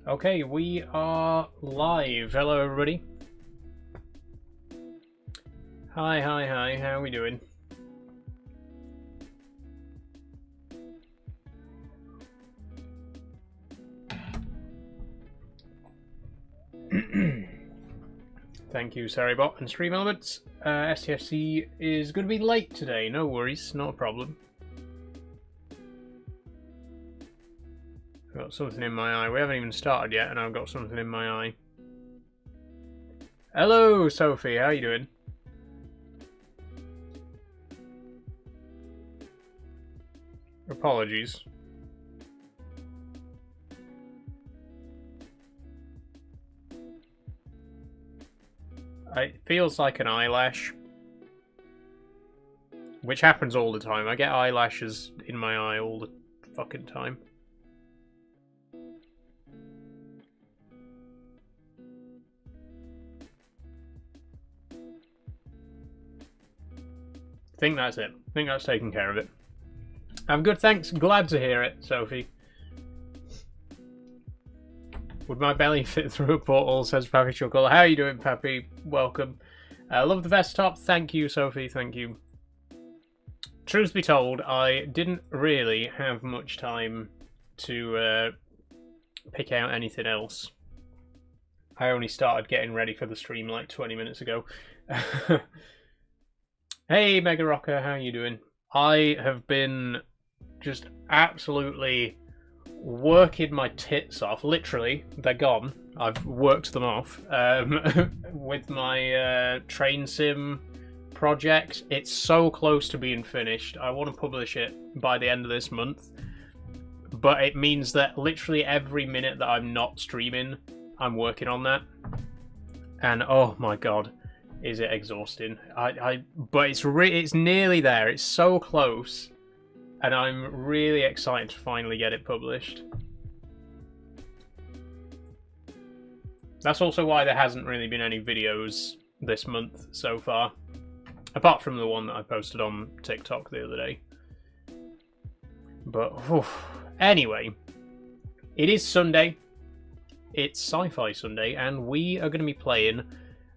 Okay, we are live. Hello, everybody. Hi, how are we doing? Thank you, Saribot and Stream Elements. STFC is going to be late today. No worries, not a problem. I've got something in my eye. We haven't even started yet, and I've got something in my eye. Hello, Sophie. How are you doing? Apologies. It feels like an eyelash. Which happens all the time. I get eyelashes in my eye all the fucking time. I think that's it. I think that's taken care of it. I'm good, thanks. Glad to hear it, Sophie. Would my belly fit through a portal, says Pappy Chuckle. How are you doing, Pappy? Welcome. Love the vest top. Thank you, Sophie. Thank you. Truth be told, I didn't really have much time to pick out anything else. I only started getting ready for the stream like 20 minutes ago. Hey, Mega Rocker, how are you doing? I have been just absolutely working my tits off. Literally, they're gone. I've worked them off with my train sim project. It's so close to being finished. I want to publish it by the end of this month, but it means that literally every minute that I'm not streaming, I'm working on that. And oh my god, is it exhausting. But it's nearly there. It's so close, and I'm really excited to finally get it published. That's also why there hasn't really been any videos this month so far, apart from the one that I posted on TikTok the other day. But anyway, it is Sunday. It's Sci-Fi Sunday, and we are going to be playing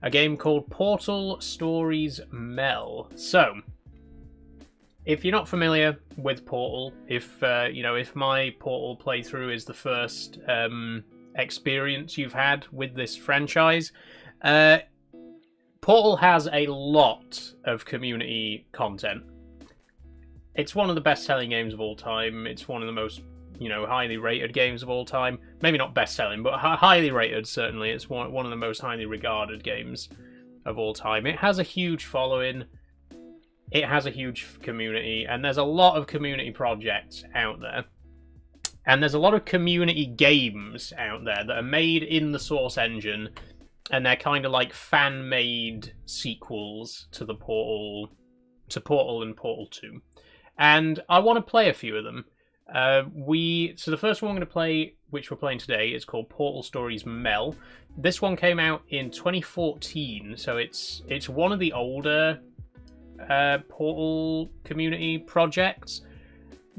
a game called Portal Stories Mel. So, if you're not familiar with Portal, if if my Portal playthrough is the first experience you've had with this franchise, Portal has a lot of community content. It's one of the best-selling games of all time. It's one of the most, highly rated games of all time. Maybe not best-selling, but highly rated, certainly. It's one of the most highly regarded games of all time. It has a huge following. It has a huge community, and there's a lot of community projects out there. And there's a lot of community games out there that are made in the Source engine, and they're kind of like fan-made sequels to Portal and Portal 2. And I want to play a few of them. So the first one I'm going to play, which we're playing today, is called Portal Stories Mel. This one came out in 2014, so it's one of the older Portal community projects,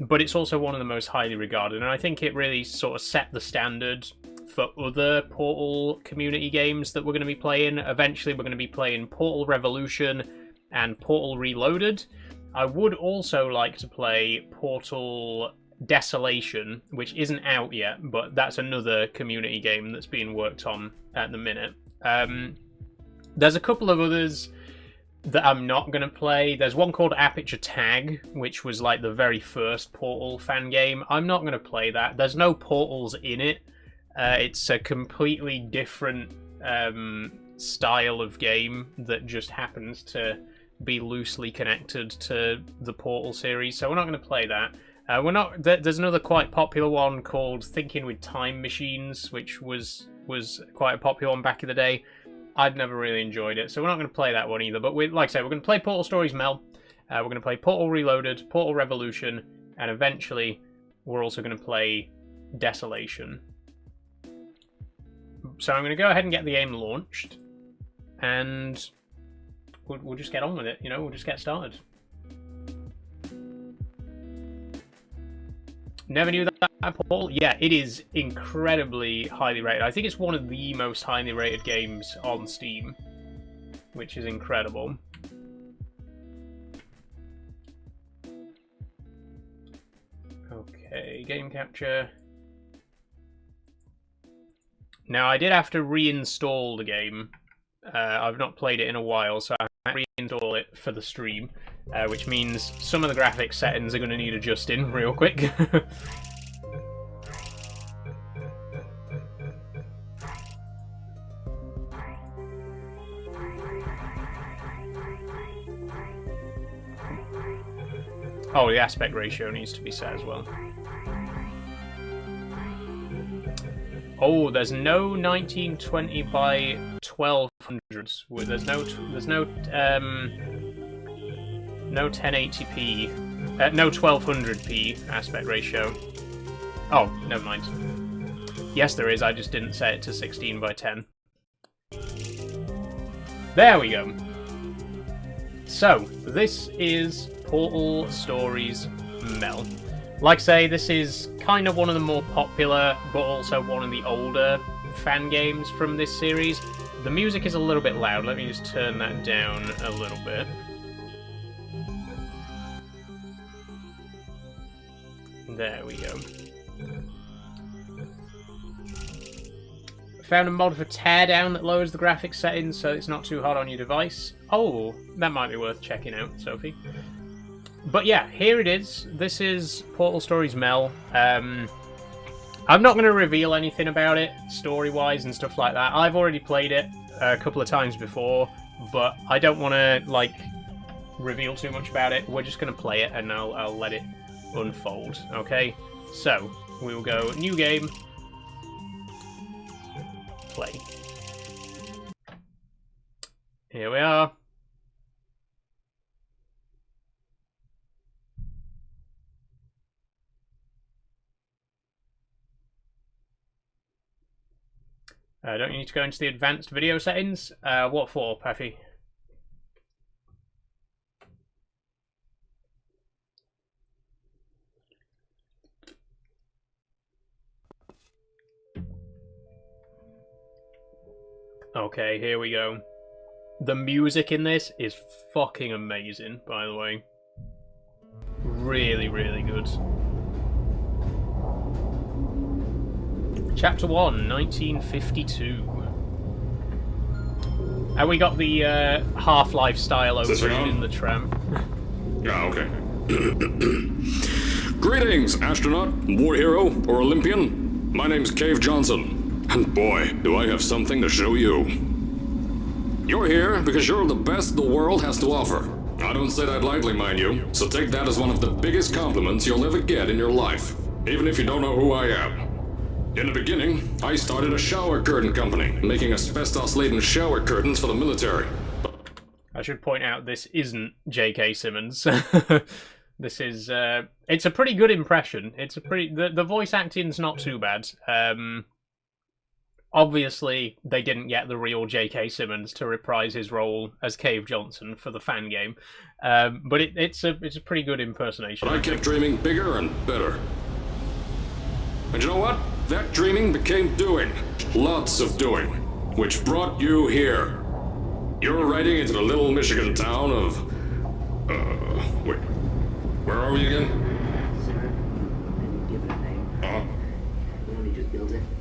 but it's also one of the most highly regarded, and I think it really sort of set the standard for other Portal community games that we're going to be playing. Eventually we're going to be playing Portal Revolution and Portal Reloaded. I would also like to play Portal Desolation, which isn't out yet, but that's another community game that's being worked on at the minute. There's a couple of others that I'm not going to play. There's one called Aperture Tag, which was like the very first Portal fan game. I'm not going to play that. There's no portals in it. It's a completely different style of game that just happens to be loosely connected to the Portal series, so we're not going to play that. There's another quite popular one called Thinking with Time Machines, which was quite a popular one back in the day. I'd never really enjoyed it, so we're not going to play that one either. But like I said, we're going to play Portal Stories Mel. We're going to play Portal Reloaded, Portal Revolution, and eventually we're also going to play Desolation. So I'm going to go ahead and get the game launched, and we'll just get on with it. We'll just get started. Never knew that, Paul. Yeah, it is incredibly highly rated. I think it's one of the most highly rated games on Steam, which is incredible. Okay, game capture. Now, I did have to reinstall the game. I've not played it in a while, so I had to reinstall it for the stream, which means some of the graphics settings are going to need adjusting real quick. Oh, the aspect ratio needs to be set as well. Oh, there's no 1920 by 1200s. There's no 1080p, no 1200p aspect ratio. Oh, never mind. Yes, there is. I just didn't set it to 16 by 10. There we go. So this is Portal Stories Mel. Like I say, this is kind of one of the more popular, but also one of the older fan games from this series. The music is a little bit loud. Let me just turn that down a little bit. There we go. Found a mod for Teardown that lowers the graphics settings so it's not too hot on your device. Oh, that might be worth checking out, Sophie. But yeah, here it is. This is Portal Stories Mel. I'm not going to reveal anything about it, story-wise and stuff like that. I've already played it a couple of times before, but I don't want to, like, reveal too much about it. We're just going to play it, and I'll let it unfold, okay? So, we will go new game, play. Here we are. Don't you need to go into the advanced video settings? What for, Paffy? Okay, here we go. The music in this is fucking amazing, by the way. Really, really good. Chapter 1, 1952. And we got the Half-Life style opening in the tram. Yeah, okay. Greetings, astronaut, war hero, or Olympian. My name's Cave Johnson, and boy, do I have something to show you. You're here because you're the best the world has to offer. I don't say that lightly, mind you, so take that as one of the biggest compliments you'll ever get in your life, even if you don't know who I am. In the beginning, I started a shower curtain company, making asbestos-laden shower curtains for the military. I should point out this isn't J.K. Simmons. This is, it's a pretty good impression. It's a pretty, the voice acting's not too bad. Obviously, they didn't get the real J.K. Simmons to reprise his role as Cave Johnson for the fan game. But it's a pretty good impersonation. But I kept dreaming bigger and better. And you know what? That dreaming became doing. Lots of doing. Which brought you here. You're riding into the little Michigan town of... wait. Where are we again?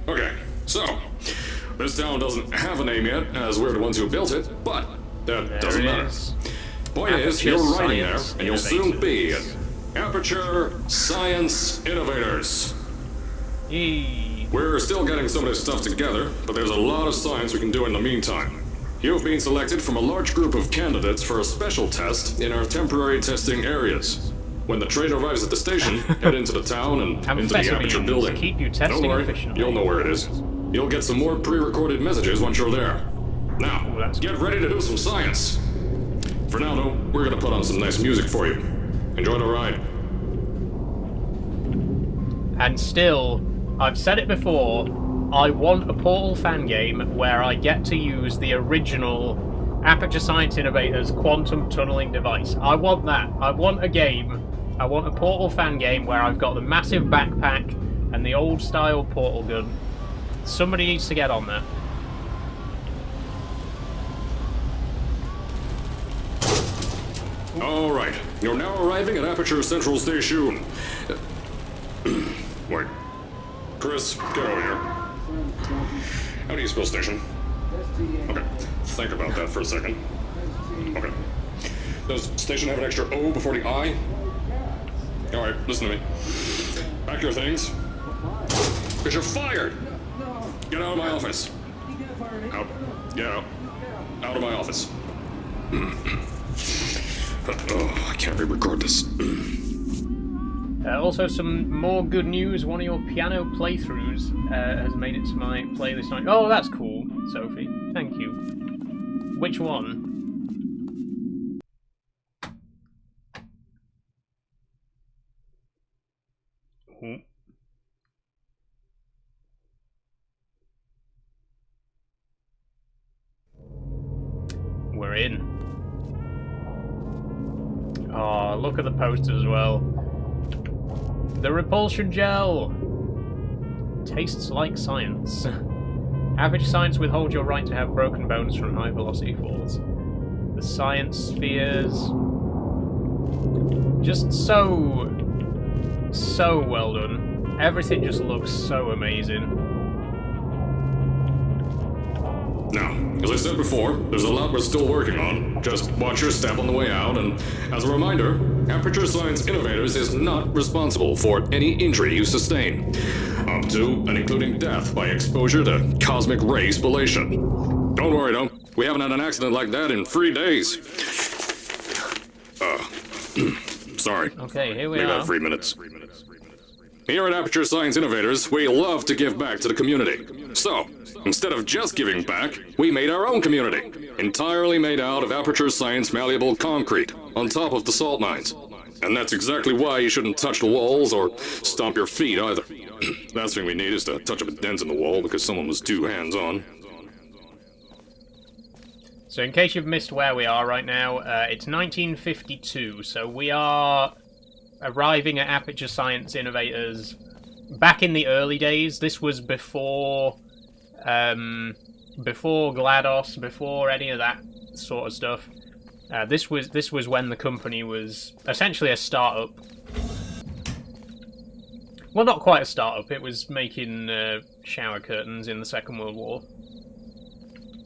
Okay, so... this town doesn't have a name yet, as we're the ones who built it, but that doesn't matter. Point is, you're riding there, and you'll soon be at Aperture Science Innovators. We're still getting some of this stuff together, but there's a lot of science we can do in the meantime. You've been selected from a large group of candidates for a special test in our temporary testing areas. When the train arrives at the station, head into the town and into the Aperture building. Keep you testing. Don't worry, you'll know where it is. You'll get some more pre-recorded messages once you're there. Now, get ready to do some science. For now, though, we're gonna put on some nice music for you. Enjoy the ride. And still, I've said it before, I want a Portal fan game where I get to use the original Aperture Science Innovators quantum tunneling device. I want that. I want a game I want a Portal fan game where I've got the massive backpack and the old style Portal gun. Somebody needs to get on there. Alright, you're now arriving at Aperture Central Station. Wait. Chris, get over here. How do you spell station? Okay, think about that for a second. Okay. Does station have an extra O before the I? Alright, listen to me. Pack your things. Because you're fired! Get out of my office. Out. Get out. Out of my office. Oh, I can't re-record this. Also, some more good news. One of your piano playthroughs has made it to my playlist. Oh, that's cool, Sophie. Thank you. Which one? Ooh. We're in. Oh, look at the poster as well. The repulsion gel! Tastes like science. Average science withholds your right to have broken bones from high velocity falls. The science spheres. Just so well done. Everything just looks so amazing. Now, as I said before, there's a lot we're still working on. Just watch your step on the way out, and as a reminder, Aperture Science Innovators is not responsible for any injury you sustain, up to and including death by exposure to cosmic ray spallation. Don't worry, though. We haven't had an accident like that in 3 days. Sorry. Okay, here we Maybe are. about 3 minutes. Here at Aperture Science Innovators, we love to give back to the community. So, instead of just giving back, we made our own community, entirely made out of Aperture Science malleable concrete, on top of the salt mines. And that's exactly why you shouldn't touch the walls or stomp your feet either. Last thing we need is to touch up a dent in the wall because someone was too hands-on. So in case you've missed where we are right now, it's 1952, so we are arriving at Aperture Science Innovators back in the early days. This was before GLaDOS, before any of that sort of stuff. This was when the company was essentially a startup. Well, not quite a startup. It was making shower curtains in the Second World War.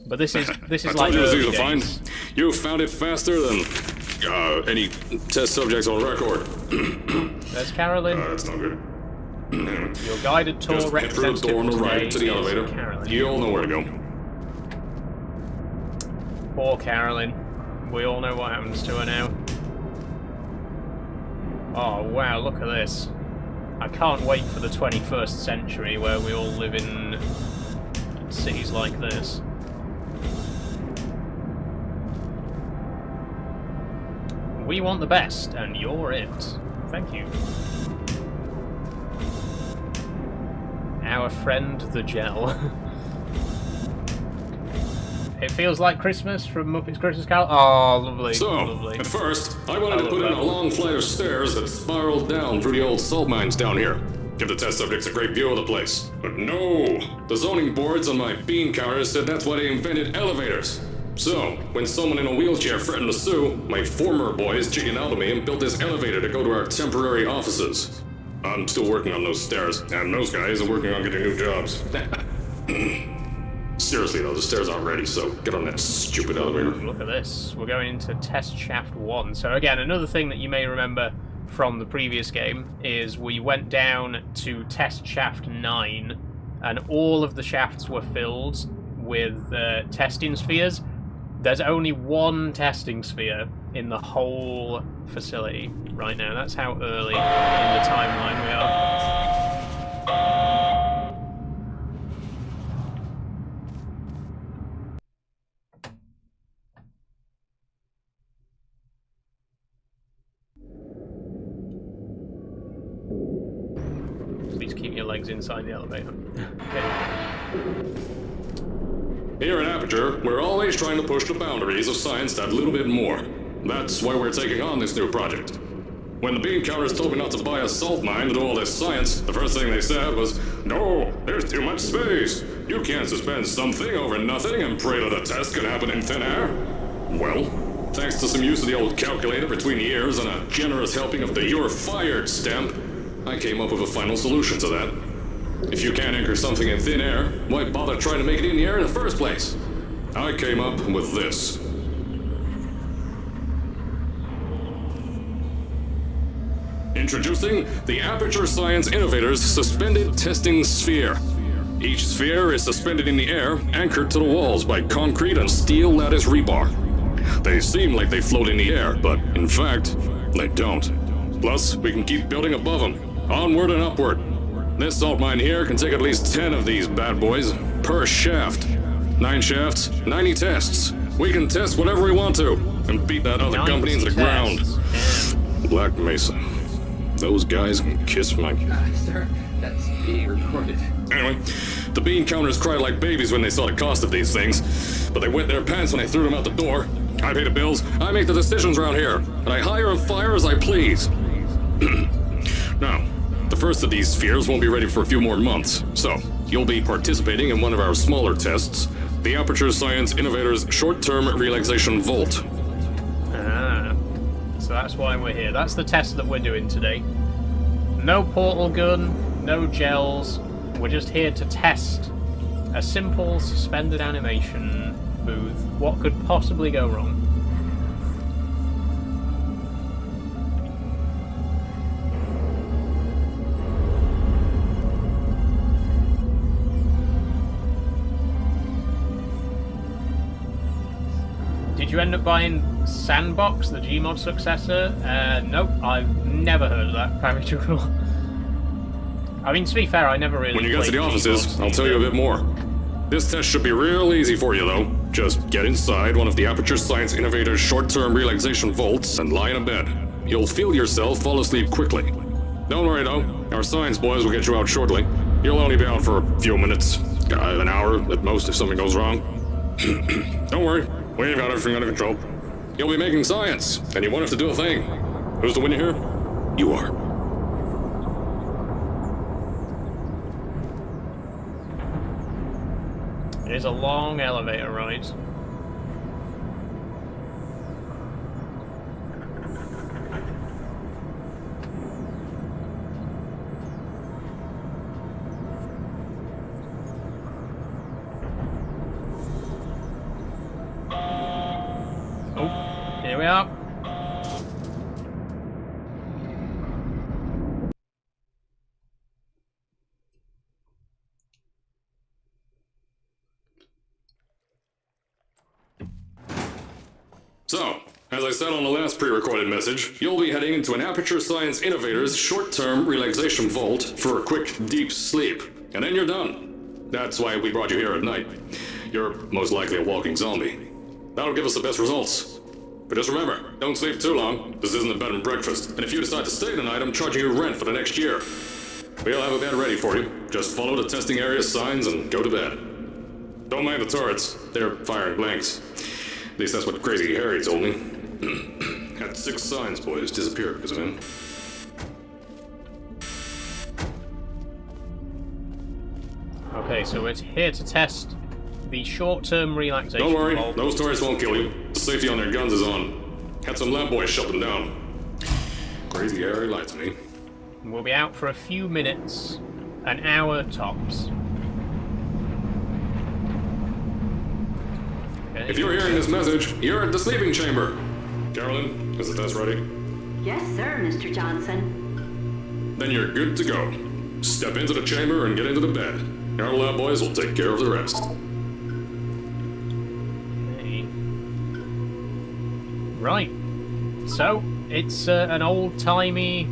But this is I like told you it was early easy to days. find. You found it faster than any test subjects on record. There's Carolyn. That's not good. Anyway, Your guided tour just head through the representative door on the today right to the is elevator. Carolyn. You all know where to go. Poor Carolyn. We all know what happens to her now. Oh wow, look at this. I can't wait for the 21st century where we all live in cities like this. We want the best, and you're it. Thank you. Our friend the gel. It feels like Christmas from Muppets Christmas Carol. Oh, lovely. So, lovely. at first, I wanted to put in a long flight of stairs that spiraled down through the old salt mines down here. Give the test subjects a great view of the place. But no! The zoning boards on my bean counters said that's why they invented elevators. So, when someone in a wheelchair threatened to sue, my former boys chickened out of me and built this elevator to go to our temporary offices. I'm still working on those stairs, and those guys are working on getting new jobs. Seriously though, the stairs aren't ready, so get on that stupid elevator. Look at this. We're going into Test Shaft 1. So again, another thing that you may remember from the previous game is we went down to Test Shaft 9, and all of the shafts were filled with testing spheres. There's only one testing sphere in the whole facility right now. That's how early in the timeline we are. Please keep your legs inside the elevator. Okay. Here at Aperture, we're always trying to push the boundaries of science that little bit more. That's why we're taking on this new project. When the bean counters told me not to buy a salt mine to do all this science, the first thing they said was, "No, there's too much space. You can't suspend something over nothing and pray that a test can happen in thin air." Well, thanks to some use of the old calculator between the ears and a generous helping of the "you're fired" stamp, I came up with a final solution to that. If you can't anchor something in thin air, why bother trying to make it in the air in the first place? I came up with this. Introducing the Aperture Science Innovators Suspended Testing Sphere. Each sphere is suspended in the air, anchored to the walls by concrete and steel lattice rebar. They seem like they float in the air, but in fact, they don't. Plus, we can keep building above them, onward and upward. This salt mine here can take at least 10 of these bad boys per shaft. 9 shafts, 90 tests. We can test whatever we want to and beat that other company into the ground. Black Mesa. Those guys can kiss my... Sir, that's being recorded. Anyway, the bean counters cried like babies when they saw the cost of these things, but they wet their pants when I threw them out the door. I pay the bills, I make the decisions around here, and I hire and fire as I please. Now, the first of these spheres won't be ready for a few more months, so you'll be participating in one of our smaller tests, the Aperture Science Innovators Short-Term Relaxation Vault. So that's why we're here. That's the test that we're doing today. No portal gun, no gels. We're just here to test a simple suspended animation booth. What could possibly go wrong? Did you end up buying Sandbox, the Gmod successor? Nope, I've never heard of that parameter rule. I mean, to be fair, I never really. When you get to the offices, I'll tell you a bit more. This test should be real easy for you, though. Just get inside one of the Aperture Science Innovators short-term relaxation vaults and lie in a bed. You'll feel yourself fall asleep quickly. Don't worry, though. Our science boys will get you out shortly. You'll only be out for a few minutes, an hour at most if something goes wrong. Don't worry. We've got everything under control. You'll be making science, and you won't have to do a thing. Who's the winner here? You are. It is a long elevator ride. Here we are. So, as I said on the last pre-recorded message, you'll be heading into an Aperture Science Innovators short-term relaxation vault for a quick, deep sleep. And then you're done. That's why we brought you here at night. You're most likely a walking zombie. That'll give us the best results. But just remember, don't sleep too long. This isn't a bed and breakfast. And if you decide to stay tonight, I'm charging you rent for the next year. We'll have a bed ready for you. Just follow the testing area signs and go to bed. Don't mind the turrets. They're firing blanks. At least that's what Crazy Harry told me. Had 6 science boys disappear because of him. Okay, so we're here to test the short-term relaxation. Don't worry, vault. those turrets won't kill you. The safety on their guns is on. Had some lab boys shut them down. Crazy Harry lied to me. We'll be out for a few minutes, an hour tops. Okay. If you're hearing this message, you're at the sleeping chamber. Carolyn, is the test ready? Yes, sir, Mr. Johnson. Then you're good to go. Step into the chamber and get into the bed. Our lab boys will take care of the rest. Okay. Right. So, it's an old-timey,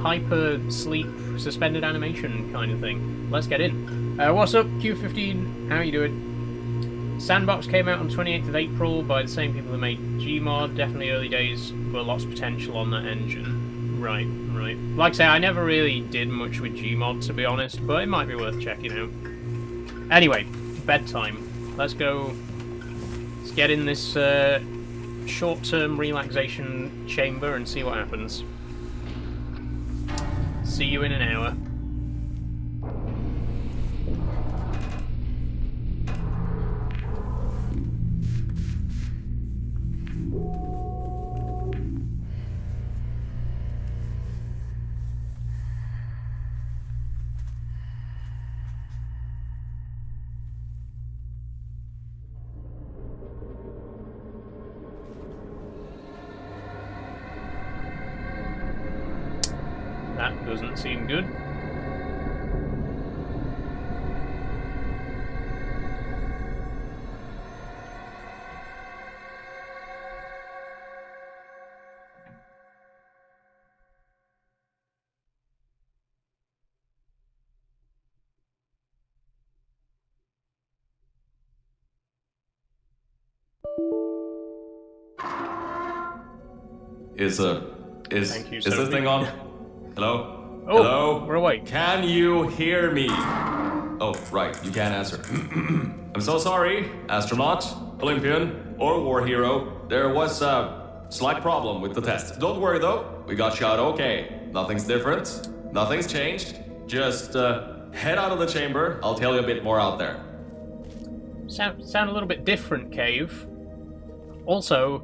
hyper-sleep, suspended animation kind of thing. Let's get in. What's up, Q15? How you doing? Sandbox came out on 28th of April by the same people who made Gmod. Definitely early days, but lots of potential on that engine. Right. Like I say, I never really did much with Gmod, to be honest, but it might be worth checking out. Anyway, bedtime. Let's go. Let's get in this short-term relaxation chamber and see what happens. See you in an hour. That doesn't seem good. Is Thank you, this Sophie. thing on? Hello? Oh, Hello? we're awake. Can you hear me? Oh, right, you can't answer. I'm so sorry, astronaut, Olympian, or war hero. There was a slight problem with the test. Don't worry though, we got shot okay. Nothing's different, nothing's changed. Just head out of the chamber, I'll tell you a bit more out there. Sound a little bit different, Cave. Also,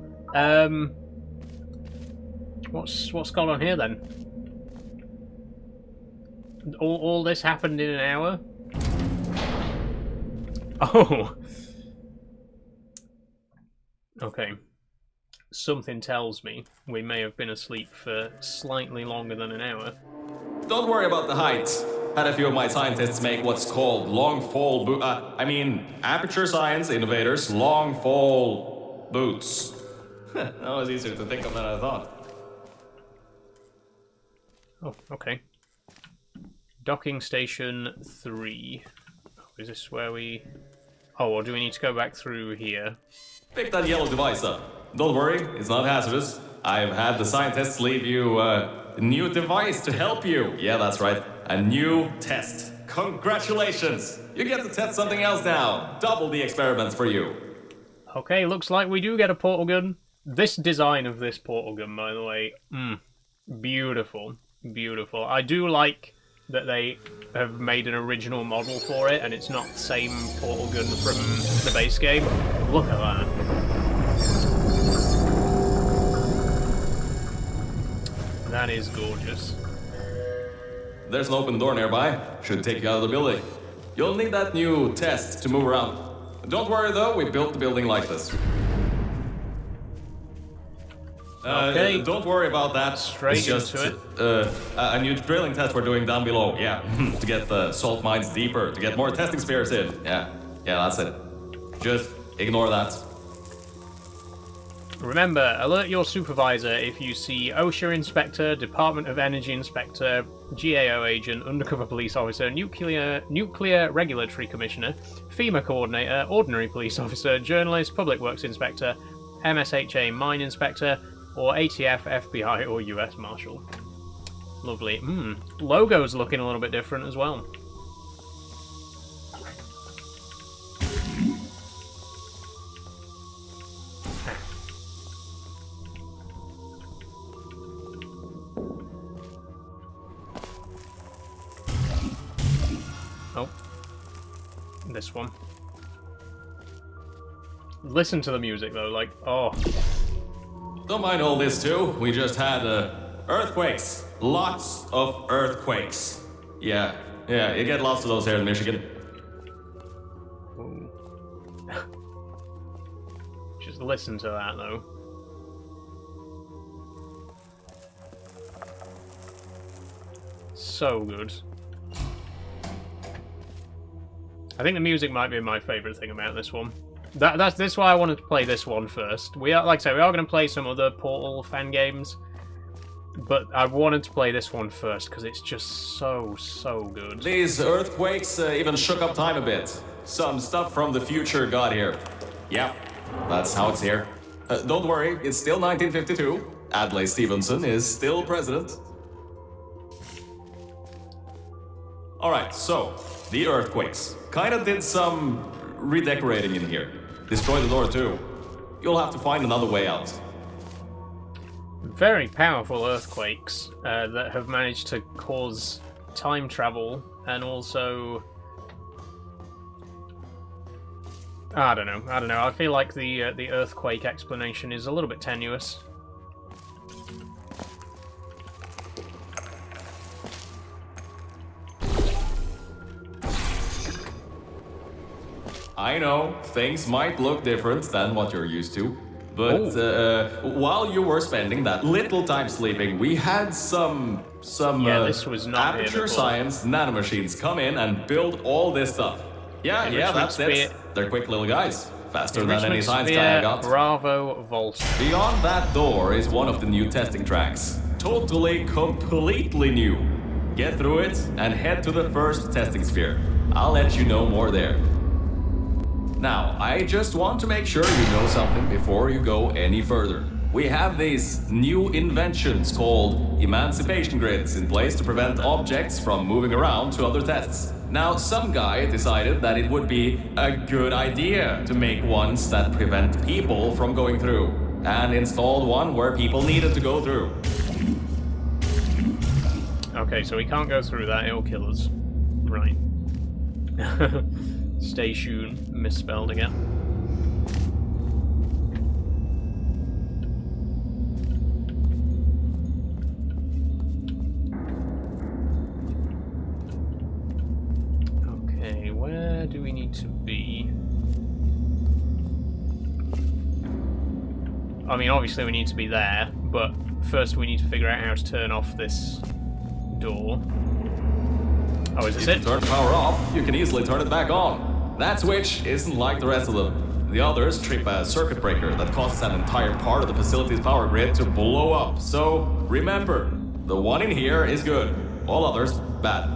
what's gone on here then? All this happened in an hour? Oh. Okay. Something tells me we may have been asleep for slightly longer than an hour. Don't worry about the height. Had a few of my scientists make what's called long fall Aperture Science innovators long fall boots. That was easier to think of than I thought. Oh, okay. Docking station 3. Is this where we... Oh, or do we need to go back through here? Pick that yellow device up. Don't worry, it's not hazardous. I've had the scientists leave you a new device to help you. Yeah, that's right. A new test. Congratulations! You get to test something else now. Double the experiments for you. Okay, looks like we do get a portal gun. This design of this portal gun, by the way, beautiful. Beautiful. I do like that they have made an original model for it, and it's not the same portal gun from the base game. Look at that. That is gorgeous. There's an open door nearby. Should take you out of the building. You'll need that new test to move around. Don't worry though, we built the building like this. Okay. Don't worry about that. Straight it's just, into it. A new drilling test we're doing down below. Yeah, to get the salt mines deeper, to get more testing spheres in. Yeah, that's it. Just ignore that. Remember, alert your supervisor if you see OSHA inspector, Department of Energy inspector, GAO agent, undercover police officer, nuclear regulatory commissioner, FEMA coordinator, ordinary police officer, journalist, public works inspector, MSHA mine inspector, or ATF, FBI, or US Marshal. Lovely. Logo's looking a little bit different as well. Oh. This one. Listen to the music though, like, oh. Don't mind all this too. We just had earthquakes. Lots of earthquakes. Yeah, you get lots of those here in Michigan. Ooh. Just listen to that though. So good. I think the music might be my favourite thing about this one. That's why I wanted to play this one first. We are, like I say, we are going to play some other Portal fan games, but I wanted to play this one first because it's just so good. These earthquakes even shook up time a bit. Some stuff from the future got here. Yeah, that's how it's here. Don't worry, it's still 1952. Adlai Stevenson is still president. Alright, so, the earthquakes. Kinda did some redecorating in here. Destroy the door too. You'll have to find another way out. very powerful earthquakes that have managed to cause time travel and also... I don't know. I feel like the earthquake explanation is a little bit tenuous. I know, things might look different than what you're used to, but while you were spending that little time sleeping, we had some this was not Aperture Science nanomachines come in and build all this stuff. Yeah, that's it. They're quick little guys. Faster than any science guy I got. Bravo Volt. Beyond that door is one of the new testing tracks. Totally, completely new. Get through it and head to the first testing sphere. I'll let you know more there. Now, I just want to make sure you know something before you go any further. We have these new inventions called emancipation grids in place to prevent objects from moving around to other tests. Now, some guy decided that it would be a good idea to make ones that prevent people from going through, and installed one where people needed to go through. Okay, so we can't go through that, it'll kill us. Right. Station misspelled again. Okay, where do we need to be? I mean, obviously we need to be there, but first we need to figure out how to turn off this door. Oh, is this it? If you turn power off, you can easily turn it back on. That switch isn't like the rest of them. The others trip a circuit breaker that causes an entire part of the facility's power grid to blow up. So, remember, the one in here is good, all others bad.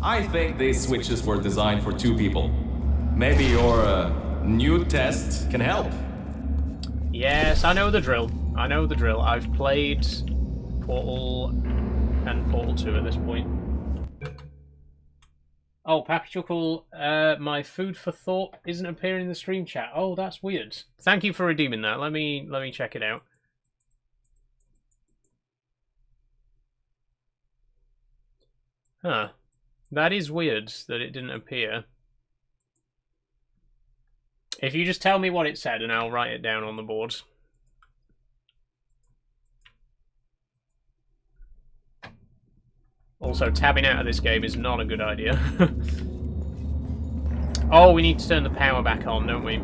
I think these switches were designed for 2 people. Maybe your new test can help. Yes, I know the drill. I've played Portal and Portal 2 at this point. Oh, Pappy Chuckle, my food for thought isn't appearing in the stream chat. Oh, that's weird. Thank you for redeeming that. Let me check it out. Huh. That is weird that it didn't appear. If you just tell me what it said and I'll write it down on the board. Also, tabbing out of this game is not a good idea. Oh, we need to turn the power back on, don't we?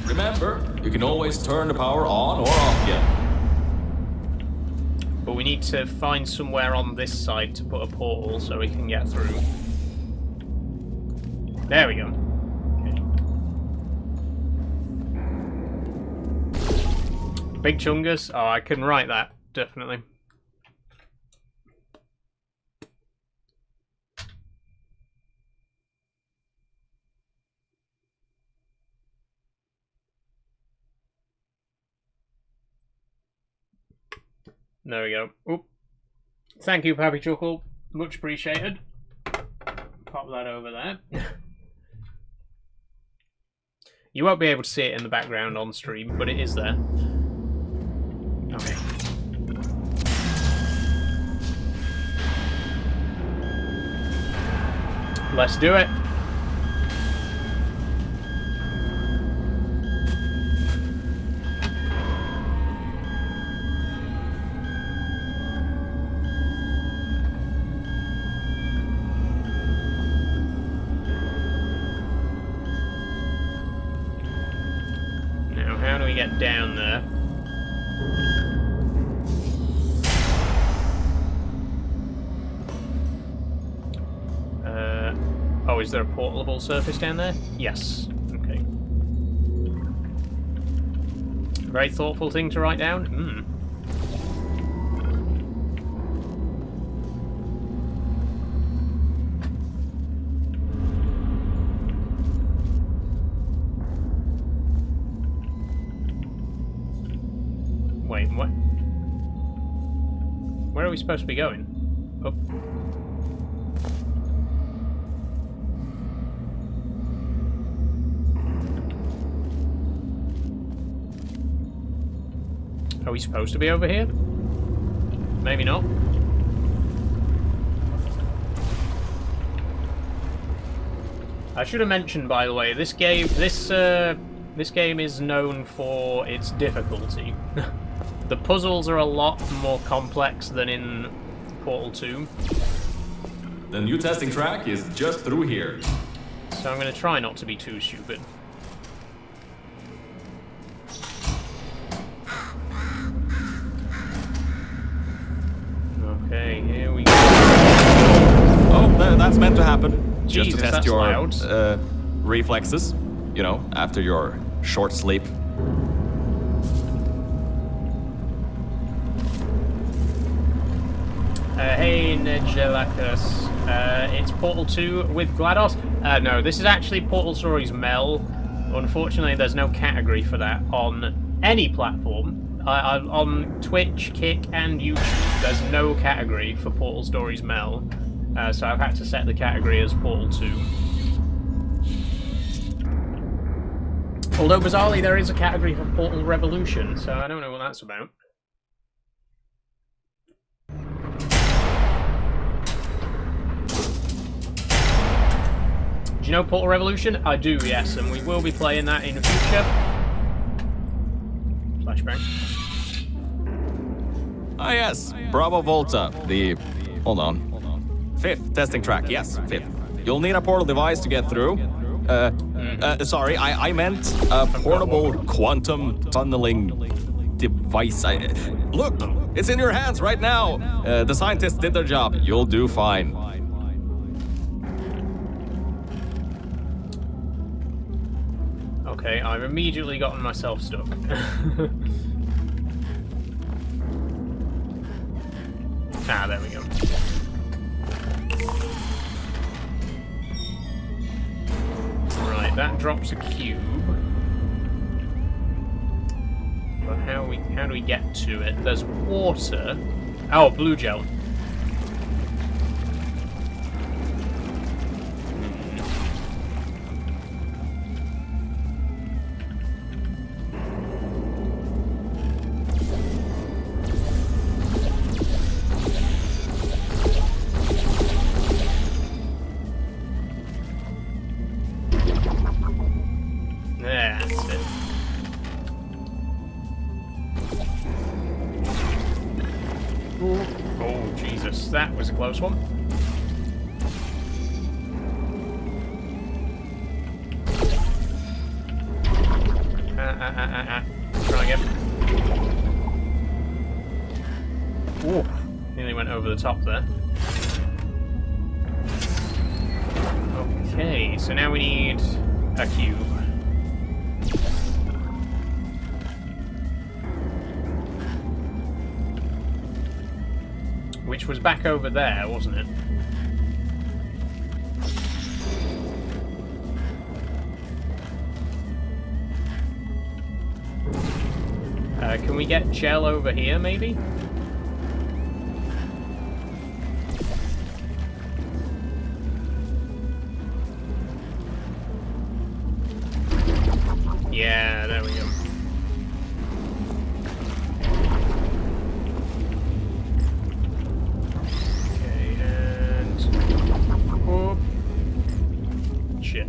Remember, you can always turn the power on or off again. But we need to find somewhere on this side to put a portal so we can get through. There we go. Big Chungus? Oh, I can write that, definitely. There we go. Oop. Thank you, Pappy Chuckle. Much appreciated. Pop that over there. You won't be able to see it in the background on stream, but it is there. Okay. Let's do it. Now, how do we get down there? Oh, is there a portable surface down there? Yes. Okay. Very thoughtful thing to write down. Wait, what? Where are we supposed to be going? Oh. Are we supposed to be over here? Maybe not. I should have mentioned, by the way, this game is known for its difficulty. The puzzles are a lot more complex than in Portal 2. The new testing track is just through here. So I'm going to try not to be too stupid. Okay, here we go. Oh, that's meant to happen. Just Jesus, to test that's your loud. reflexes, you know, after your short sleep. Hey, Negelakus. It's Portal 2 with GLaDOS. No, this is actually Portal Stories Mel. Unfortunately, there's no category for that on any platform. On Twitch, Kick, and YouTube, there's no category for Portal Stories Mel. So I've had to set the category as Portal 2. Although, bizarrely, there is a category for Portal Revolution, so I don't know what that's about. Do you know Portal Revolution? I do, yes, and we will be playing that in the future. Flashbang. Ah, yes. Bravo Volta. The... Hold on. 5th testing track. Yes, 5th. You'll need a portal device to get through. Sorry, I meant a portable quantum tunneling device. Look! It's in your hands right now! The scientists did their job. You'll do fine. Okay, I've immediately gotten myself stuck. Ah, there we go. Right, that drops a cube. But how do we get to it? There's water. Oh, blue gel. That's it. Oh, Jesus, that was a close one. Try again. Ooh, nearly went over the top there. Okay, so now we need a cube. Which was back over there, wasn't it? Can we get gel over here, maybe? Yeah, there we go. Okay, and... whoop. Shit.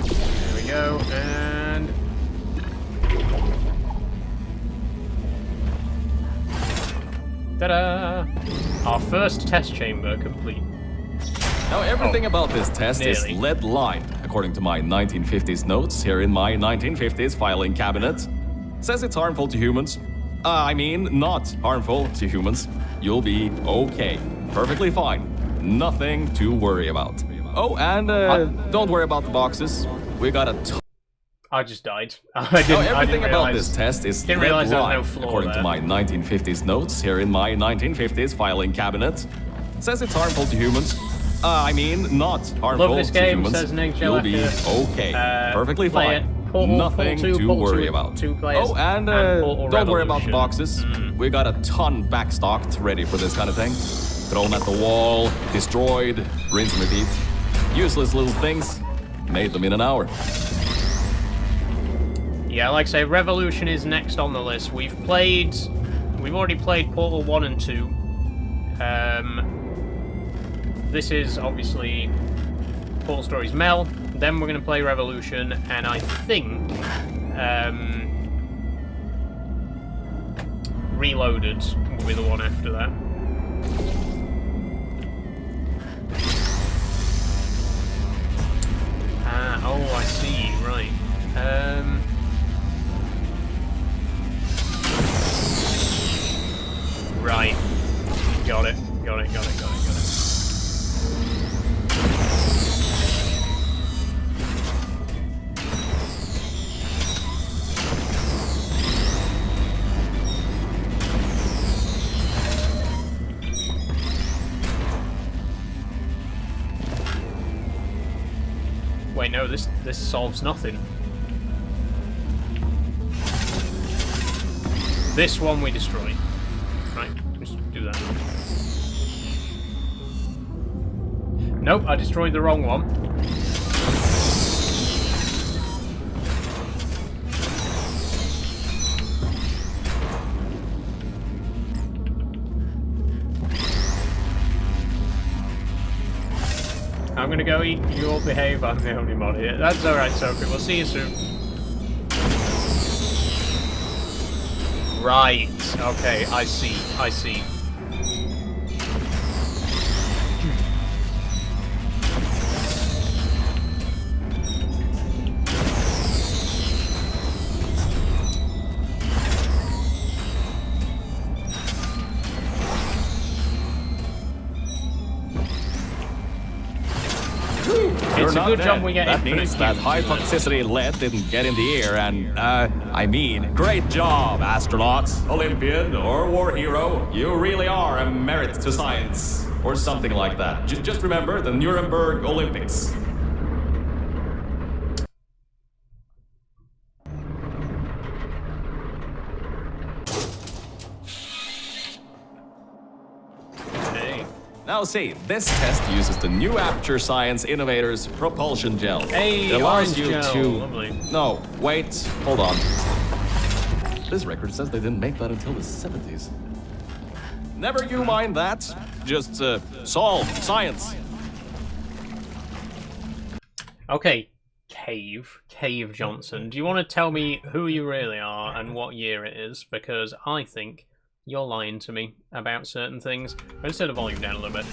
There we go, and... ta-da! Our first test chamber complete. Now, everything about this test Nearly. is lead-lined, according to my 1950s notes here in my 1950s filing cabinet. Says it's harmful to humans. I mean, not harmful to humans. You'll be okay. Perfectly fine. Nothing to worry about. Oh, and don't worry about the boxes. We got a ton. I just died. I Now, didn't everything about realize. this test is Didn't realize there was no lead-lined, floor according to there. my 1950s notes here in my 1950s filing cabinet. Says it's harmful to humans. I mean, not harmful Love this to game, humans. says Nick You'll be Jellica. okay. Perfectly Play it. fine. Portal, Nothing Portal 2, to Portal worry 2, about. 2 players, Oh, and Portal don't worry about the Revolution. boxes. We got a ton backstocked ready for this kind of thing. thrown at the wall, destroyed, rinse and repeat. Useless little things, made them in an hour. Yeah, like I say, Revolution is next on the list. We've already played Portal 1 and 2. This is obviously Portal Stories Mel. Then we're going to play Revolution, and I think Reloaded will be the one after that. Oh, I see, right. Right. Got it. Wait, no, this solves nothing. This one we destroy. Right, just do that. Nope, I destroyed the wrong one. I'm gonna go eat. You'll behave. I'm the only mod here. That's alright, Sophie. We'll see you soon. Right. Okay, I see. It's a good job we get that means that high toxicity lead didn't get in the air, and I mean, great job, astronauts, Olympian, or war hero. You really are a merit to science, or something like that. Just remember the Nuremberg Olympics. Now see, this test uses the new Aperture Science Innovators propulsion gel. Hey, it allows orange you gel. to... Lovely. No, wait, hold on. This record says they didn't make that until the 70s. Never you mind that. Just solve science. Okay, Cave Johnson. Do you want to tell me who you really are and what year it is? Because I think you're lying to me about certain things. Let's turn the volume down a little bit.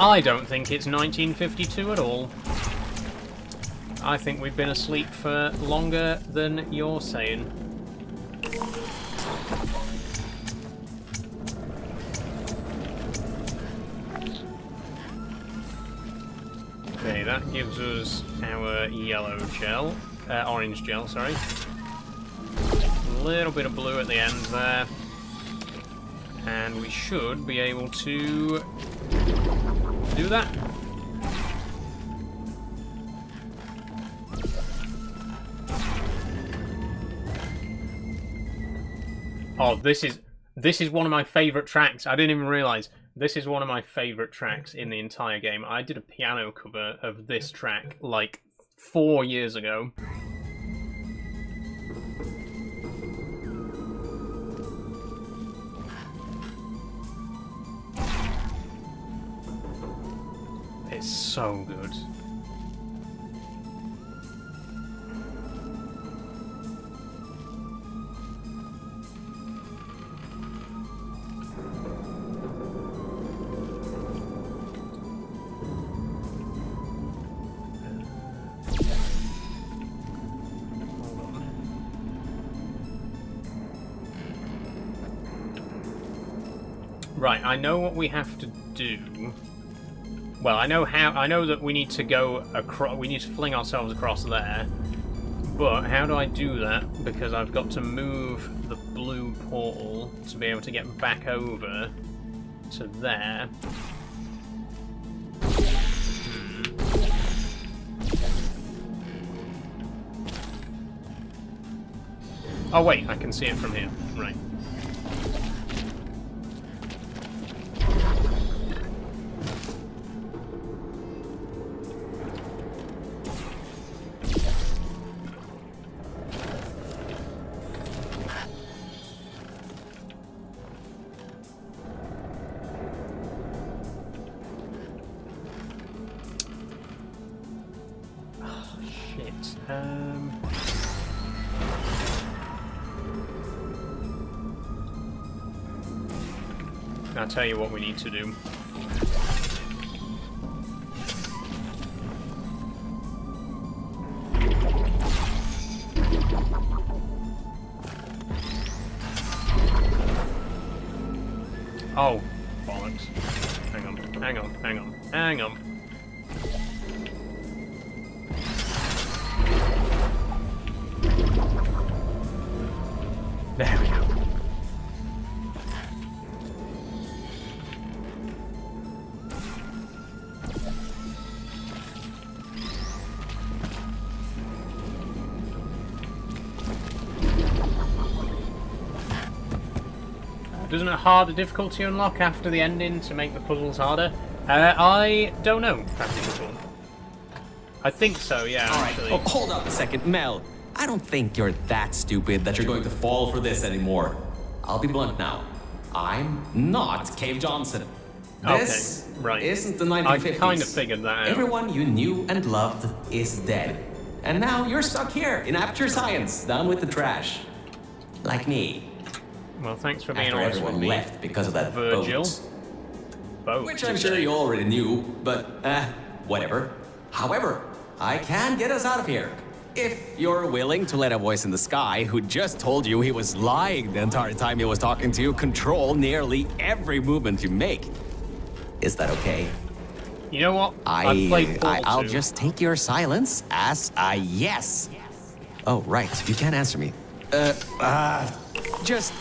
I don't think it's 1952 at all. I think we've been asleep for longer than you're saying. Okay, that gives us our yellow gel, orange gel, sorry. A little bit of blue at the end there, and we should be able to do that. Oh, this is one of my favorite tracks. I didn't even realize this is one of my favorite tracks in the entire game. I did a piano cover of this track like 4 years ago. It's so good. Right, I know what we have to do. Well, I know that we need to go across. We need to fling ourselves across there. But how do I do that? Because I've got to move the blue portal to be able to get back over to there. Oh wait, I can see it from here. Right. Right. I'll tell you what we need to do. Oh, bollocks. Hang on, hang on, hang on, hang on. There we go. Doesn't a harder difficulty unlock after the ending to make the puzzles harder? I don't know, Practical. I think so, yeah, actually. Oh, hold up a second, Mel. I don't think you're that stupid that you're going to fall for this anymore. I'll be blunt now. I'm not Cave Johnson. This right. isn't the 1950s. I kind of figured that out. Everyone you knew and loved is dead. And now you're stuck here in Aperture Science, down with the trash. Like me. Well, thanks for being After honest with everyone me, left because of that Virgil. Boat. Which I'm sure you already knew, but whatever. However, I can get us out of here. If you're willing to let a voice in the sky who just told you he was lying the entire time he was talking to you control nearly every movement you make. Is that okay? You know what? I've played Portal I'll 2. just take your silence as a yes. Oh, right. You can't answer me. Just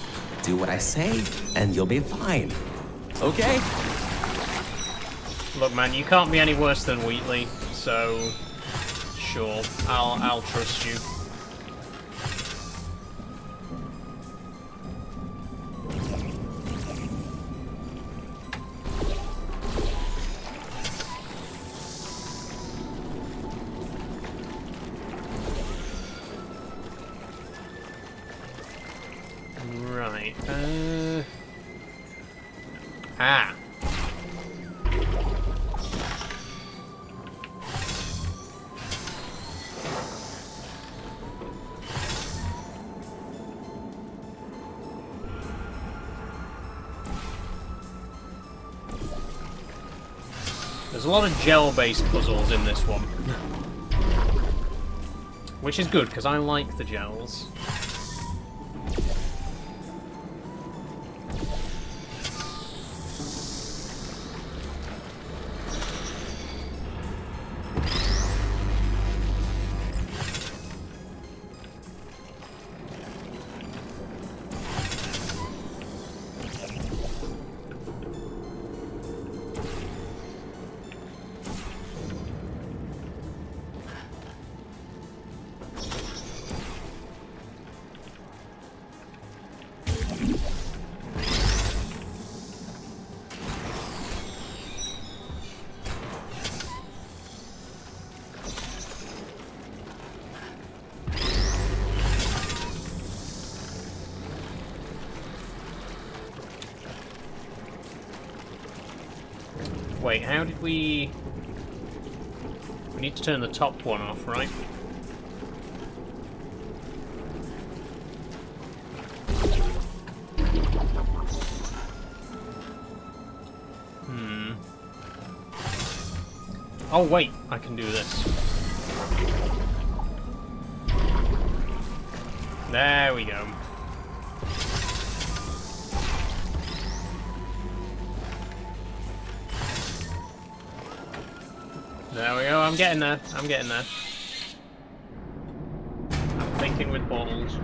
do what I say, and you'll be fine. Okay? Look, man, you can't be any worse than Wheatley, so sure, I'll trust you. Right. Ah. There's a lot of gel-based puzzles in this one. Which is good, because I like the gels. Wait, how did we... We need to turn the top one off, right? Oh wait, I can do this. There we go. There we go, I'm getting there, I'm getting there. I'm thinking with balls.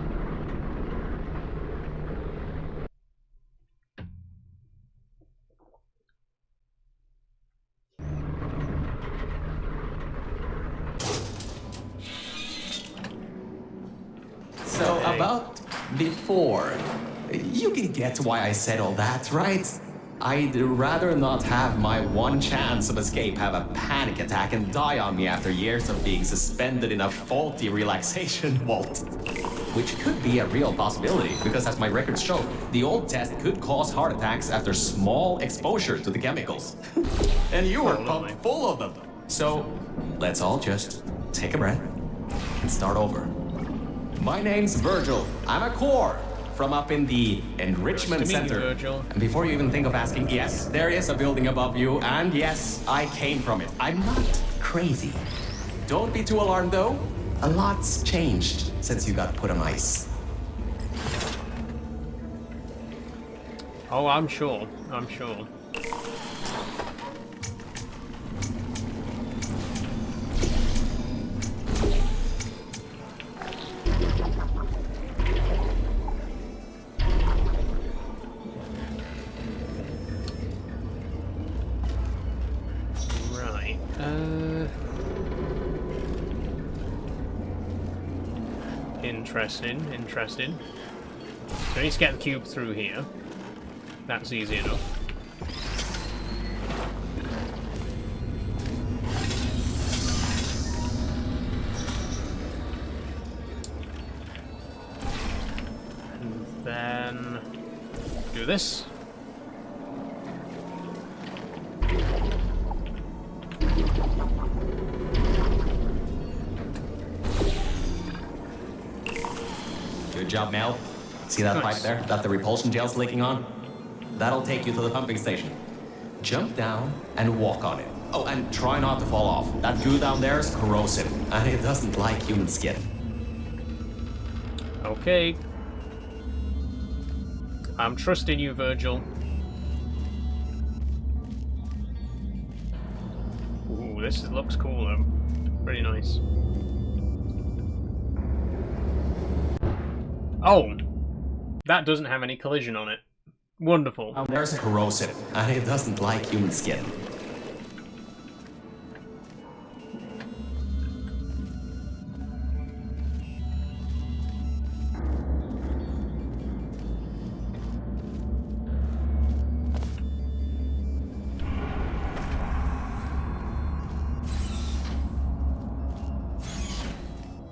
So, about before, you can get why I said all that, right? I'd rather not have my one chance of escape have a panic attack and die on me after years of being suspended in a faulty relaxation vault. Which could be a real possibility, because as my records show, the old test could cause heart attacks after small exposure to the chemicals. And you were pumped full of them. So, let's all just take a breath. and start over. My name's Virgil. I'm a core from up in the Enrichment Nice to meet you, Center. Virgil. And before you even think of asking, yes, there is a building above you, and yes, I came from it. I'm not crazy. Don't be too alarmed, though. A lot's changed since you got put on ice. Oh, I'm sure. I'm sure. Right. Interesting. Interesting. So I need to get the cube through here. That's easy enough. And then do this. Good job, Mel. See that pipe Nice. there that the repulsion gel's leaking on? That'll take you to the pumping station. Jump down and walk on it. Oh, and try not to fall off. That goo down there is corrosive, and it doesn't like human skin. Okay. I'm trusting you, Virgil. Ooh, this looks cool though. Pretty nice. Oh! That doesn't have any collision on it. Wonderful. There's corrosive, and it doesn't like human skin.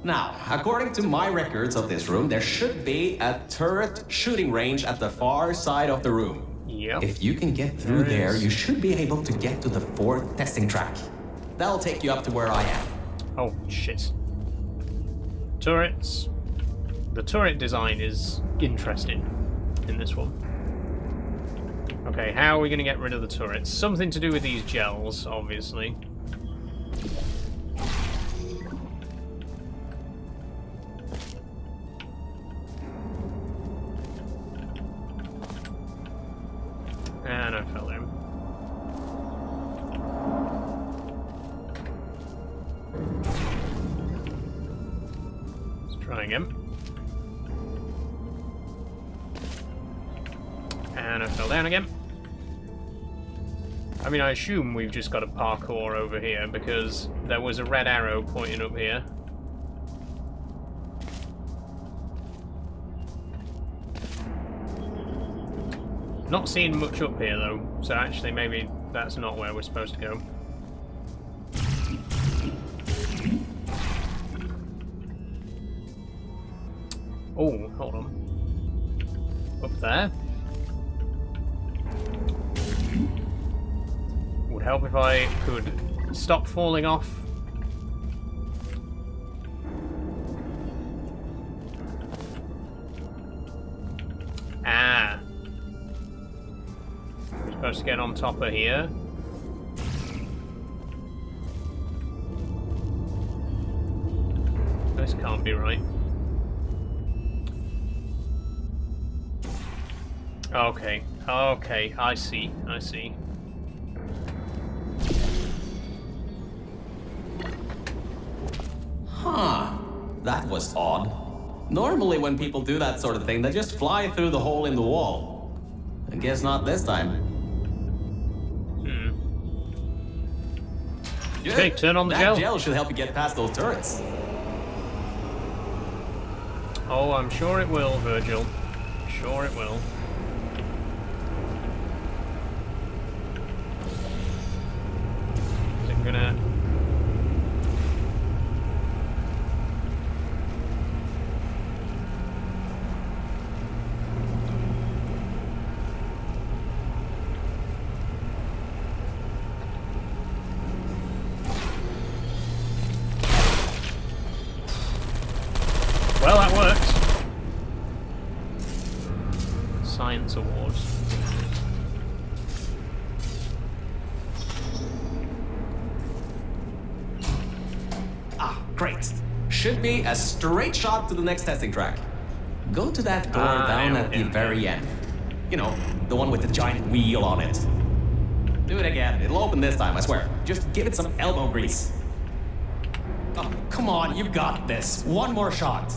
Now, according to my records of this room, there should be a turret shooting range at the far side of the room. Yep. If you can get through There there, is. you should be able to get to the 4th testing track. That'll take you up to where I am. Oh, shit. Turrets. The turret design is interesting in this one. Okay, how are we going to get rid of the turrets? Something to do with these gels, obviously. And I fell in. Let's try again. And I fell down again. I mean, I assume we've just got a parkour over here because there was a red arrow pointing up here. Not seeing much up here though, so actually maybe that's not where we're supposed to go. Oh, hold on. Up there. Would help if I could stop falling off. Ah. We're supposed to get on top of here. This can't be right. Okay, okay, I see, I see. Huh. That was odd. Normally when people do that sort of thing, they just fly through the hole in the wall. I guess not this time. Good. Okay, turn on the that gel. gel should help you get past those turrets. Oh, I'm sure it will, Virgil. Sure it will. Is it gonna... Great. Should be a straight shot to the next testing track. Go to that door down at the very end. You know, the one with the giant wheel on it. Do it again. It'll open this time, I swear. Just give it some elbow grease. Oh, come on, you've got this. One more shot.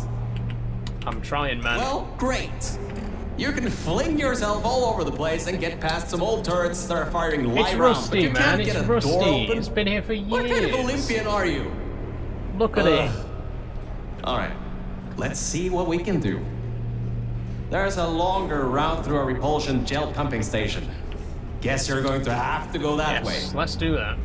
I'm trying, man. Well, great. You can fling yourself all over the place and get past some old turrets that are firing live It's rounds, rusty, but you man. can't It's get a rusty. door open. It's been here for years. What kind of Olympian are you? Look at it. All right, let's see what we can do. There's a longer route through a repulsion gel pumping station. Guess you're going to have to go that way. Yes, let's do that.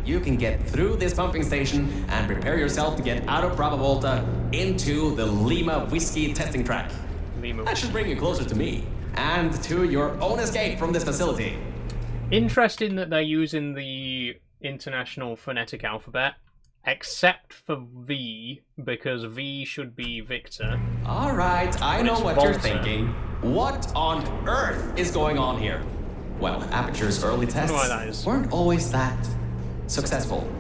You can get through this pumping station and prepare yourself to get out of Bravo Volta into the Lima Whiskey testing track. That should bring you closer to me and to your own escape from this facility. Interesting that they're using the International Phonetic Alphabet, except for V, because V should be Victor. All right, I know what you're thinking. What on earth is going on here? Well, Aperture's early tests why that is. weren't always that successful.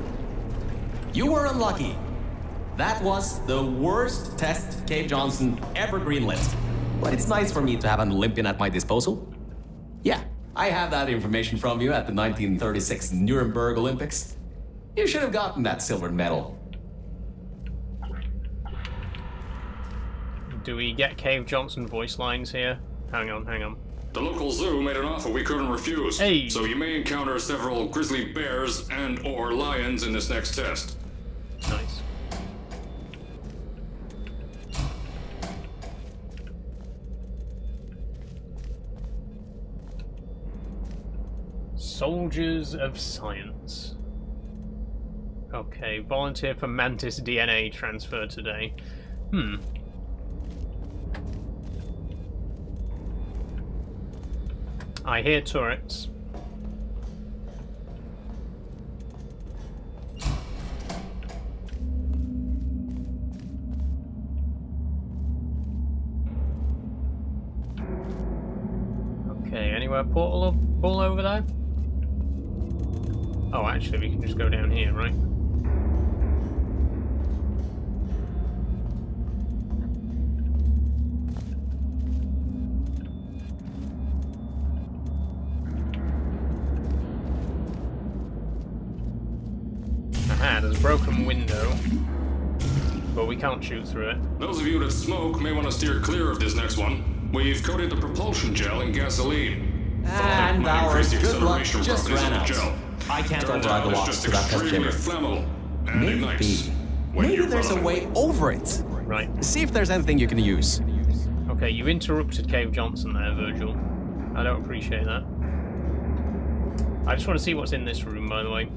You were unlucky. That was the worst test Cave Johnson ever greenlit. But it's nice for me to have an Olympian at my disposal. Yeah, I have that information from you at the 1936 Nuremberg Olympics. You should have gotten that silver medal. Do we get Cave Johnson voice lines here? Hang on. The local zoo made an offer we couldn't refuse. Hey. So you may encounter several grizzly bears and/or lions in this next test. Nice. Soldiers of Science. Okay, volunteer for Mantis DNA transfer today. I hear turrets. Okay, anywhere portal over there? Oh, actually, we can just go down here, right? Aha, there's a broken window, but we can't shoot through it. Those of you that smoke may want to steer clear of this next one. We've coated the propulsion gel in gasoline. And Might our increase the good luck acceleration just properties ran of the out. gel. I can't Turns override out the it's locks just to that test extremely chamber. flammable and ignites when Maybe you there's a run. way over it. Right. See if there's anything you can use. Okay, you interrupted Cave Johnson there, Virgil. I don't appreciate that. I just want to see what's in this room, by the way.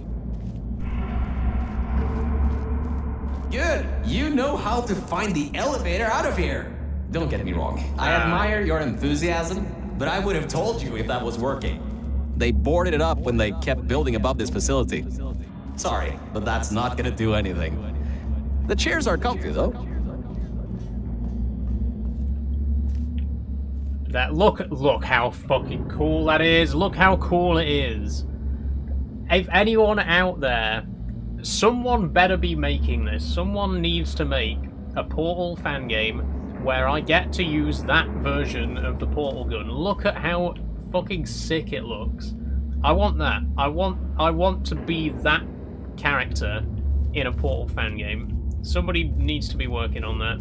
Good. You know how to find the elevator out of here. Don't get me wrong. I admire your enthusiasm, but I would have told you if that was working. They boarded it up when they kept building above this facility. Sorry, but that's not gonna do anything. The chairs are comfy, though. That look how fucking cool that is. Look how cool it is. If anyone out there, someone better be making this. Someone needs to make a Portal fan game where I get to use that version of the Portal gun. Look at how fucking sick it looks. I want that. I want to be that character in a Portal fan game. Somebody needs to be working on that.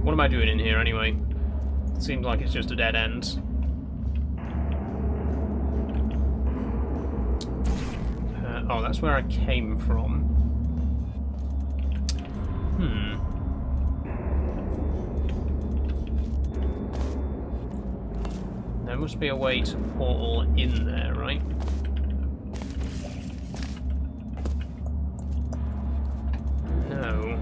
What am I doing in here anyway? Seems like it's just a dead end. Oh, that's where I came from. There must be a way to portal in there, right? No.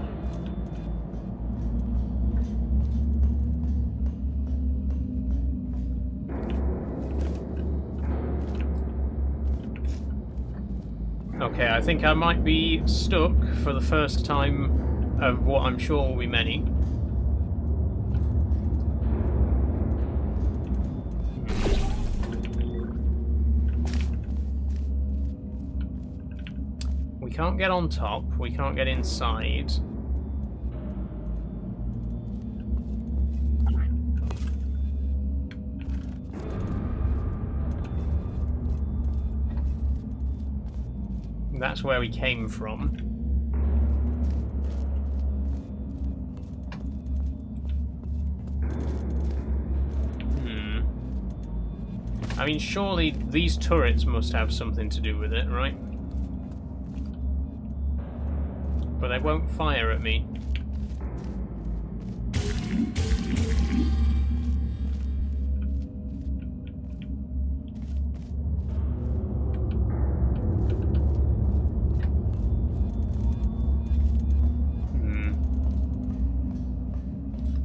Okay, I think I might be stuck for the first time of what I'm sure will be many. can't get on top. We can't get inside. That's where we came from. I mean, surely these turrets must have something to do with it, right? But they won't fire at me.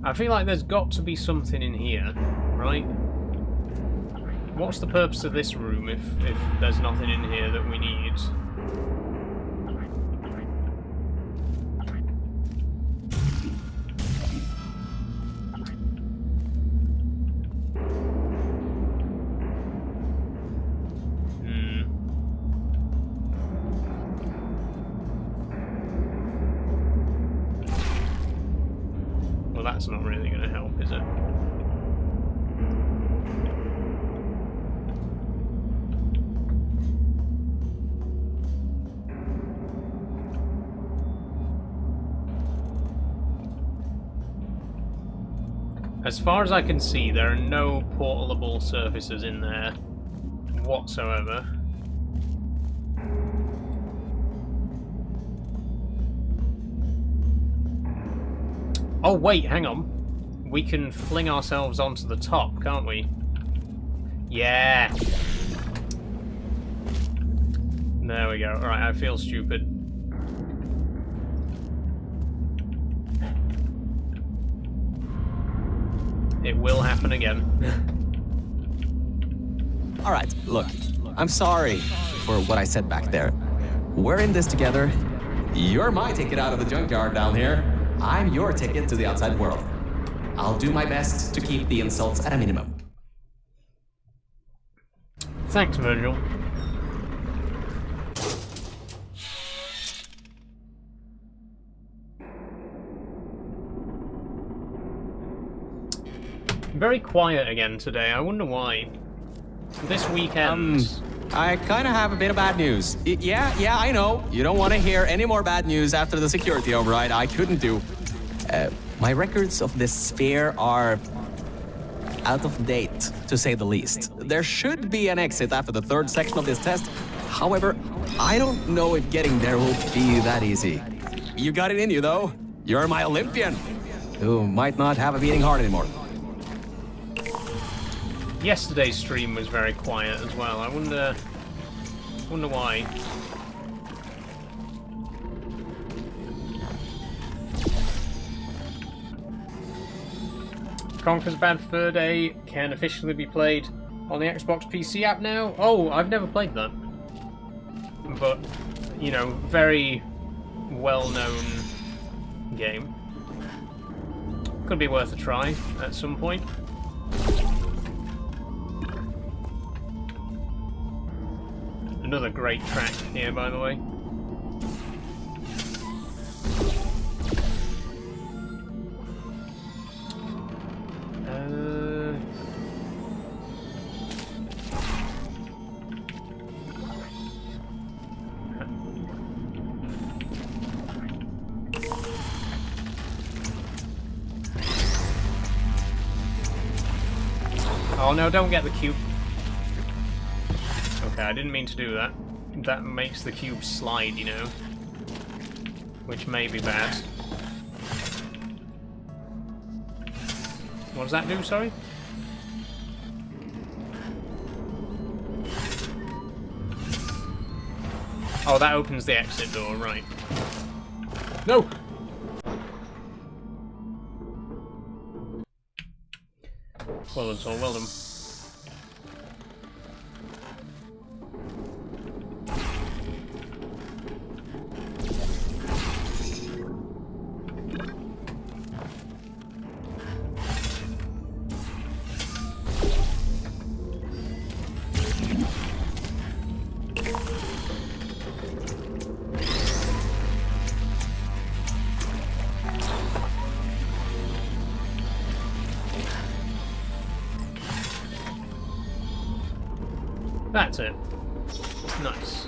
I feel like there's got to be something in here, right? What's the purpose of this room if there's nothing in here that we need? Well, that's not really going to help, is it? As far as I can see, there are no portable surfaces in there whatsoever. Oh wait, hang on. We can fling ourselves onto the top, can't we? Yeah! There we go. Alright, I feel stupid. It will happen again. Alright, look. I'm sorry for what I said back there. We're in this together. You're my ticket out of the junkyard down here. I'm your ticket to the outside world. I'll do my best to keep the insults at a minimum. Thanks, Virgil. Very quiet again today. I wonder why. This weekend... I kind of have a bit of bad news. Yeah, I know. You don't want to hear any more bad news after the security override. I couldn't do. My records of this sphere are out of date, to say the least. There should be an exit after the third section of this test. However, I don't know if getting there will be that easy. You got it in you, though. You're my Olympian, who might not have a beating heart anymore. Yesterday's stream was very quiet as well. I wonder why. Conker's Bad Fur Day can officially be played on the Xbox PC app now. Oh, I've never played that. But, you know, very well-known game. Could be worth a try at some point. Another great track here, by the way. Oh no, don't get the cube. Okay, I didn't mean to do that. That makes the cube slide, you know. Which may be bad. What does that do, sorry? Oh, that opens the exit door, right. No! Well done, Saul, well done. That's it. Nice.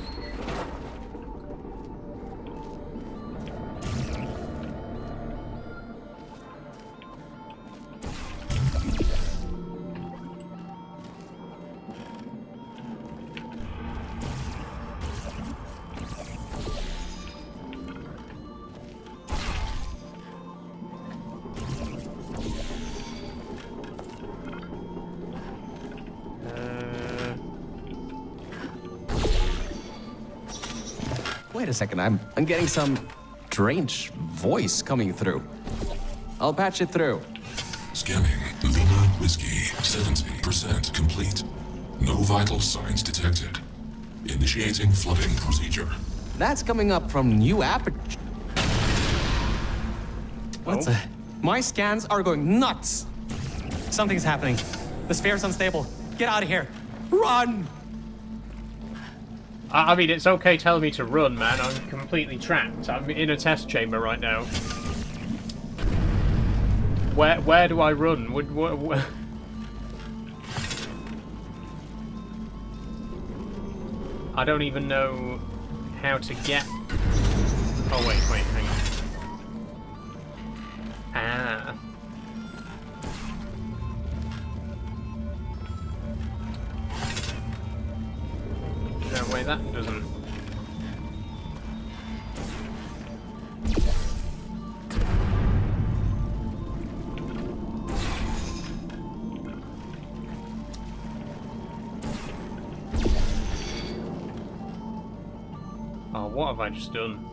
Wait a second, I'm getting some strange voice coming through. I'll patch it through. Scanning. Lima Whiskey. 70% complete. No vital signs detected. Initiating flooding procedure. That's coming up from new Aperture. What's Oh. My scans are going nuts. Something's happening. The sphere's unstable. Get out of here. Run! I mean, it's okay telling me to run, man. I'm completely trapped. I'm in a test chamber right now. Where do I run? What? I don't even know how to get... Oh, wait, hang on. Ah. No, wait, that doesn't... Oh, what have I just done?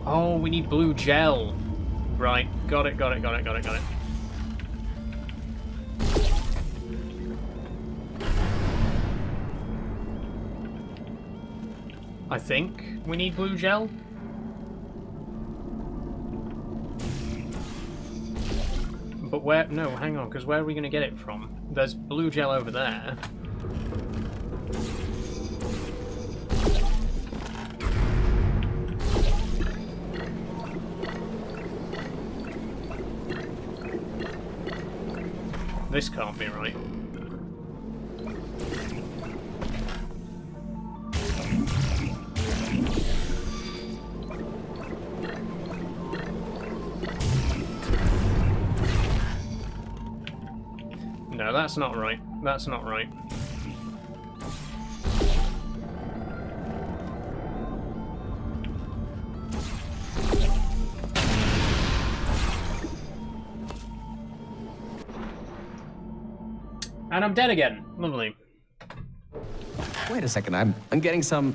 Oh, we need blue gel. Right, got it. I think we need blue gel. But where? No, hang on, because where are we going to get it from? There's blue gel over there. This can't be right. No, that's not right. That's not right. And I'm dead again. Lovely. Wait a second, I'm getting some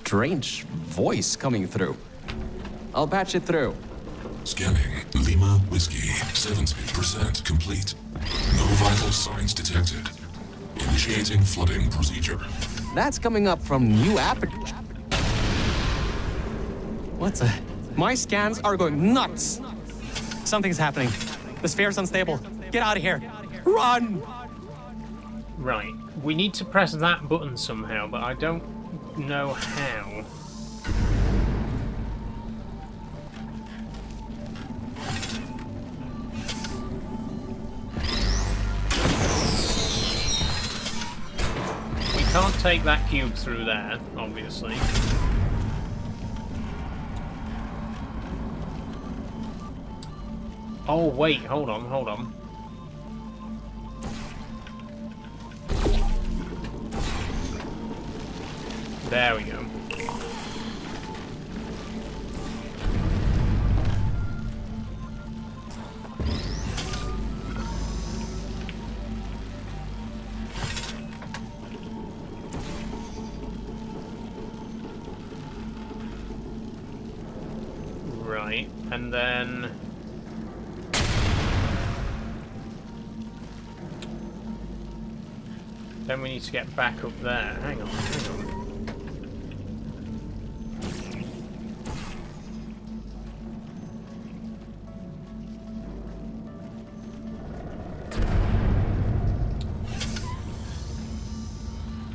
strange voice coming through. I'll patch it through. Scanning. Lima Whiskey. 70% complete. No vital signs detected. Initiating flooding procedure. That's coming up from new Aperture. What's My scans are going nuts. Something's happening. The sphere's unstable. Get out of here. Run! Right. We need to press that button somehow, but I don't know how. We can't take that cube through there, obviously. Oh, wait, hold on. There we go. Right, and then... Then we need to get back up there. Hang on.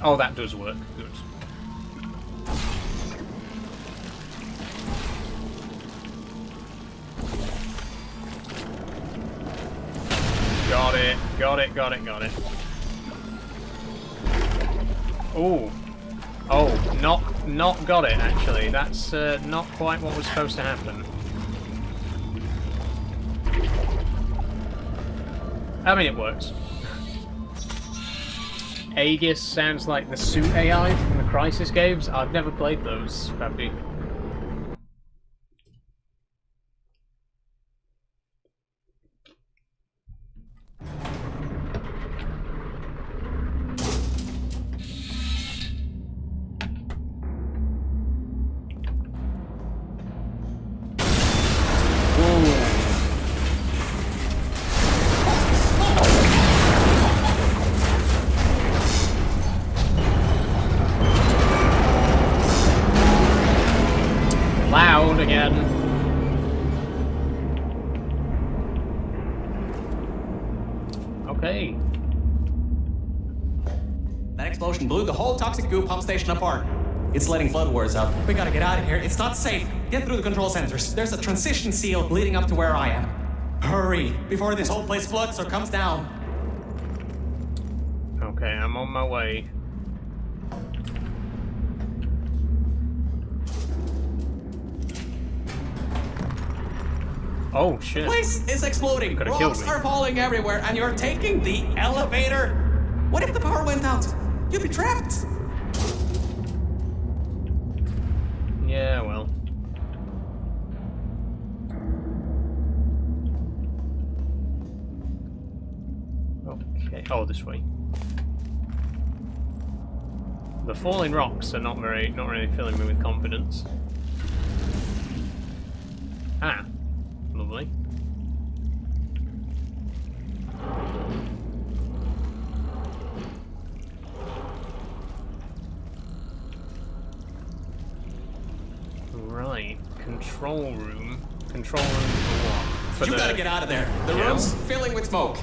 Oh, that does work. Good. Got it, got it, got it. Ooh. Oh, not got it, actually. That's not quite what was supposed to happen. I mean, it works. Aegis sounds like the suit AI from the Crysis games. I've never played those, Babby. Loud again. Okay. That explosion blew the whole toxic goo pump station apart. It's letting flood wars out. We gotta get out of here. It's not safe. Get through the control centers. There's a transition seal leading up to where I am. Hurry, before this whole place floods or comes down. Okay, I'm on my way. Oh shit. The place is exploding. Could have killed Rocks me. are falling everywhere, and you're taking the elevator. What if the power went out? You'd be trapped. Yeah, well. Okay. Oh, this way. The falling rocks are not really filling me with confidence. Ah, lovely. Right, control room. Control room for what? For You gotta get out of there. The Yeah. room's filling with smoke.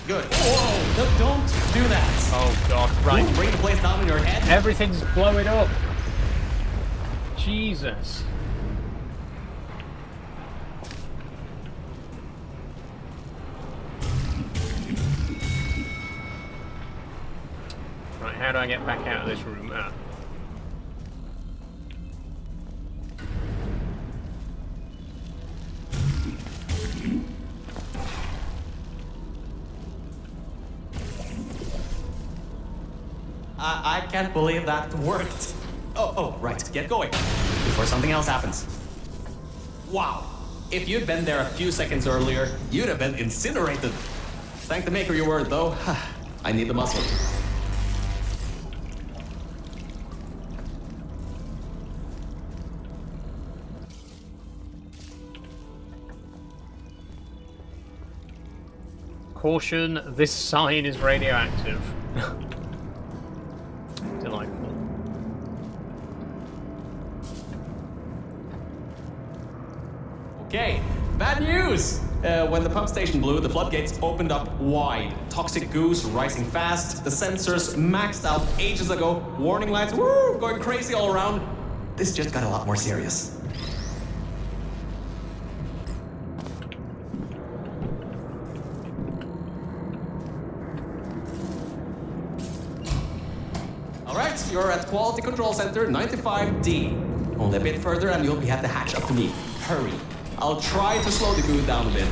Good. Whoa! Don't do that. Oh god, right. Ooh, bring the place down on your head. Everything's blowing up. Jesus. Right, how do I get back out of this room? Ah. I can't believe that worked. Oh, right. Get going before something else happens. Wow. If you'd been there a few seconds earlier, you'd have been incinerated. Thank the maker you were, though. I need the muscle. Caution, this sign is radioactive. Delightful. Okay, bad news! When the pump station blew, the floodgates opened up wide. Toxic goose rising fast, the sensors maxed out ages ago, warning lights woo, going crazy all around. This just got a lot more serious. Alright, you're at Quality Control Center 95D. Only a bit further and you'll be at the hatch up to me. Hurry. I'll try to slow the goo down a bit.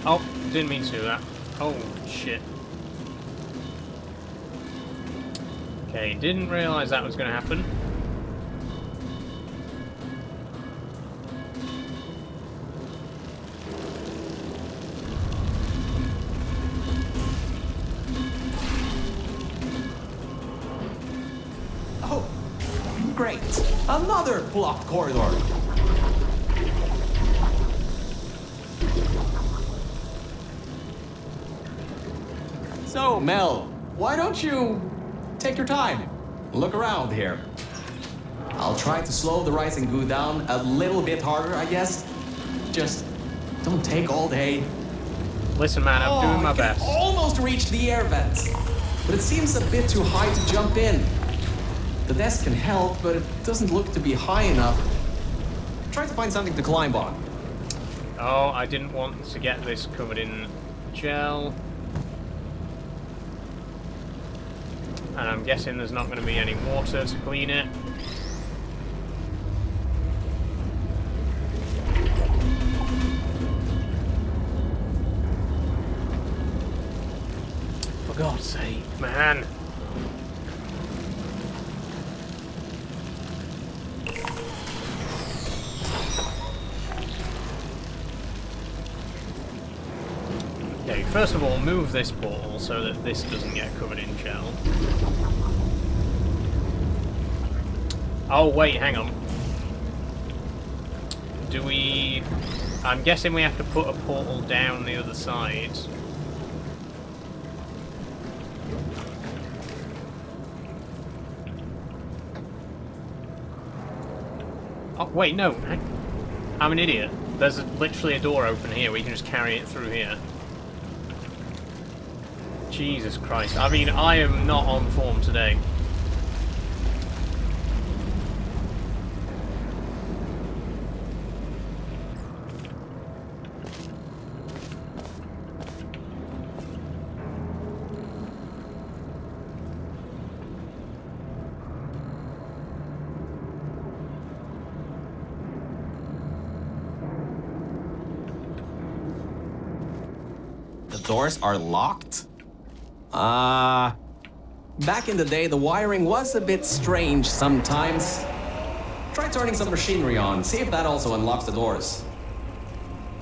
Oh, didn't mean to do that. Oh, shit. Okay, didn't realize that was going to happen. Oh, great. Another blocked corridor. So, Mel, why don't you take your time? Look around here. I'll try to slow the rising goo down a little bit harder, I guess. Just don't take all day. Listen, man, I'm doing my I can best. almost reach the air vents. but it seems a bit too high to jump in. The desk can help, but it doesn't look to be high enough. Try to find something to climb on. Oh, I didn't want to get this covered in gel. And I'm guessing there's not going to be any water to clean it. For God's sake, man. Okay, first of all, move this portal so that this doesn't get covered in gel. Oh, wait, hang on. Do we... I'm guessing we have to put a portal down the other side. Oh, wait, no. I'm an idiot. There's literally a door open here. We can just carry it through here. Jesus Christ. I mean, I am not on form today. The doors are locked? Back in the day, the wiring was a bit strange sometimes. Try turning some machinery on, see if that also unlocks the doors.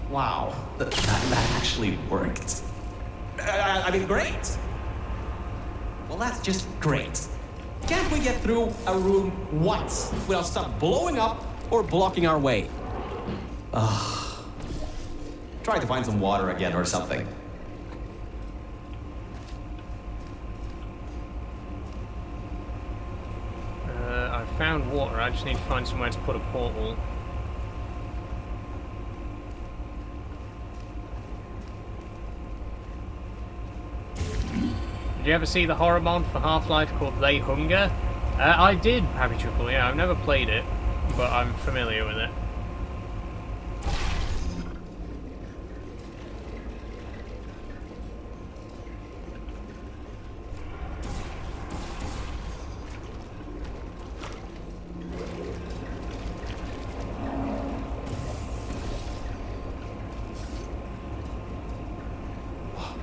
Wow, that actually worked. I mean, great. Well, that's just great. Can't we get through a room once without stuff blowing up or blocking our way? Try to find some water again or something. I found water. I just need to find somewhere to put a portal. Did you ever see the horror mod for Half-Life called They Hunger? I did, Happy Chuckle, yeah. I've never played it, but I'm familiar with it.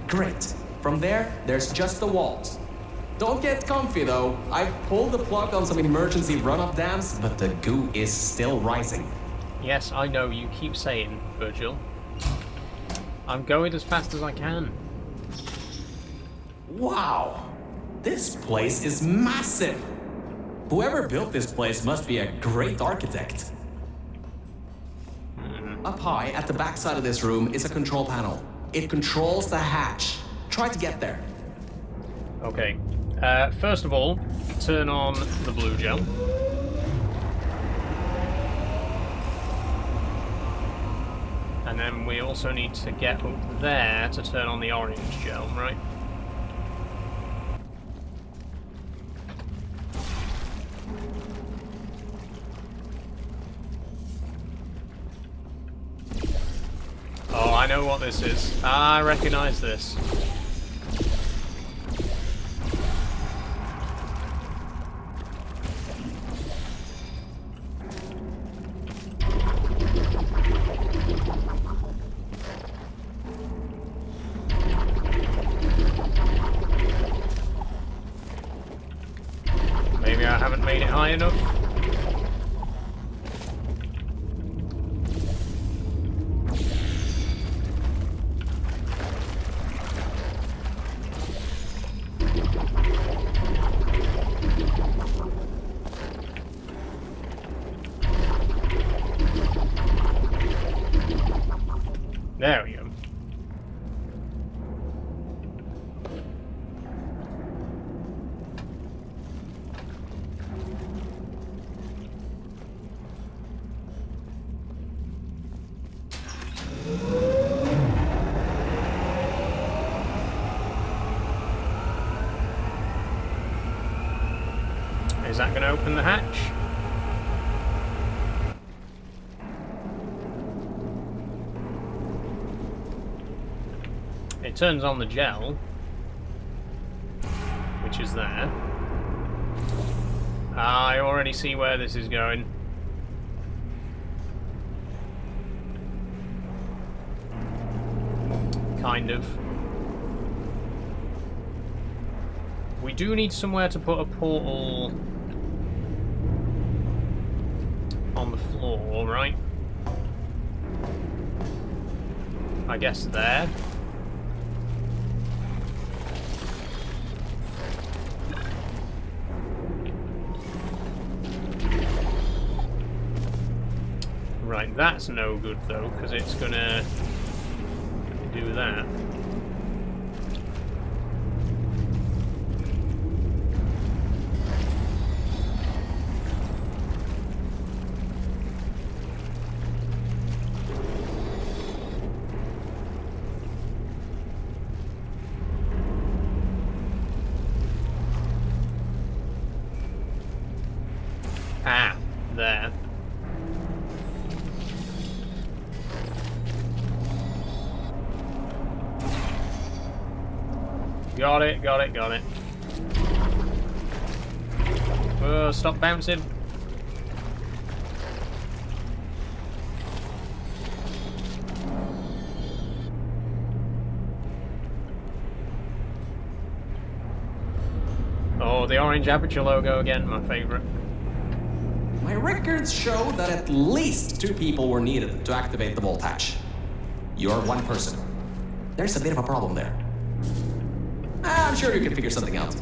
Great. From there, there's just the walls. Don't get comfy though. I've pulled the plug on some emergency run-up dams, but the goo is still rising. Yes, I know, you keep saying, Virgil. I'm going as fast as I can. Wow. This place is massive. Whoever built this place must be a great architect. Up high, at the back side of this room, is a control panel. It controls the hatch. Try to get there. Okay. First of all, turn on the blue gel. And then we also need to get up there to turn on the orange gel, right? Oh, I know what this is. I recognize this. Maybe I haven't made it high enough. There we go. Is that going to open the hatch? It turns on the gel, which is there. I already see where this is going. Kind of. We do need somewhere to put a portal on the floor, right? I guess there. Right, that's no good though, because it's gonna do that. Ah, there. Got it, got it, got it. Stop bouncing. Oh, the orange Aperture logo again, my favorite. My records show that at least 2 people were needed to activate the vault hatch. You're one person. There's a bit of a problem there. I'm sure you can figure something out.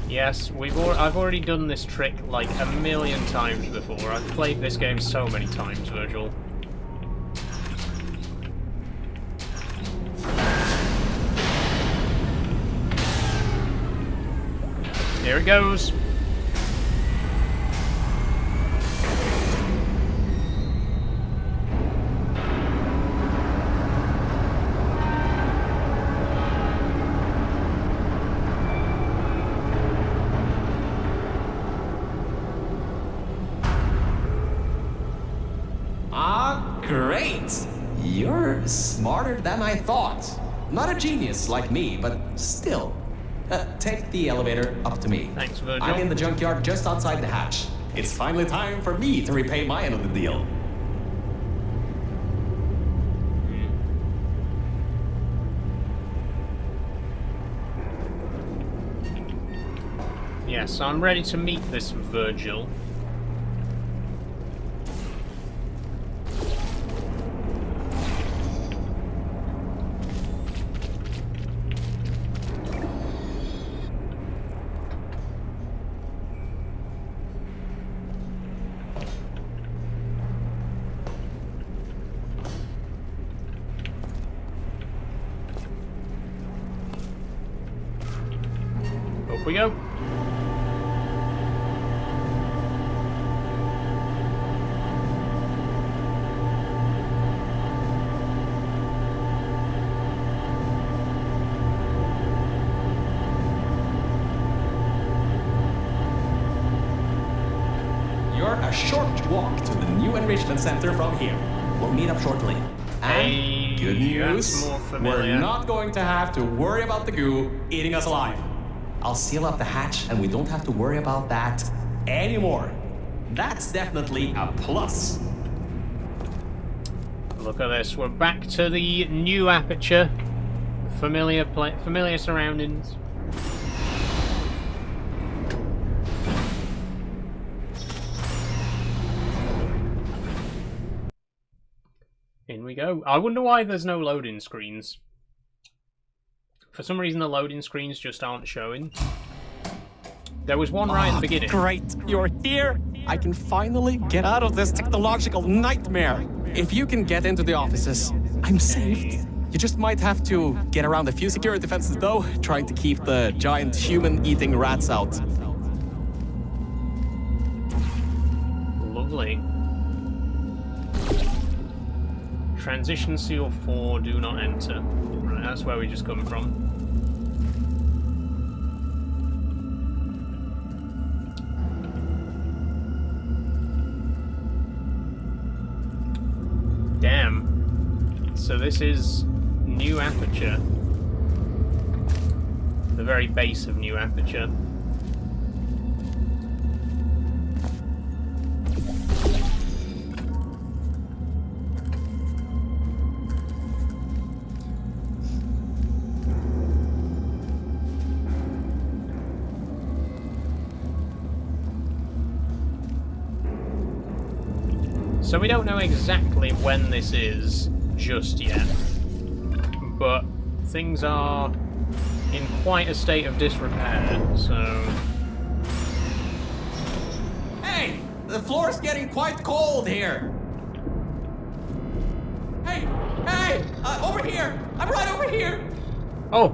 Yes, I've already done this trick like a million times before. I've played this game so many times, Virgil. Here it goes. Great! You're smarter than I thought. Not a genius like me, but still. Take the elevator up to me. Thanks, Virgil. I'm in the junkyard just outside the hatch. It's finally time for me to repay my end of the deal. Yes, I'm ready to meet this Virgil. Up we go. You're a short walk to the new enrichment center from here. We'll meet up shortly. And good news, that's more familiar. we're not going to have to worry about the goo eating us alive. I'll seal up the hatch and we don't have to worry about that anymore. That's definitely a plus. Look at this. We're back to the new Aperture. Familiar surroundings. In we go. I wonder why there's no loading screens. For some reason the loading screens just aren't showing. There was one right at the beginning. Great, you're here! I can finally get out of this technological nightmare. If you can get into the offices, I'm saved. You just might have to get around a few security fences though, trying to keep the giant human-eating rats out. Lovely. Transition seal 4, do not enter. Right, that's where we just come from. So this is New Aperture. The very base of New Aperture. So we don't know exactly when this is just yet, but things are in quite a state of disrepair, so... Hey! The floor's getting quite cold here! Hey! Hey! Over here! I'm right over here! Oh!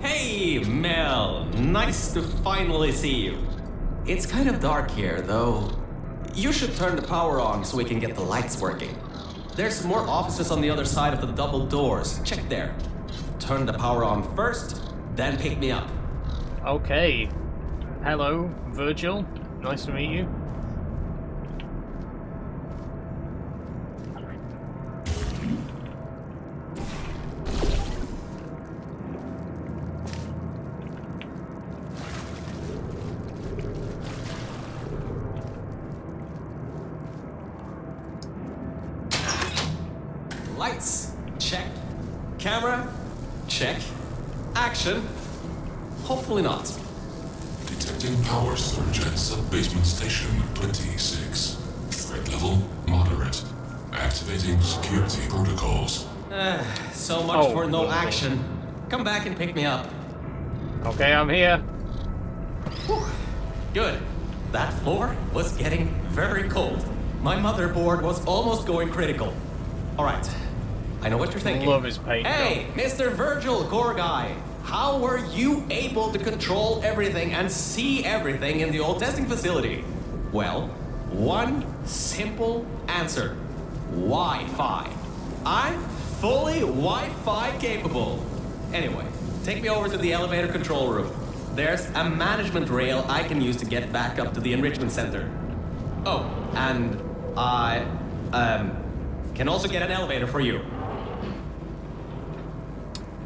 Hey, Mel. Nice to finally see you. It's kind of dark here, though. You should turn the power on so we can get the lights working. There's more offices on the other side of the double doors. Check there. Turn the power on first, then pick me up. Okay. Hello, Virgil. Nice to meet you. Lights, check. Camera, check. Action. Hopefully not. Detecting power surge at sub-basement station 26. Threat level moderate. Activating security protocols. So much for no okay. action. Come back and pick me up. Okay, I'm here. Whew. Good. That floor was getting very cold. My motherboard was almost going critical. All right. I know what you're thinking. Love his paint Hey, job. Mr. Virgil, core guy. How were you able to control everything and see everything in the old testing facility? Well, one simple answer. Wi-Fi. I'm fully Wi-Fi capable. Anyway, take me over to the elevator control room. There's a management rail I can use to get back up to the enrichment center. Oh, and I can also get an elevator for you.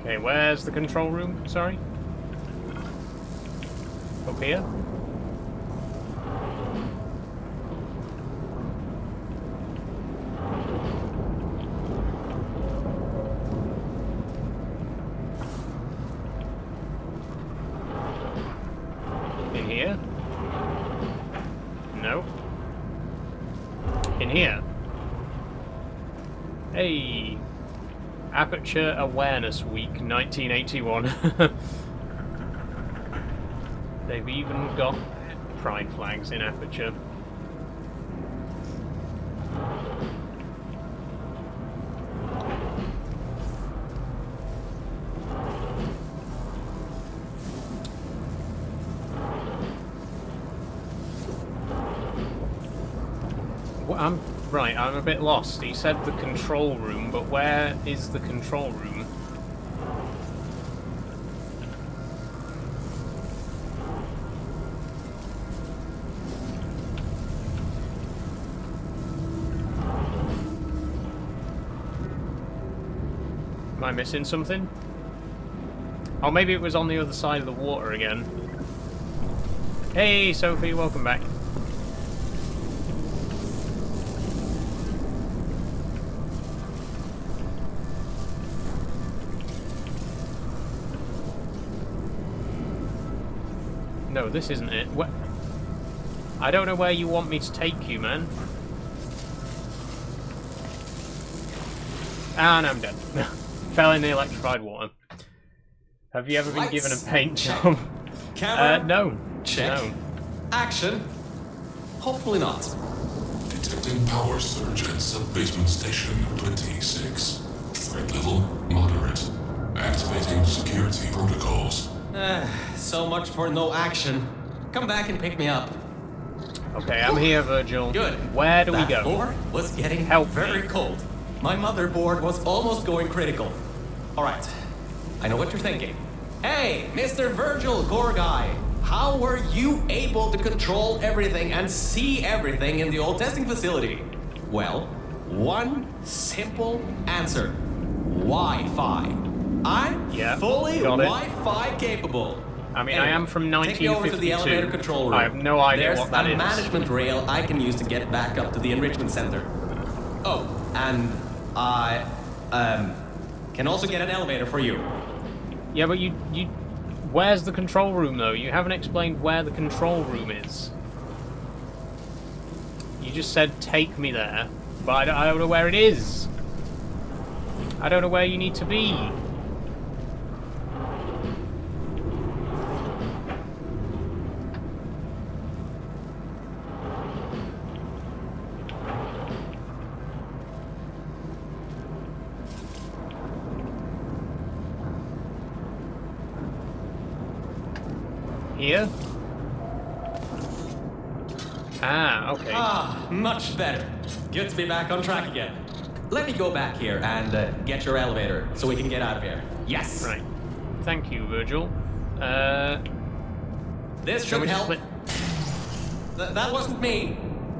Okay, where's the control room? Sorry? Up here? In here? No. In here? Hey! Aperture Awareness Week 1981. They've even got pride flags in Aperture. Well, I'm a bit lost. He said the control room, but where is the control room? Am I missing something? Oh, maybe it was on the other side of the water again. Hey, Sophie, welcome back. No, this isn't it. What? I don't know where you want me to take you, man. And I'm dead. Fell in the electrified water. Have you ever been given a paint job? Camera? No. Check. No. Action. Hopefully not. Detecting power surge at sub-basement station 26. Threat level moderate. Activating security protocols. So much for no action. Come back and pick me up. Okay, I'm here, Virgil. Good. Where do we That go? floor was getting Help very me. cold. My motherboard was almost going critical. All right. I know what you're thinking. Hey, Mr. Virgil, core guy. How were you able to control everything and see everything in the old testing facility? Well, one simple answer. Wi-Fi. I'm Yeah, fully got it. Wi-Fi capable. I mean, I am from Take me over to the 1952. elevator control room. I have no idea There's what that a is. management rail I can use to get back up to the enrichment center. Oh, and I can also get an elevator for you. Yeah, but you... Where's the control room, though? You haven't explained where the control room is. You just said, take me there. But I don't know where it is. I don't know where you need to be. Here? Ah, okay. Ah, much better. Good to be back on track again. Let me go back here and get your elevator so we can get out of here. Yes. Right. Thank you, Virgil. This Do you should want me to help. flip? That wasn't me,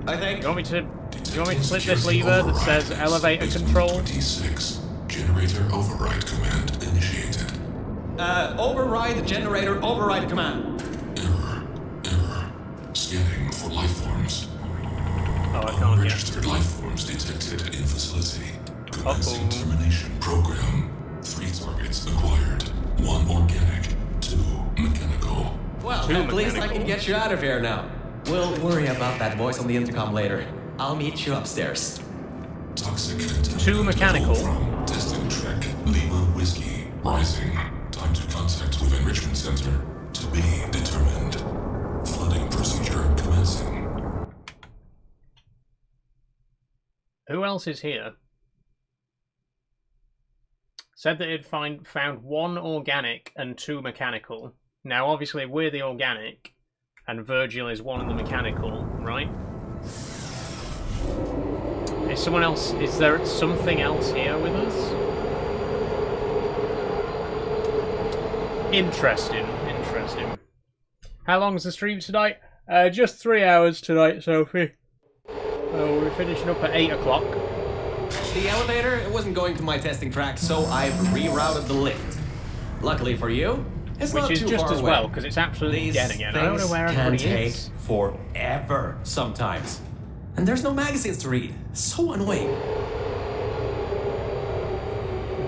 I think. Do you want me to flip this lever that says elevator Basement control? 26. Generator override command initiated. Override generator override command. Error. Scanning for life forms. Oh, I can't yet. Unregistered life forms detected in facility. Commencing Uh-oh. termination program. 3 targets acquired. 1 organic, 2 mechanical. Well, Too at least I mechanical. can get you out of here now. We'll worry about that voice on the intercom later. I'll meet you upstairs. Toxic contaminant Too mechanical. level from testing track Lima Whiskey. Rising. Time to contact with enrichment center. To be determined. Flooding procedure commencing. Who else is here? Said that it found 1 organic and 2 mechanical. Now, obviously, we're the organic, and Virgil is one of the mechanical, right? Is someone else? Is there something else here with us? Interesting. How long's the stream tonight? Just 3 hours tonight, Sophie. We're finishing up at 8 o'clock. The elevator wasn't going to my testing track, so I've rerouted the lift. Luckily for you, it's Which not is too just far as away. well, because it's absolutely These dead again. I don't know things where can everybody take is. forever sometimes. And there's no magazines to read. So annoying.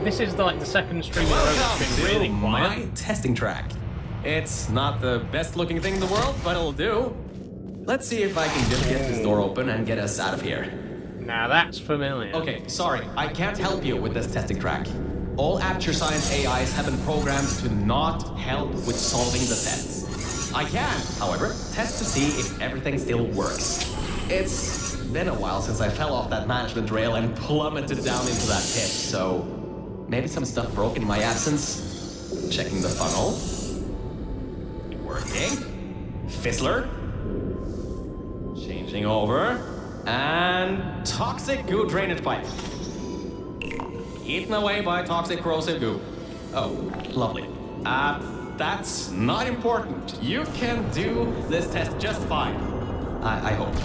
This is like the second stream in a row that's Welcome been to really quiet. my testing track. It's not the best looking thing in the world, but it'll do. Let's see if I can just get this door open and get us out of here. Now that's familiar. Okay, sorry, I can't help you with this testing track. All Aperture Science AIs have been programmed to not help with solving the tests. I can, however, test to see if everything still works. It's been a while since I fell off that management rail and plummeted down into that pit, so maybe some stuff broke in my absence. Checking the funnel. Working. Fizzler. Changing over. And toxic goo drainage pipe. Eaten away by toxic corrosive goo. Oh, lovely. That's not important. You can do this test just fine. I hope.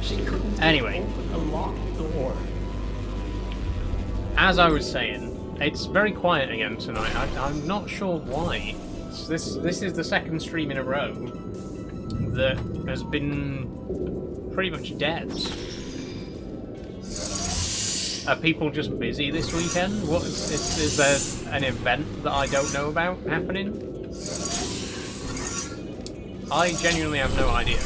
She couldn't Anyway. open a locked door. As I was saying, it's very quiet again tonight. I'm not sure why. This is the second stream in a row that has been pretty much dead. Are people just busy this weekend? What is there an event that I don't know about happening? I genuinely have no idea.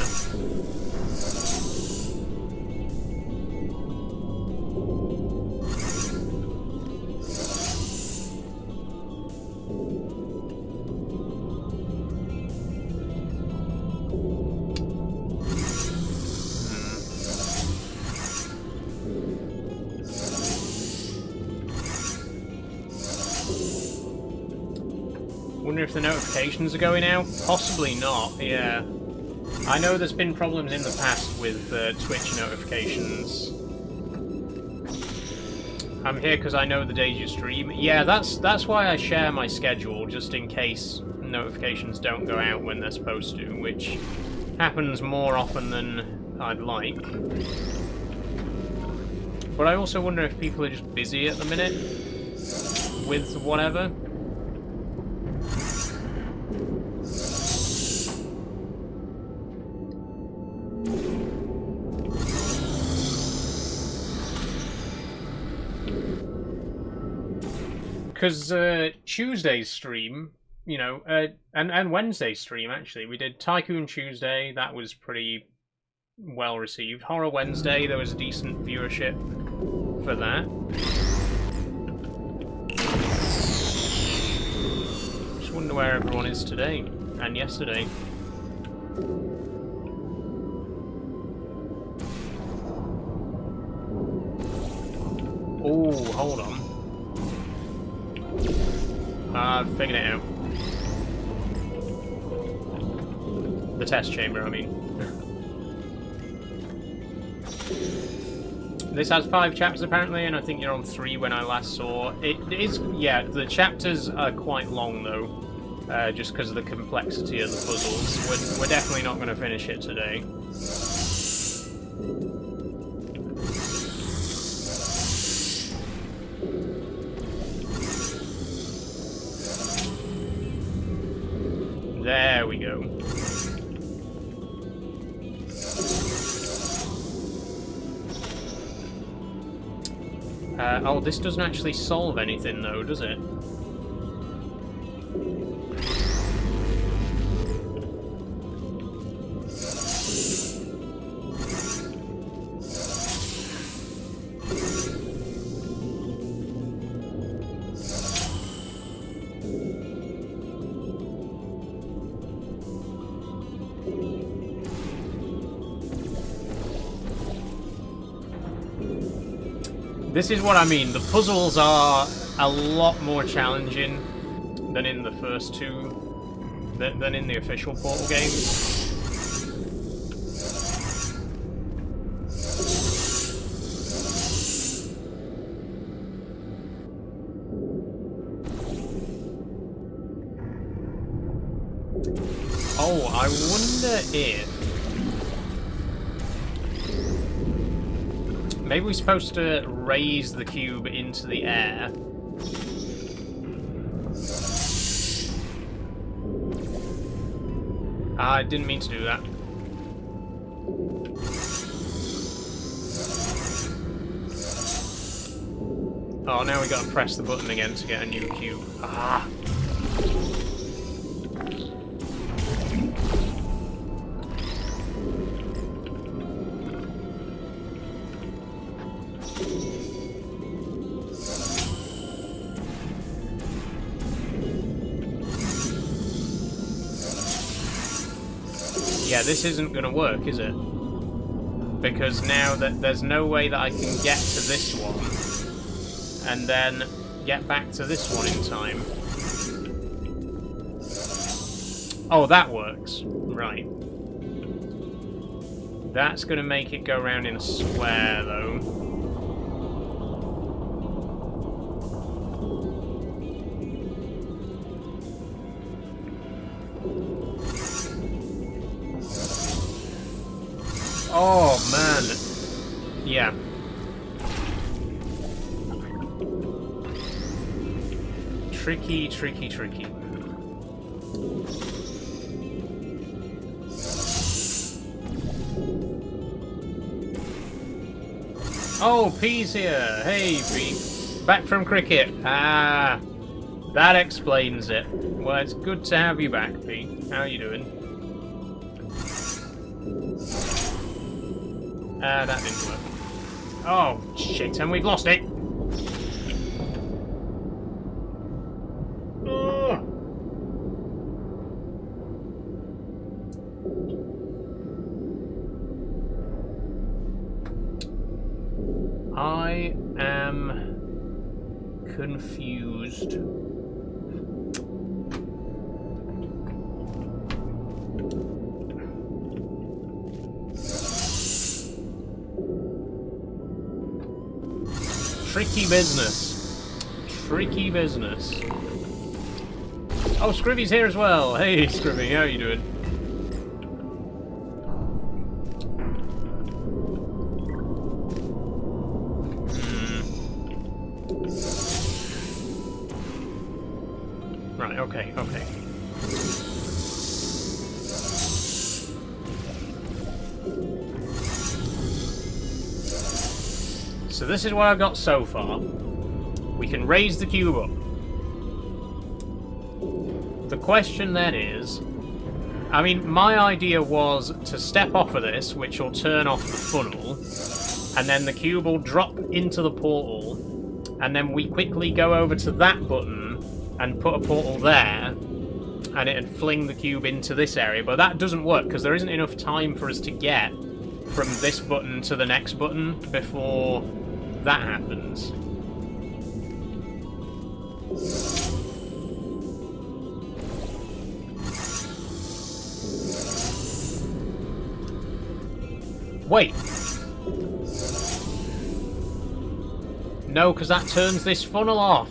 Wonder if the notifications are going out? Possibly not, yeah. I know there's been problems in the past with Twitch notifications. I'm here because I know the days you stream. Yeah, that's why I share my schedule, just in case notifications don't go out when they're supposed to, which happens more often than I'd like. But I also wonder if people are just busy at the minute with whatever. Because Tuesday's stream, you know, and Wednesday's stream, actually, we did Tycoon Tuesday. That was pretty well received. Horror Wednesday, there was a decent viewership for that. Just wonder where everyone is today and yesterday. Oh, hold on. I've figured it out. The test chamber, I mean. This has 5 chapters apparently, and I think you're on 3 when I last saw. It is, yeah, the chapters are quite long though, just because of the complexity of the puzzles. We're definitely not going to finish it today. There we go. Oh, this doesn't actually solve anything though, does it? This is what I mean. The puzzles are a lot more challenging than in the first 2, than in the official Portal games. Oh, I wonder if... maybe we're supposed to raise the cube into the air. I didn't mean to do that. Oh, now we gotta press the button again to get a new cube. Ah! Yeah, this isn't going to work, is it? Because now that there's no way that I can get to this one and then get back to this one in time. Oh, that works. Right. That's going to make it go around in a square, though. Oh, man. Yeah. Tricky, tricky, tricky. Oh, P's here. Hey, P. Back from cricket. Ah, that explains it. Well, it's good to have you back, P. How are you doing? That didn't work. Oh, shit, and we've lost it! I am confused. Tricky business. Tricky business. Oh, Scrivy's here as well. Hey, Scrivy, how are you doing? Right, okay, okay. So this is what I've got so far. We can raise the cube up. The question then is... I mean, my idea was to step off of this, which will turn off the funnel, and then the cube will drop into the portal, and then we quickly go over to that button and put a portal there, and it'd fling the cube into this area. But that doesn't work, because there isn't enough time for us to get from this button to the next button before that happens. Wait. No, because that turns this funnel off.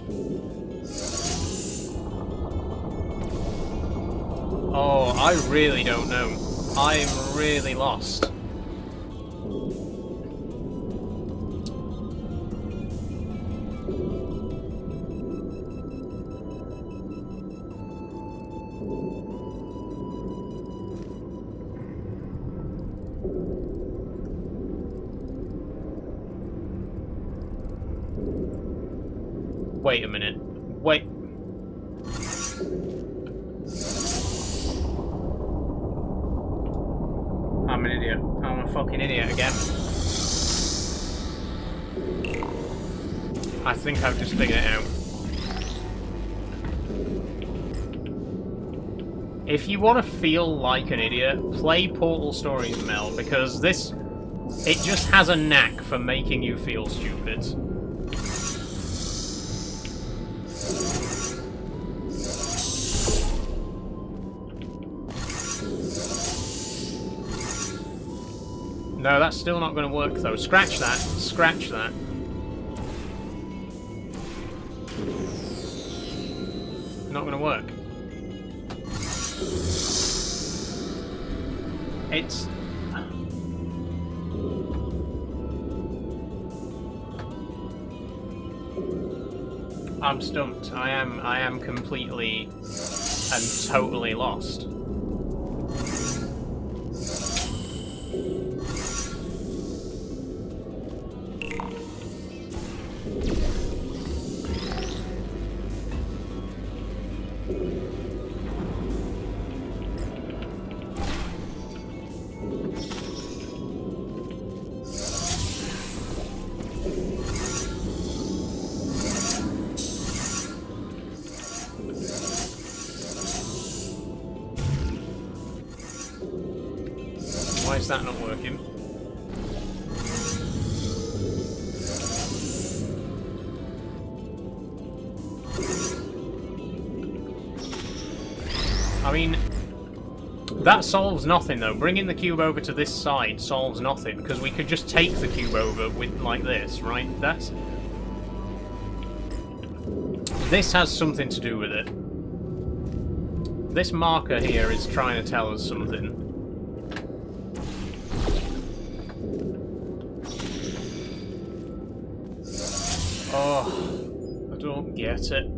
Oh, I really don't know. I'm really lost. Wait a minute. Wait. I'm an idiot. I'm a fucking idiot again. I think I've just figured it out. If you want to feel like an idiot, play Portal Stories, Mel, because this... it just has a knack for making you feel stupid. No, that's still not going to work, though. Scratch that. Scratch that. Not going to work. It's... I'm stumped. I am completely and totally lost. Why is that not working? I mean, that solves nothing though. Bringing the cube over to this side solves nothing, because we could just take the cube over with like this, right? This has something to do with it. This marker here is trying to tell us something. Oh, I don't get it.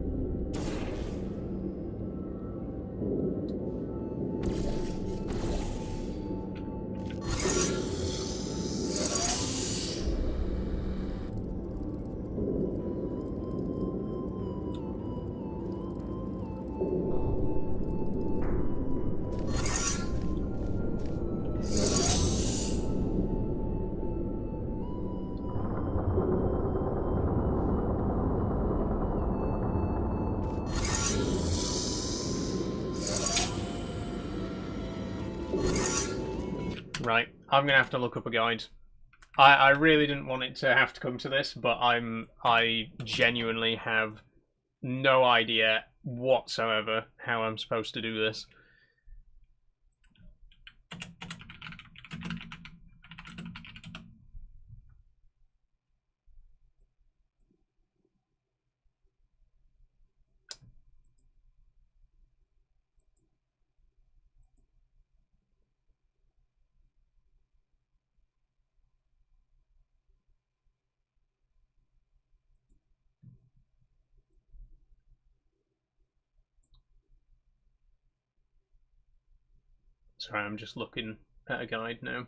Right, I'm gonna have to look up a guide. I really didn't want it to have to come to this, but I genuinely have no idea whatsoever how I'm supposed to do this. Sorry, I'm just looking at a guide now.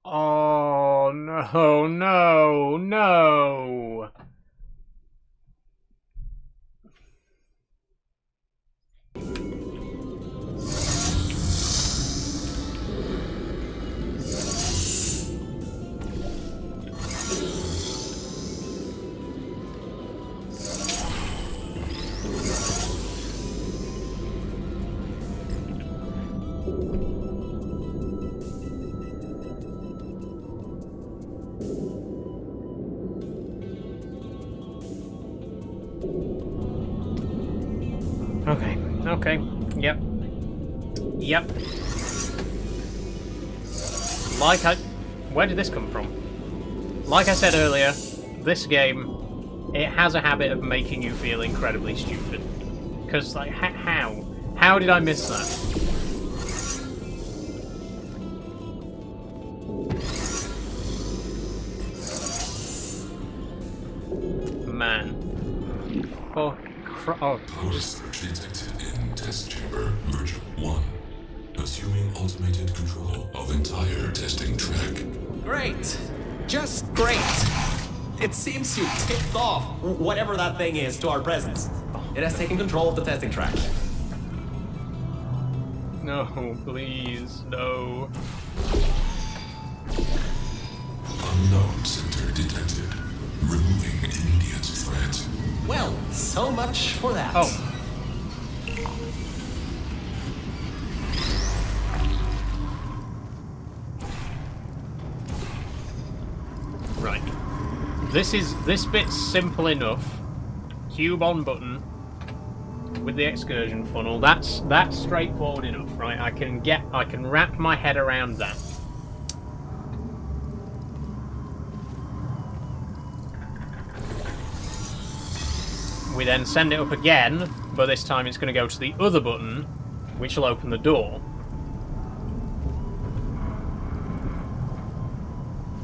Oh, no, no, no. Okay, okay, yep. Yep. Where did this come from? Like I said earlier, this game, it has a habit of making you feel incredibly stupid. Because, like, how? How did I miss that? Man. Oh. Power surge detected in test chamber version 1. Assuming automated control of entire testing track. Great! Just great! It seems you tipped off whatever that thing is to our presence. It has taken control of the testing track. No, please, no. Unknown center detected. Removing immediate threat. Well, so much for that. Oh. Right. This bit's simple enough. Cube on button with the excursion funnel. That's straightforward enough, right? I can wrap my head around that. We then send it up again, but this time it's going to go to the other button, which will open the door.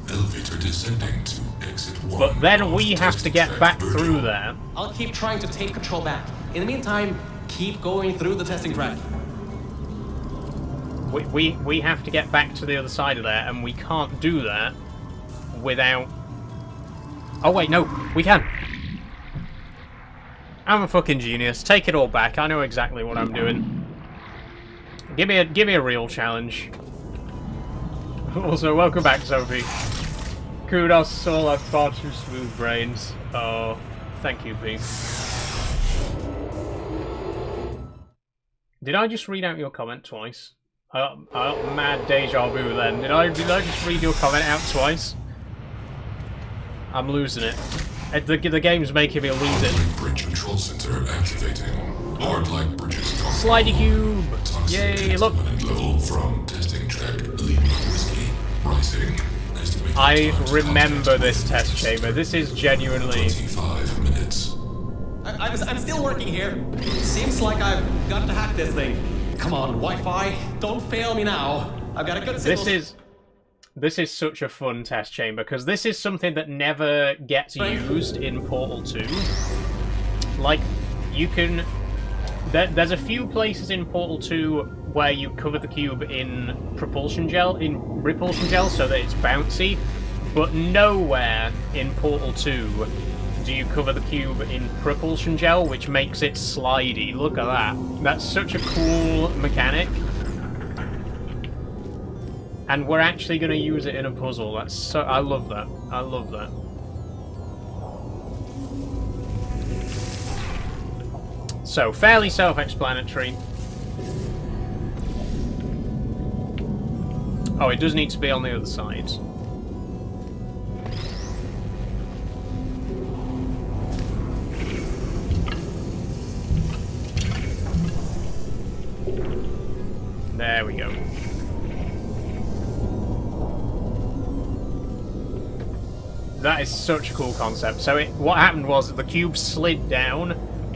Elevator descending to exit 1. But then we have to get back through there. I'll keep trying to take control back. In the meantime, keep going through the testing track. We have to get back to the other side of there, and we can't do that without... Oh wait, no, we can. I'm a fucking genius. Take it all back. I know exactly what I'm doing. Give me a real challenge. Also, welcome back, Sophie. Kudos, all have far too smooth brains. Oh, thank you, P. Did I just read out your comment twice? I got mad deja vu then. Did I just read your comment out twice? I'm losing it. The game's making me lose it. Bridge control center activating. Hard like bridges. Slidey cube! Yay, look! Level from testing track Lima Whiskey. Rising. I remember this test chamber. This is genuinely... 25 minutes. I'm still working here. Seems like I've got to hack this thing. Come on, Wi-Fi. Don't fail me now. I've got a good signal. This is such a fun test chamber, because this is something that never gets used in Portal 2. Like, you can... There's a few places in Portal 2 where you cover the cube in repulsion gel, so that it's bouncy, but nowhere in Portal 2 do you cover the cube in propulsion gel, which makes it slidey. Look at that. That's such a cool mechanic. And we're actually going to use it in a puzzle. That's so... I love that. I love that. So, fairly self-explanatory. Oh, it does need to be on the other side. There we go. That is such a cool concept. So what happened was the cube slid down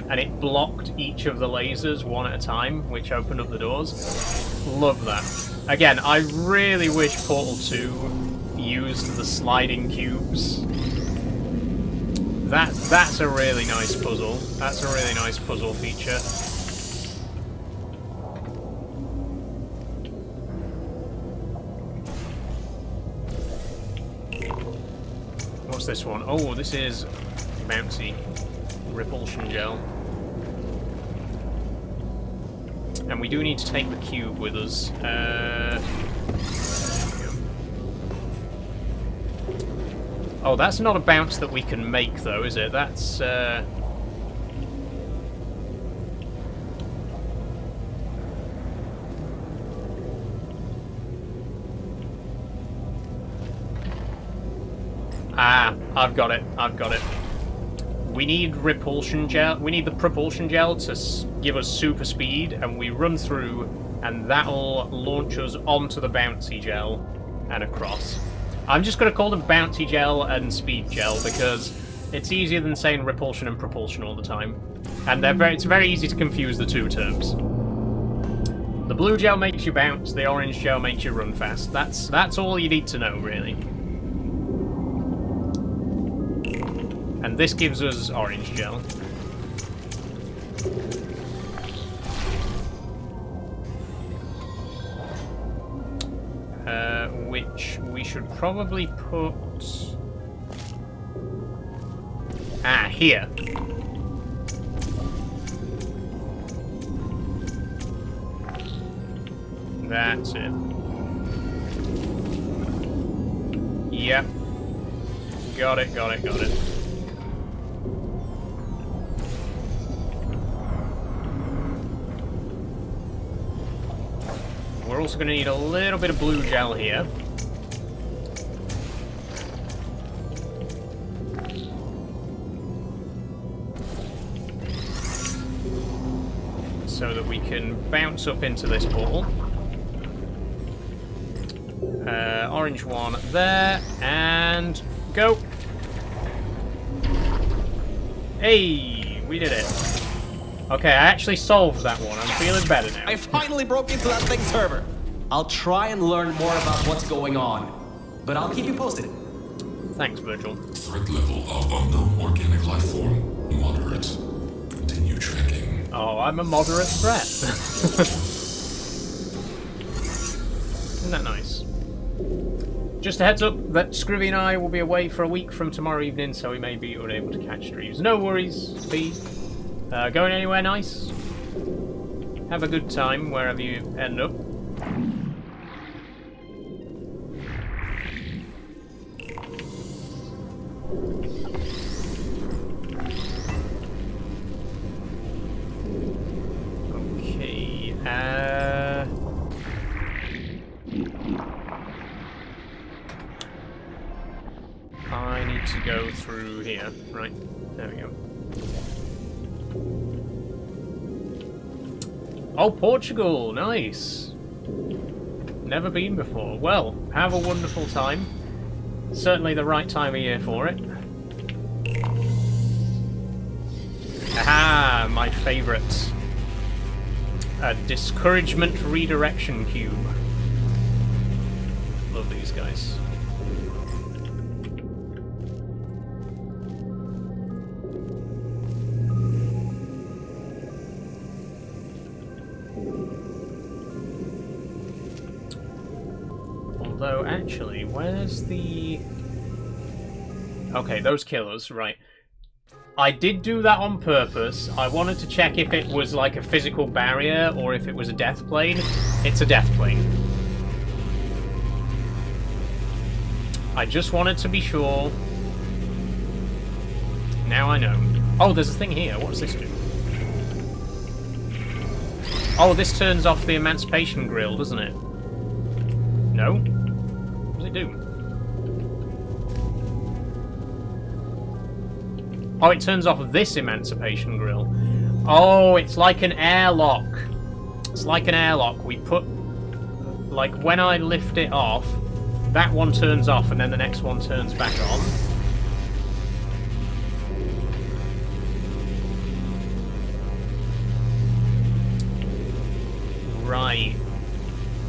and it blocked each of the lasers one at a time, which opened up the doors. Love that. Again, I really wish Portal 2 used the sliding cubes. That's a really nice puzzle. That's a really nice puzzle feature. What's this one? Oh, this is bouncy repulsion gel. And we do need to take the cube with us. Oh, that's not a bounce that we can make, though, is it? That's, Ah, I've got it. I've got it. We need repulsion gel. We need the propulsion gel to give us super speed, and we run through, and that'll launch us onto the bouncy gel and across. I'm just going to call them bouncy gel and speed gel because it's easier than saying repulsion and propulsion all the time. And it's very easy to confuse the two terms. The blue gel makes you bounce, the orange gel makes you run fast. That's all you need to know, really. And this gives us orange gel. Which we should probably put... Ah, here. That's it. Yep. Got it, got it, got it. We're also going to need a little bit of blue gel here. So that we can bounce up into this portal. Orange one there, and go! Hey, we did it. Okay, I actually solved that one. I'm feeling better now. I finally broke into that thing server. I'll try and learn more about what's going on, but I'll keep you posted. Thanks, Virgil. Threat level of unknown organic life form, moderate. Continue tracking. Oh, I'm a moderate threat. Isn't that nice? Just a heads up that Scrivy and I will be away for a week from tomorrow evening, so we may be unable to catch streams. No worries, Speed. Going anywhere nice? Have a good time wherever you end up. Okay, I need to go through here. Right, there we go. Oh, Portugal! Nice! Never been before. Well, have a wonderful time. Certainly the right time of year for it. Aha! My favourite. A discouragement redirection cube. Love these guys. Although, actually, where's the... Okay, those killers, right. I did do that on purpose. I wanted to check if it was like a physical barrier or if it was a death plane. It's a death plane. I just wanted to be sure. Now I know. Oh, there's a thing here. What does this do? Oh, this turns off the emancipation grill, doesn't it? No? What does it do? Oh, it turns off this emancipation grill. Oh, it's like an airlock. It's like an airlock. We put... Like, when I lift it off, that one turns off and then the next one turns back on. Right.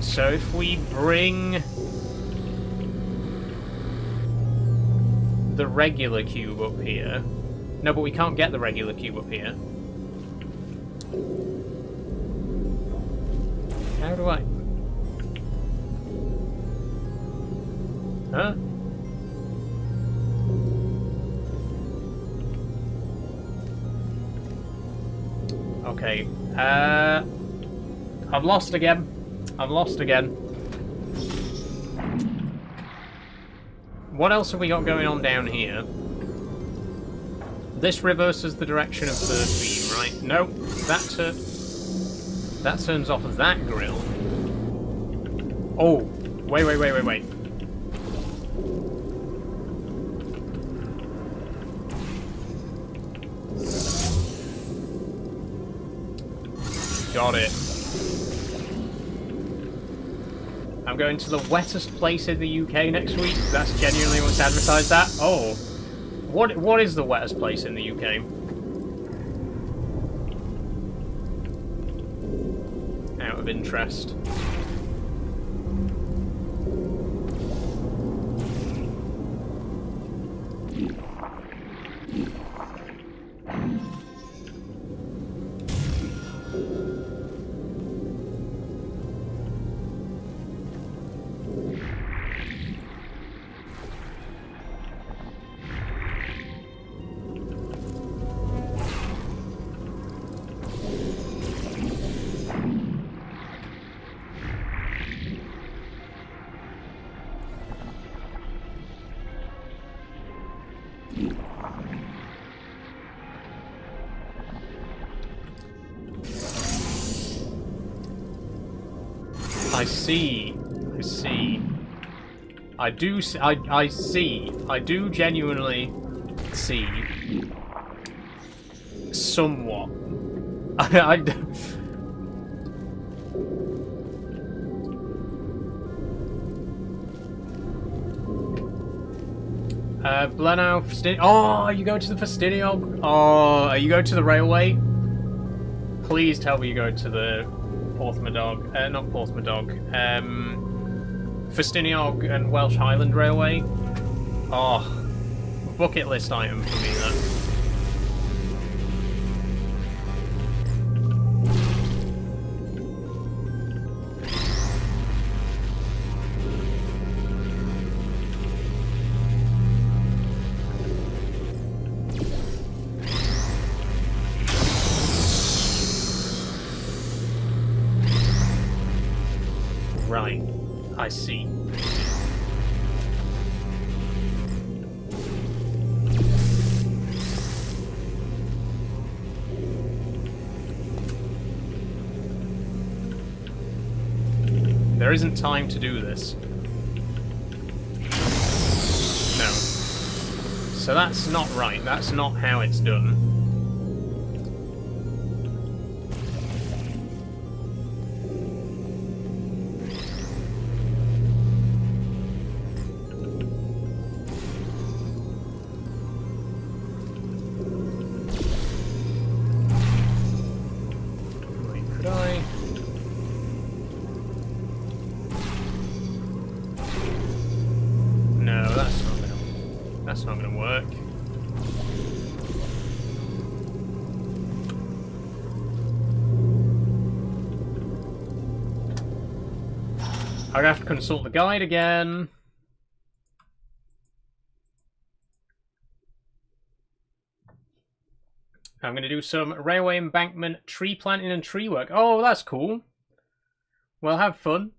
So if we bring the regular cube up here... No, but we can't get the regular cube up here. How do I... Huh? Okay. I've lost again. I've lost again. What else have we got going on down here? This reverses the direction of the beam, right? Nope. That turns off that grill. Oh. Wait. Got it. I'm going to the wettest place in the UK next week. That's genuinely what's advertised that. Oh. What is the wettest place in the UK? Out of interest. I see. I do genuinely see. Somewhat. Blenau, oh, you go to the Festiniog? Oh, you go to the railway? Please tell me you go to the Porthmadog, not Porthmadog, Festiniog and Welsh Highland Railway. Oh, bucket list item for me, that. Right, I see. There isn't time to do this. No. So that's not right. That's not how it's done. That's not gonna work. I'm gonna have to consult the guide again. I'm gonna do some railway embankment, tree planting and tree work. Oh, that's cool. Well, have fun.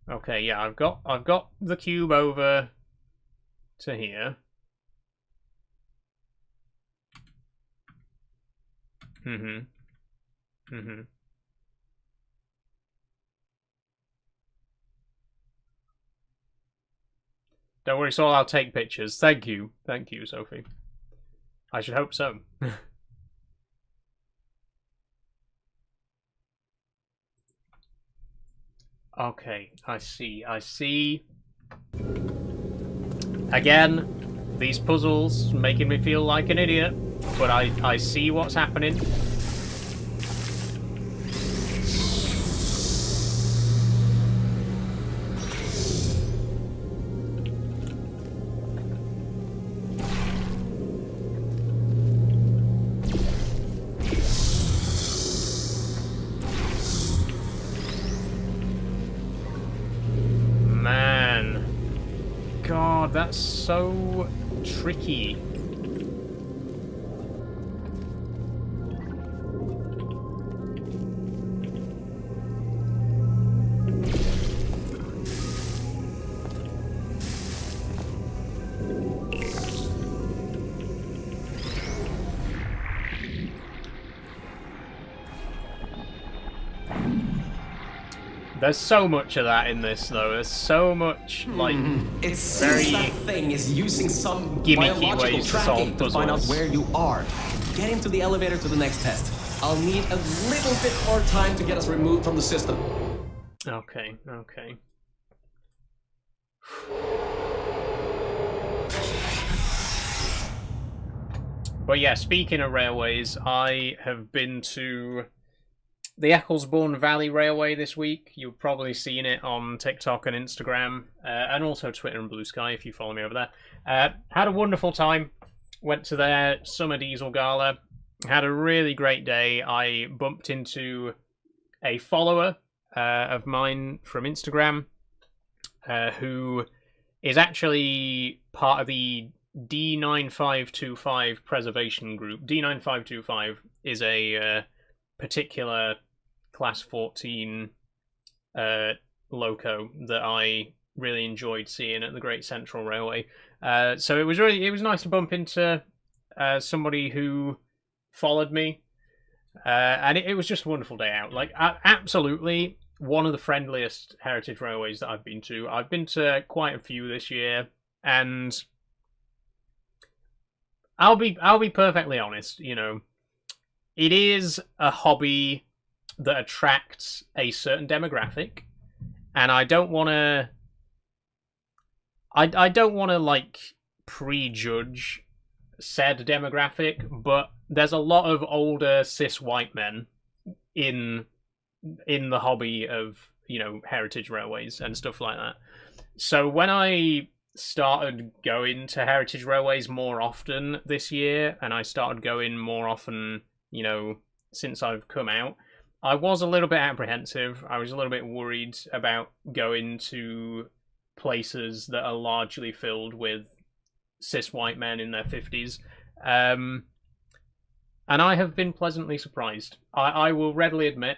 Okay, yeah, I've got the cube over to here. Don't worry, Saul, I'll take pictures. Thank you, Sophie. I should hope so. Okay, I see. Again, these puzzles making me feel like an idiot, but I see what's happening. Man. God, that's so tricky. There's so much of that in this, though. There's so much, like, It seems very that thing is using some gimmicky biological ways to solve tracking to find out puzzles. where you are. Get into the elevator to the next test. I'll need a little bit more time to get us removed from the system. Okay. But yeah, speaking of railways, I have been to the Ecclesbourne Valley Railway this week. You've probably seen it on TikTok and Instagram, and also Twitter and Blue Sky if you follow me over there. Had a wonderful time. Went to their summer diesel gala. Had a really great day. I bumped into a follower of mine from Instagram who is actually part of the D9525 preservation group. D9525 is a particular Class 14 loco that I really enjoyed seeing at the Great Central Railway. So it was nice to bump into somebody who followed me, and it was just a wonderful day out. Like, absolutely one of the friendliest heritage railways that I've been to. I've been to quite a few this year, and I'll be perfectly honest. You know, it is a hobby that attracts a certain demographic, and I don't want to. I don't want to like prejudge said demographic, but there's a lot of older cis white men in the hobby of, you know, heritage railways and stuff like that. So when I started going to heritage railways more often this year, and I started going more often, you know, since I've come out, I was a little bit apprehensive. I was a little bit worried about going to places that are largely filled with cis white men in their 50s. And I have been pleasantly surprised. I will readily admit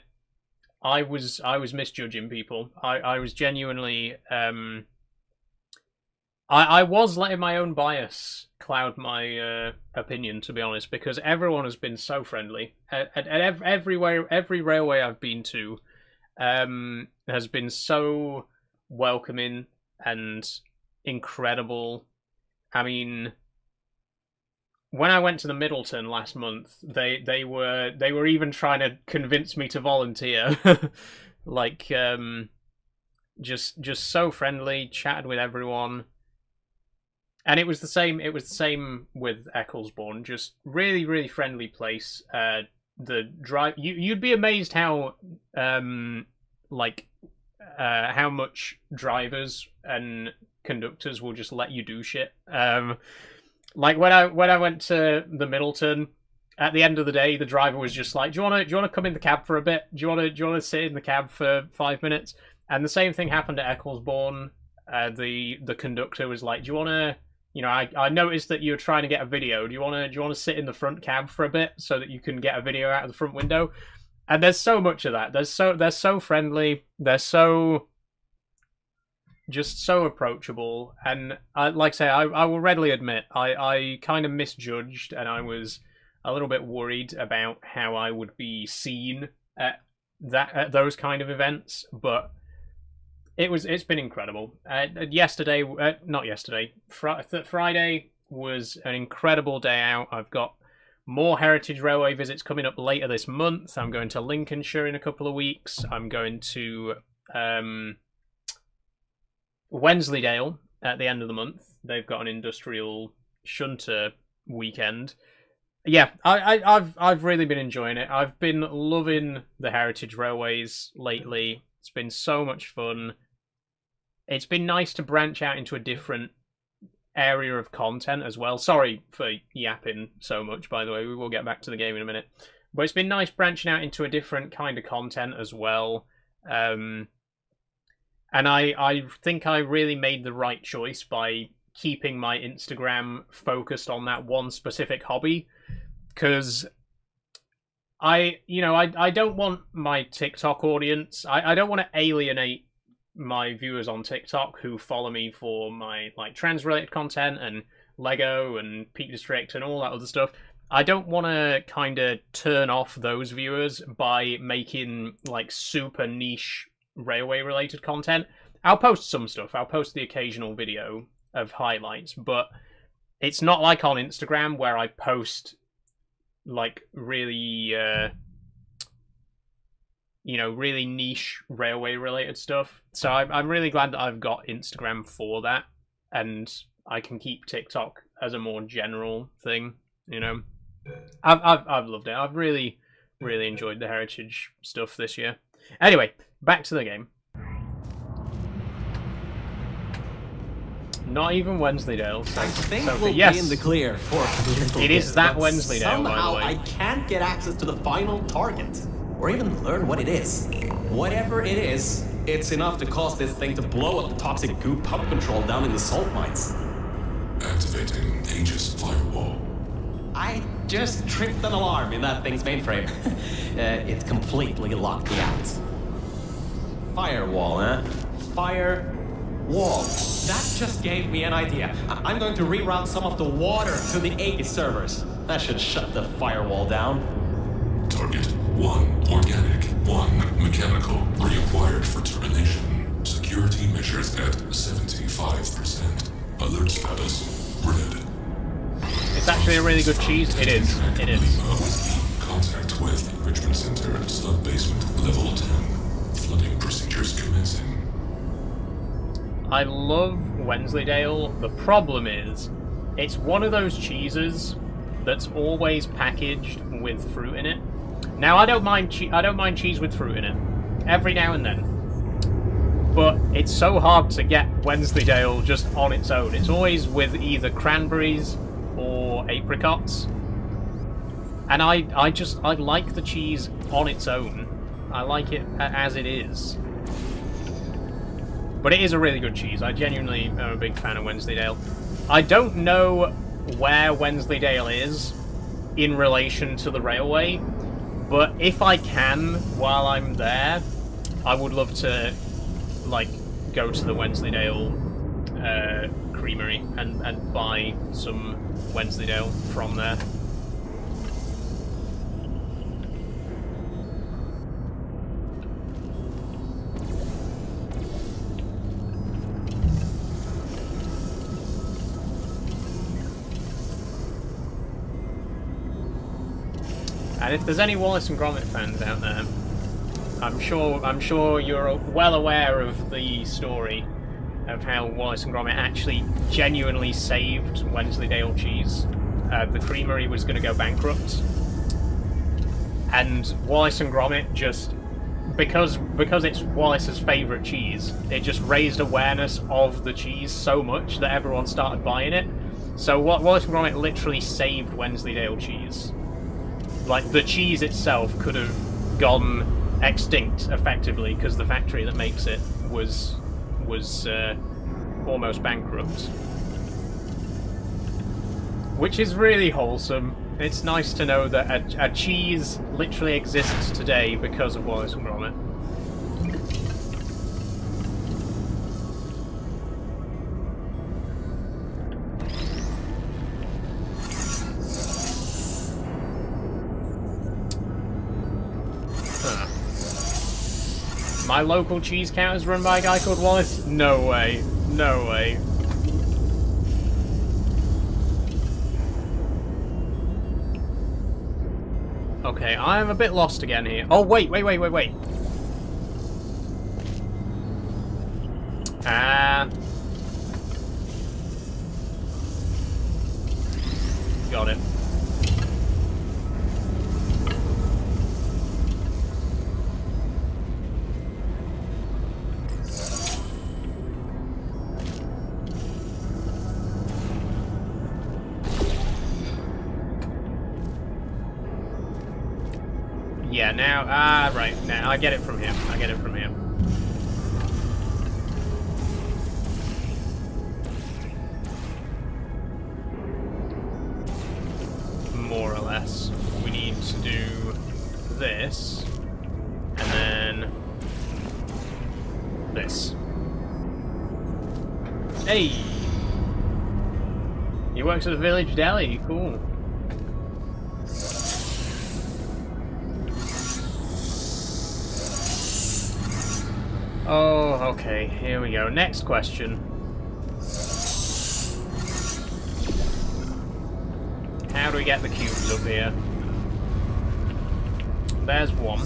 I was misjudging people. I was genuinely I was letting my own bias cloud my opinion, to be honest, because everyone has been so friendly. Every railway I've been to has been so welcoming and incredible. I mean, when I went to the Middleton last month, they were even trying to convince me to volunteer. Like, just so friendly, chatted with everyone. And it was the same with Ecclesbourne. Just really, really friendly place. The drive, you'd be amazed how how much drivers and conductors will just let you do shit. Like when I went to the Middleton, at the end of the day, the driver was just like, "Do you want to come in the cab for a bit? Do you want to sit in the cab for 5 minutes?" And the same thing happened at Ecclesbourne. The conductor was like, "Do you want to?" You know, I noticed that you were trying to get a video. Do you want to sit in the front cab for a bit so that you can get a video out of the front window? And there's so much of that. They're so friendly. They're so just so approachable. And like I say, I will readily admit I kind of misjudged, and I was a little bit worried about how I would be seen at those kind of events, but it's been incredible. Friday was an incredible day out. I've got more Heritage Railway visits coming up later this month. I'm going to Lincolnshire in a couple of weeks. I'm going to Wensleydale at the end of the month. They've got an industrial shunter weekend. Yeah, I've really been enjoying it. I've been loving the Heritage Railways lately. It's been so much fun. It's been nice to branch out into a different area of content as well. Sorry for yapping so much, by the way. We will get back to the game in a minute. But it's been nice branching out into a different kind of content as well. And I think I really made the right choice by keeping my Instagram focused on that one specific hobby. Because I don't want my TikTok audience, I don't want to alienate my viewers on TikTok who follow me for my like trans-related content and Lego and Peak District and all that other stuff. I don't want to kind of turn off those viewers by making like super niche railway-related content. I'll post some stuff. I'll post the occasional video of highlights, but it's not like on Instagram where I post like really really niche railway related stuff. So I'm really glad that I've got Instagram for that, and I can keep TikTok as a more general thing. I've loved it. I've really enjoyed the Heritage stuff this year. Anyway, back to the game. Not even Wensleydale. I think Sophie. we'll Yes. be in the clear for a little It bit, is that but Wensleydale, by the somehow way. I can't get access to the final target, or even learn what it is. Whatever it is, it's enough to cause this thing to blow up the toxic goo pump control down in the salt mines. Activating Aegis firewall. I just tripped an alarm in that thing's mainframe. It completely locked me out. Firewall, huh? Firewall. That just gave me an idea. I'm going to reroute some of the water to the Aegis servers. That should shut the firewall down. Target 1 organic, 1 mechanical. Reacquired for termination. Security measures at 75%. Alert status red. It's actually a really good cheese. It is. It is. Contact with Enrichment Center, sub-basement, level 10. Flooding procedures commencing. I love Wensleydale. The problem is, it's one of those cheeses that's always packaged with fruit in it. Now, I don't mind cheese with fruit in it, every now and then. But it's so hard to get Wensleydale just on its own. It's always with either cranberries or apricots. And I like the cheese on its own. I like it as it is. But it is a really good cheese. I genuinely am a big fan of Wensleydale. I don't know where Wensleydale is in relation to the railway, but if I can, while I'm there, I would love to, like, go to the Wensleydale creamery and buy some Wensleydale from there. And if there's any Wallace and Gromit fans out there, I'm sure you're well aware of the story of how Wallace and Gromit actually genuinely saved Wensleydale cheese. The creamery was going to go bankrupt, and Wallace and Gromit just, because it's Wallace's favourite cheese, it just raised awareness of the cheese so much that everyone started buying it. So Wallace and Gromit literally saved Wensleydale cheese. Like, the cheese itself could have gone extinct effectively because the factory that makes it was almost bankrupt. Which is really wholesome. It's nice to know that a cheese literally exists today because of Wallace and Gromit. My local cheese count is run by a guy called Wallace? No way. No way. Okay, I'm a bit lost again here. Oh, wait. Got it. Yeah, now, right, now I get it from him. I get it from him. More or less. We need to do this, and then this. Hey! He works at the village deli, cool. Oh, okay, here we go. Next question. How do we get the cubes up here? There's one.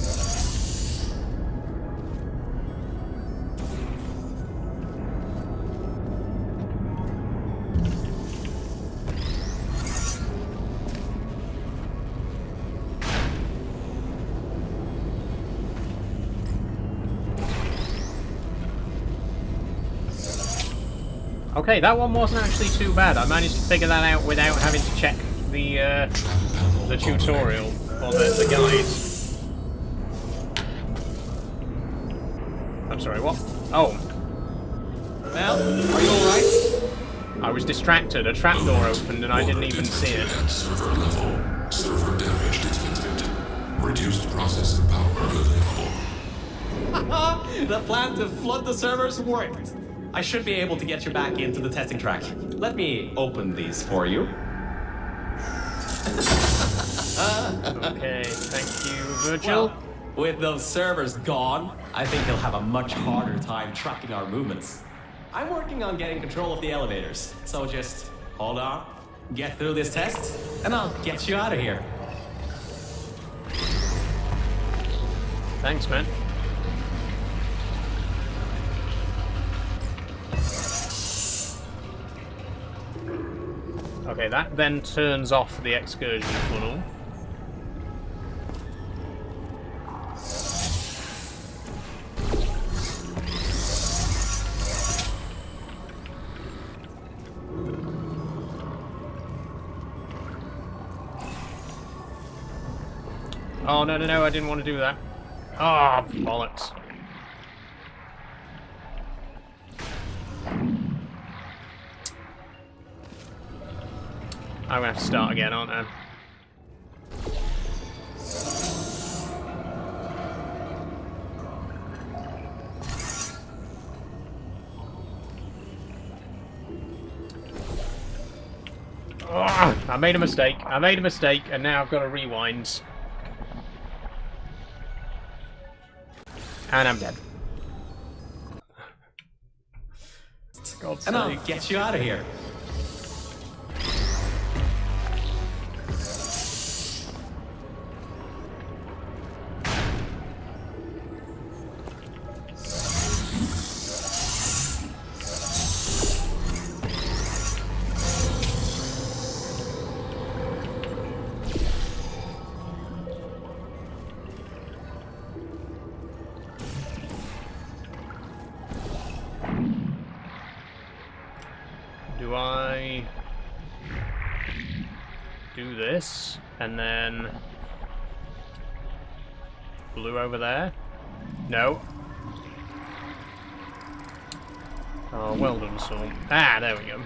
Okay, that one wasn't actually too bad. I managed to figure that out without having to check the tutorial or the guides. I'm sorry, what? Oh. Mel, are you alright? I was distracted. A trapdoor opened and I didn't even see it. At server level. Server damage detected. Reduced processing power available. The plan to flood the servers worked. I should be able to get you back into the testing track. Let me open these for you. Okay, thank you, Virgil. Well, with those servers gone, I think you'll have a much harder time tracking our movements. I'm working on getting control of the elevators, so just hold on, get through this test, and I'll get you out of here. Thanks, man. Okay, that then turns off the excursion funnel. Oh, no, no, no, I didn't want to do that. Ah, oh, bollocks. I'm gonna have to start again, aren't I? Oh, I made a mistake. I made a mistake, and now I've got to rewind. And I'm dead. God's And I'll sake. get you out of here. Do I do this and then blue over there? No. Oh, well done, Saul. Ah, there we go.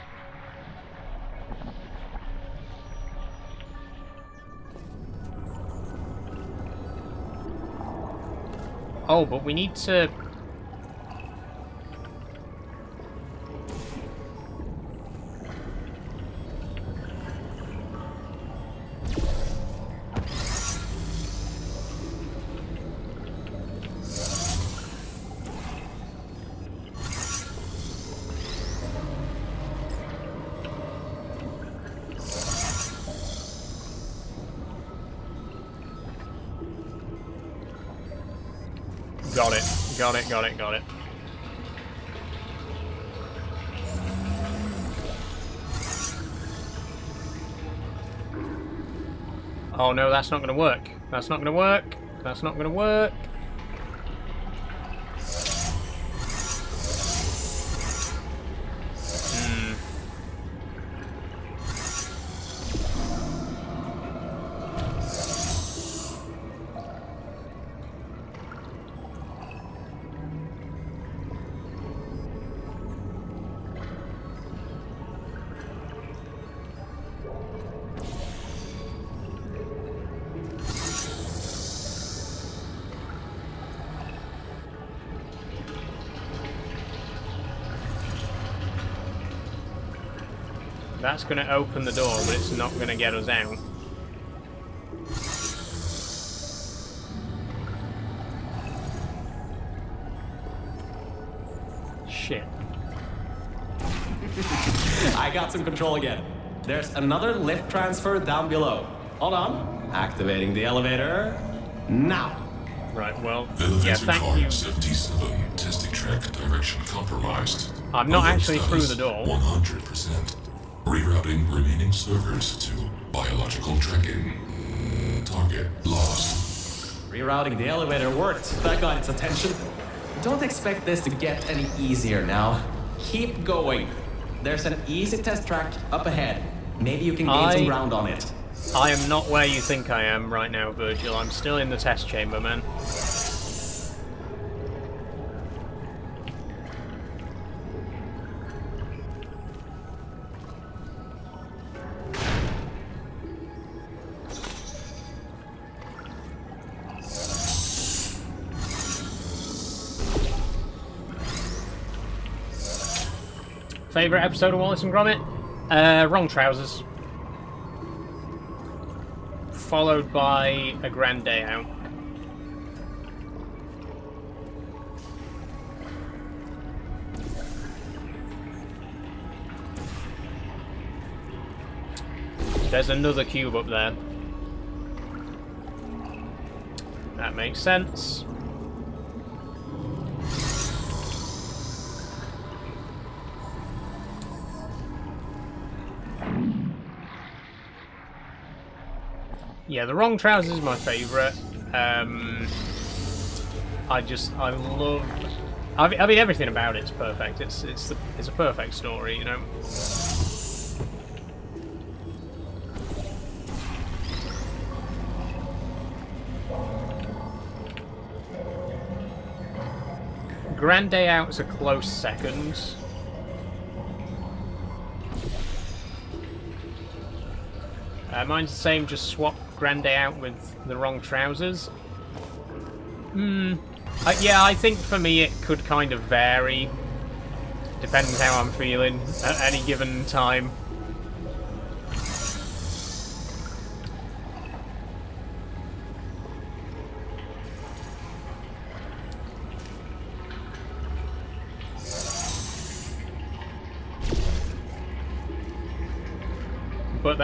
Oh, but we need to... Got it. Got it, got it, got it. Oh no, that's not going to work. That's not going to work. That's not going to work. That's going to open the door, but it's not going to get us out. Shit. I got some control again. There's another lift transfer down below. Hold on. Activating the elevator. Now. Right, well, Elevator yeah, thank car you. 77. Testing track direction compromised. I'm not Alert actually through the status, door. 100%. Rerouting remaining servers to biological tracking. Target lost. Rerouting the elevator worked. That got its attention. Don't expect this to get any easier now. Keep going. There's an easy test track up ahead. Maybe you can gain some ground on it. I am not where you think I am right now, Virgil. I'm still in the test chamber, man. Favorite episode of Wallace and Gromit? Wrong Trousers. Followed by A Grand Day Out. There's another cube up there. That makes sense. Yeah, The Wrong Trousers is my favourite. I love. I mean, everything about it's perfect. It's a perfect story, you know. Grand Day Out's a close second. Mine's the same, just swap Grand Day Out with The Wrong Trousers. Yeah, I think for me it could kind of vary. Depends how I'm feeling at any given time. But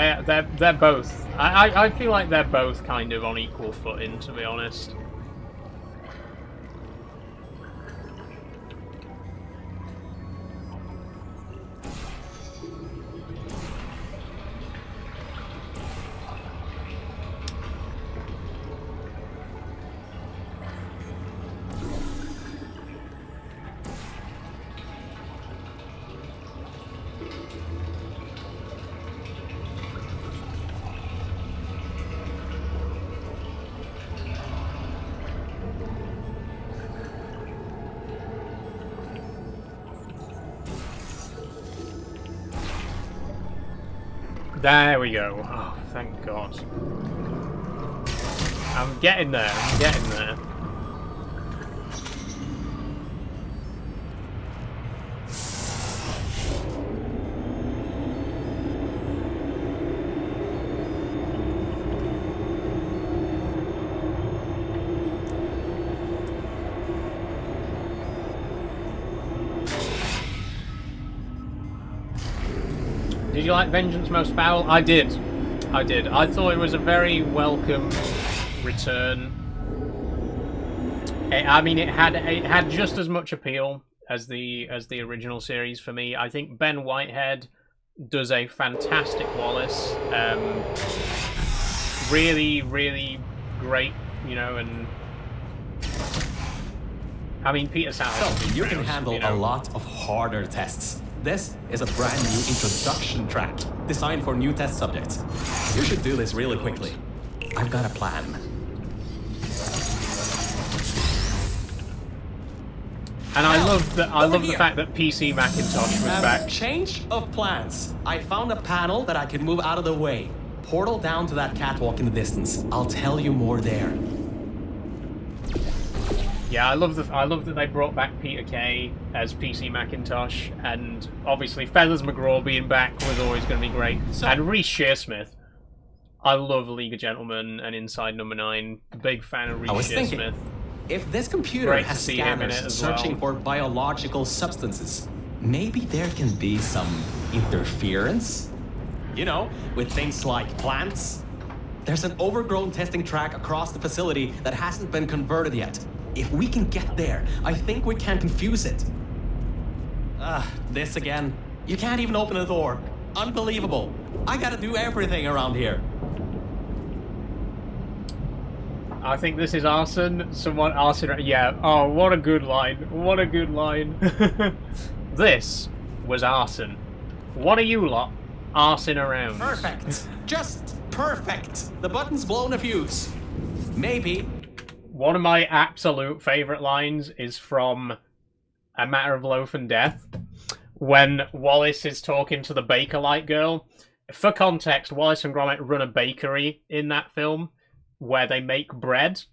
they're both. I feel like they're both kind of on equal footing, to be honest. There we go. Oh, thank God. I'm getting there. I'm getting there. Did you like Vengeance Most Foul? I did. I did. I thought it was a very welcome return. I mean, it had just as much appeal as the original series for me. I think Ben Whitehead does a fantastic Wallace. really, really great, you know, and I mean, Peter Sellers. So, you can handle a lot of harder tests. This is a brand new introduction track designed for new test subjects. You should do this really quickly. I've got a plan. And I love the fact that PC Macintosh was back. Change of plans. I found a panel that I can move out of the way. Portal down to that catwalk in the distance. I'll tell you more there. Yeah, I love that they brought back Peter Kay as PC Macintosh, and obviously Feathers McGraw being back was always going to be great. And Reece Shearsmith. I love League of Gentlemen and Inside Number 9. Big fan of Reece Shearsmith. If this computer has scanners searching for biological substances, maybe there can be some interference? You know, with things like plants? There's an overgrown testing track across the facility that hasn't been converted yet. If we can get there, I think we can confuse it. This again. You can't even open the door. Unbelievable. I gotta do everything around here. I think this is arson. Arson. Yeah. Oh, what a good line. What a good line. This was arson. What are you lot arsing around? Perfect. Just perfect. The button's blown a fuse. Maybe. One of my absolute favourite lines is from A Matter of Loaf and Death, when Wallace is talking to the Bakelite girl. For context, Wallace and Gromit run a bakery in that film where they make bread.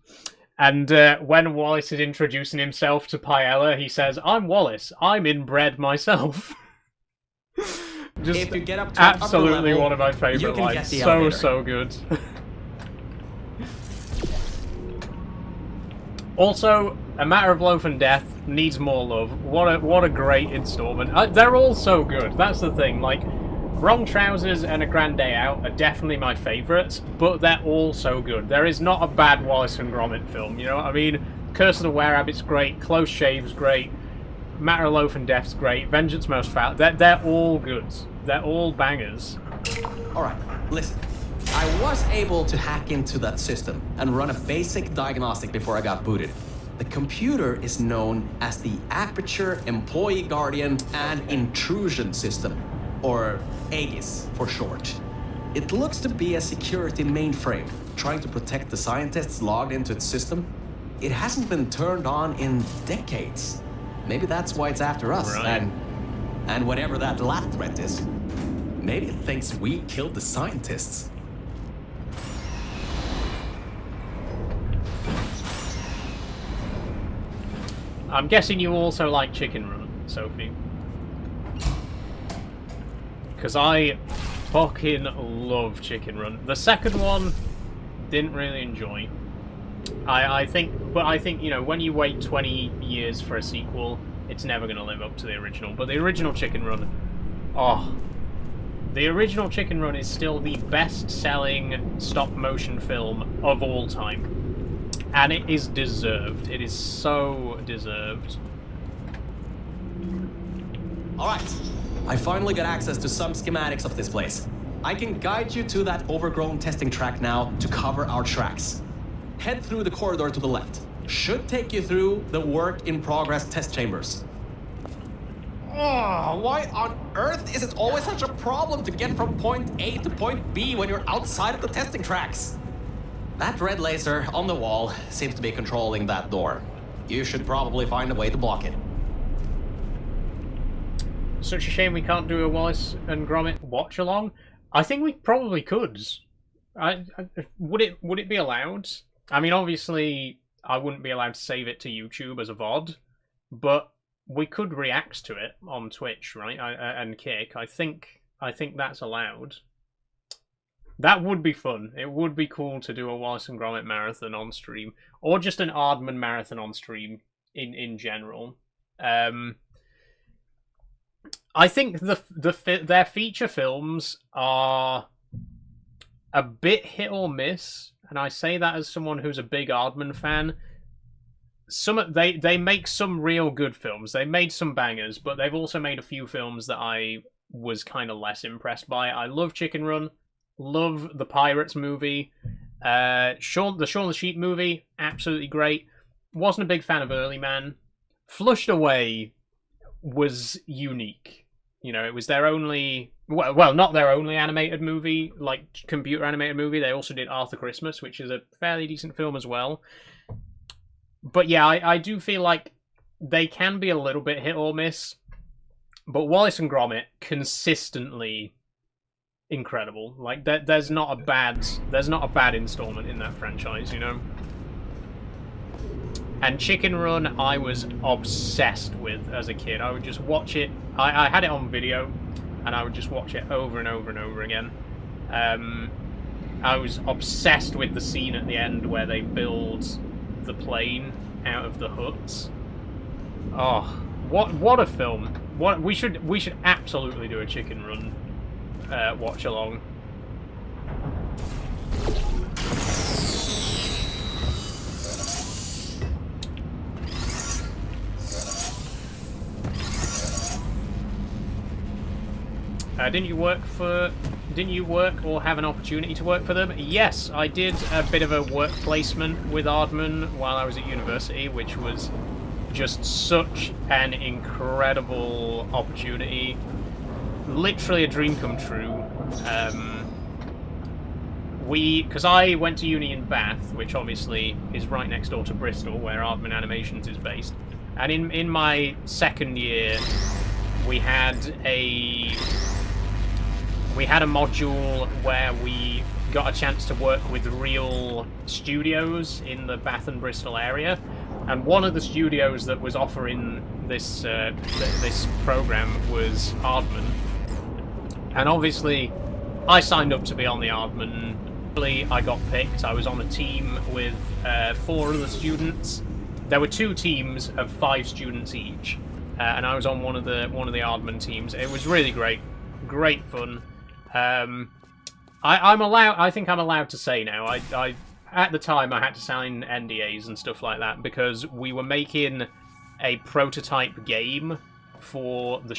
And when Wallace is introducing himself to Paella, he says, "I'm Wallace. I'm in bread myself." Just if you get up to absolutely level, one of my favourite lines. So good. Also, A Matter of Loaf and Death needs more love. What a great installment. They're all so good. That's the thing. Like, Wrong Trousers and A Grand Day Out are definitely my favourites, but they're all so good. There is not a bad Wallace and Gromit film, you know what I mean? Curse of the Were-Rabbit's great, Close Shave's great, Matter of Loaf and Death's great, Vengeance Most Foul. They're all good. They're all bangers. Alright, listen. I was able to hack into that system and run a basic diagnostic before I got booted. The computer is known as the Aperture Employee Guardian and Intrusion System, or AGIS for short. It looks to be a security mainframe trying to protect the scientists logged into its system. It hasn't been turned on in decades. Maybe that's why it's after us. Right. And whatever that last threat is, maybe it thinks we killed the scientists. I'm guessing you also like Chicken Run, Sophie. Because I fucking love Chicken Run. The second one, didn't really enjoy. I think, you know, when you wait 20 years for a sequel, it's never going to live up to the original. But the original Chicken Run, the original Chicken Run is still the best-selling stop-motion film of all time. And it is deserved. It is so deserved. Alright, I finally got access to some schematics of this place. I can guide you to that overgrown testing track now to cover our tracks. Head through the corridor to the left. Should take you through the work-in-progress test chambers. Oh, why on earth is it always such a problem to get from point A to point B when you're outside of the testing tracks? That red laser on the wall seems to be controlling that door. You should probably find a way to block it. Such a shame we can't do a Wallace and Gromit watch-along. I think we probably could. Would it be allowed? I mean, obviously, I wouldn't be allowed to save it to YouTube as a VOD, but we could react to it on Twitch, right? And Kick. I think that's allowed. That would be fun. It would be cool to do a Wallace and Gromit marathon on stream, or just an Aardman marathon on stream in general. I think their feature films are a bit hit or miss, and I say that as someone who's a big Aardman fan. They make some real good films. They made some bangers, but they've also made a few films that I was kind of less impressed by. I love Chicken Run. Love the Pirates movie, The Shaun the Sheep movie, absolutely great. Wasn't a big fan of Early Man. Flushed Away was unique. You know, it was their only... Well, not their only animated movie, like computer animated movie. They also did Arthur Christmas, which is a fairly decent film as well. But yeah, I do feel like they can be a little bit hit or miss. But Wallace and Gromit, consistently incredible. Like, there's not a bad installment in that franchise, you know? And Chicken Run, I was obsessed with as a kid. I would just watch it. I had it on video, and I would just watch it over and over and over again. I was obsessed with the scene at the end where they build the plane out of the huts. Oh, what a film! We should absolutely do a Chicken Run watch along. Didn't you work or have an opportunity to work for them? Yes, I did a bit of a work placement with Aardman while I was at university, which was just such an incredible opportunity. Literally a dream come true. Because I went to uni in Bath, which obviously is right next door to Bristol, where Aardman Animations is based. And in my second year, we had a module where we got a chance to work with real studios in the Bath and Bristol area, and one of the studios that was offering this this program was Aardman, and obviously I signed up to be on the Aardman. I got picked. I was on a team with 4 other students. There were 2 teams of 5 students each, and I was on one of the Aardman teams. It was really great fun. I think I'm allowed to say now. I at the time I had to sign NDAs and stuff like that because we were making a prototype game for the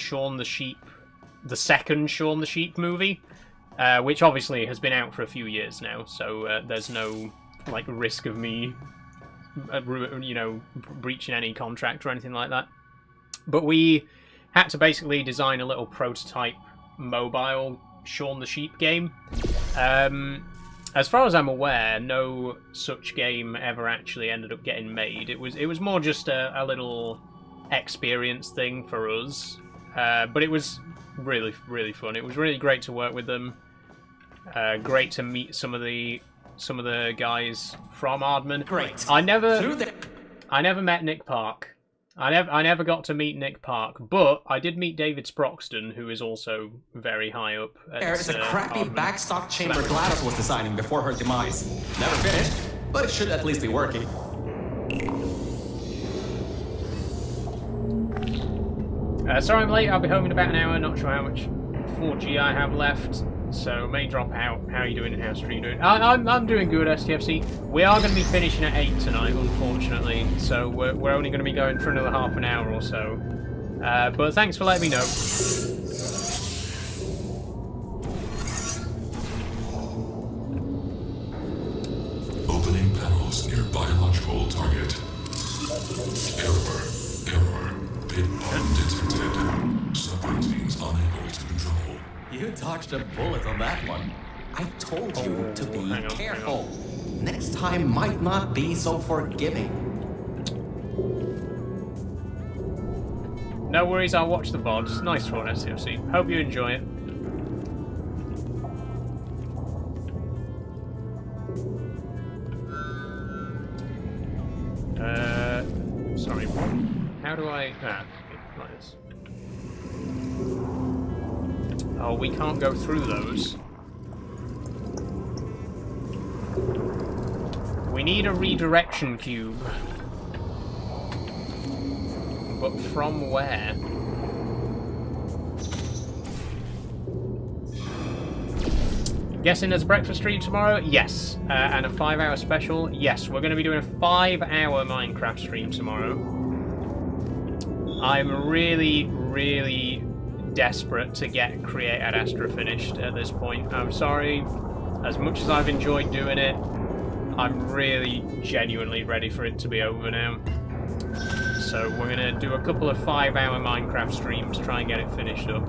second Shaun the Sheep movie, which obviously has been out for a few years now. So there's no like risk of me, breaching any contract or anything like that. But we had to basically design a little prototype mobile Shaun the Sheep game. As far as I'm aware, no such game ever actually ended up getting made. It was more just a little experience thing for us, but it was really fun. It was really great to work with them. Great to meet some of the guys from Aardman. Great. I never met Nick Park. I never got to meet Nick Park, but I did meet David Sproxton, who is also very high up. There is a crappy Aardman. backstock chamber Gladys was designing before her demise. Never finished, but it should at least be working. Sorry I'm late, I'll be home in about an hour. Not sure how much 4G I have left, so may drop out. How are you doing and how's stream doing? I'm doing good, STFC. We are going to be finishing at 8 tonight, unfortunately, so we're only going to be going for another half an hour or so. But thanks for letting me know. Opening panels near biological target. Error. Pit undetected. Subroutines unable to control. You dodged a bullet on that one. I told you to be hang on. careful. Next time might not be so forgiving. No worries, I'll watch the VODs. Nice one, STFC. Hope you enjoy it. Sorry. How do I... okay, like this. Oh, we can't go through those. We need a redirection cube. But from where? Guessing there's a breakfast stream tomorrow? Yes. And a 5-hour special? Yes. We're going to be doing a 5-hour Minecraft stream tomorrow. I'm really desperate to get Create Ad Astra finished at this point. I'm sorry. As much as I've enjoyed doing it, I'm really genuinely ready for it to be over now. So we're gonna do a couple of 5-hour Minecraft streams, try and get it finished up.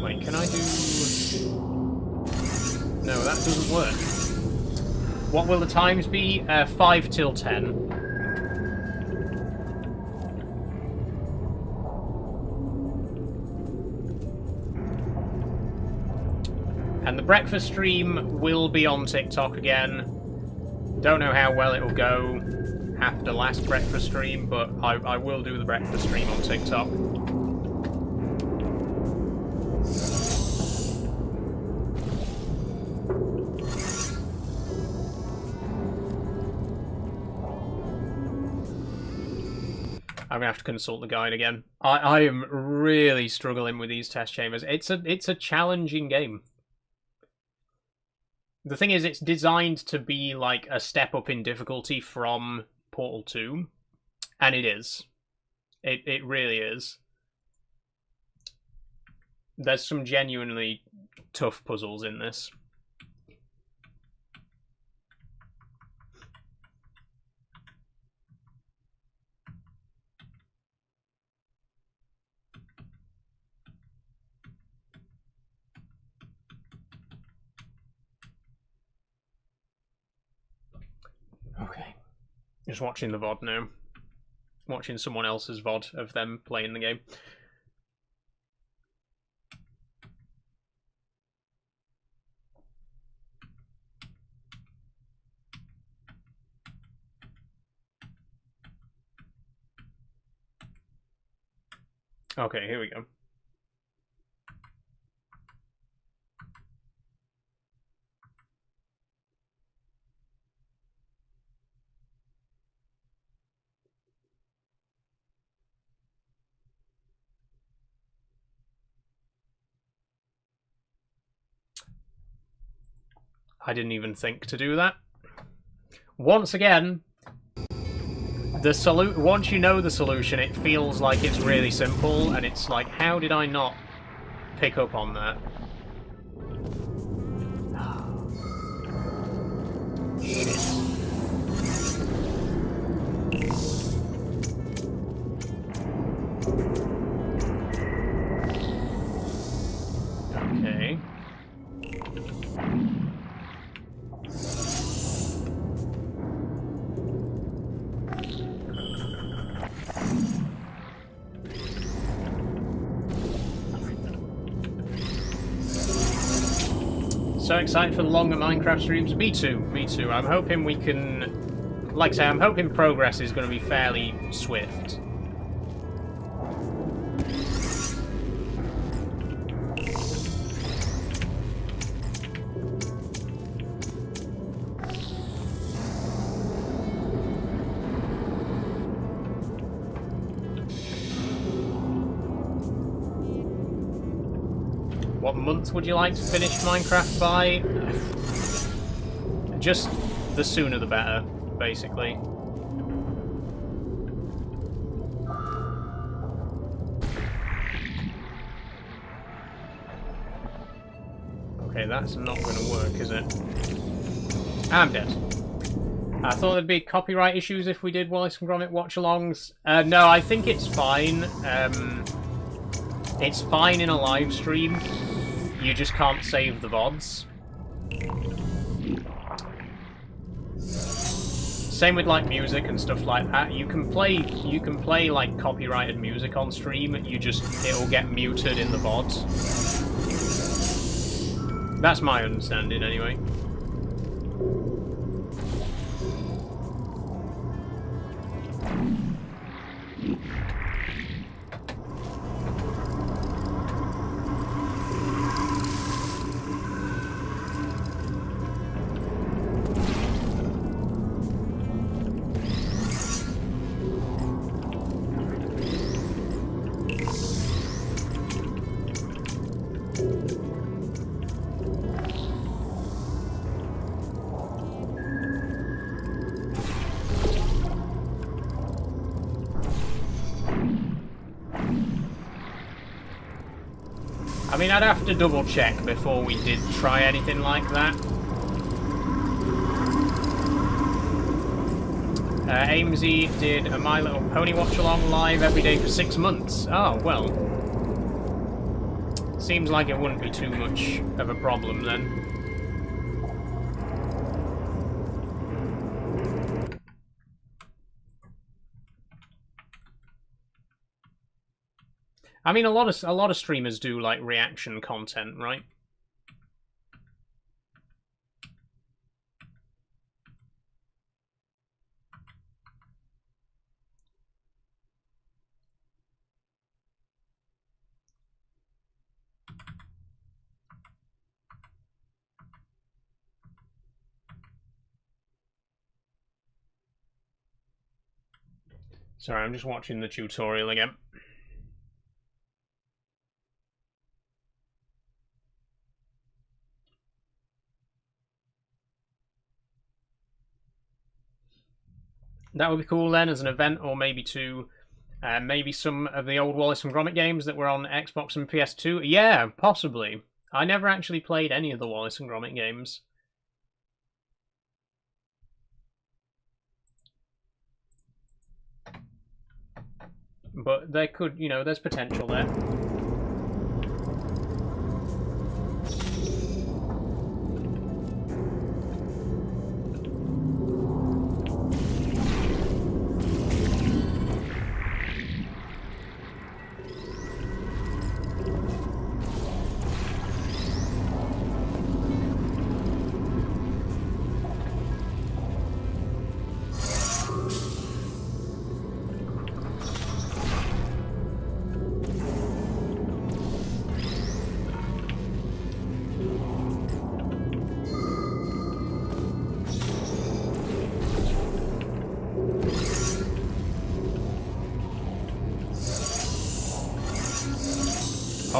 Wait, can I do... No, that doesn't work. What will the times be? 5 till 10. And the breakfast stream will be on TikTok again. Don't know how well it'll go after last breakfast stream, but I will do the breakfast stream on TikTok. I'm gonna have to consult the guide again. I am really struggling with these test chambers. It's a challenging game. The thing is, it's designed to be like a step up in difficulty from Portal 2, and it is. It really is. There's some genuinely tough puzzles in this. Okay. Just watching the VOD now. Watching someone else's VOD of them playing the game. Okay, here we go. I didn't even think to do that. Once again, once you know the solution, it feels like it's really simple, and it's like, how did I not pick up on that? Shit. Okay. So excited for the longer Minecraft streams. Me too, me too. I'm hoping we can... Like I say, I'm hoping progress is going to be fairly swift. What month would you like to finish Minecraft by? Just the sooner the better, basically. Okay, that's not going to work, is it? I'm dead. I thought there'd be copyright issues if we did Wallace and Gromit watch-alongs. No, I think it's fine. It's fine in a live stream. You just can't save the VODs. Same with like music and stuff like that. You can play like copyrighted music on stream. It'll get muted in the VODs. That's my understanding anyway. mean, I'd have to double check before we did try anything like that. Amesy did a My Little Pony watch-along live every day for 6 months. Oh, well. Seems like it wouldn't be too much of a problem then. I mean, a lot of streamers do like reaction content, right? Sorry, I'm just watching the tutorial again. That would be cool then as an event, or maybe to maybe some of the old Wallace and Gromit games that were on Xbox and PS2. Yeah, possibly. I never actually played any of the Wallace and Gromit games. But there could, you know, there's potential there.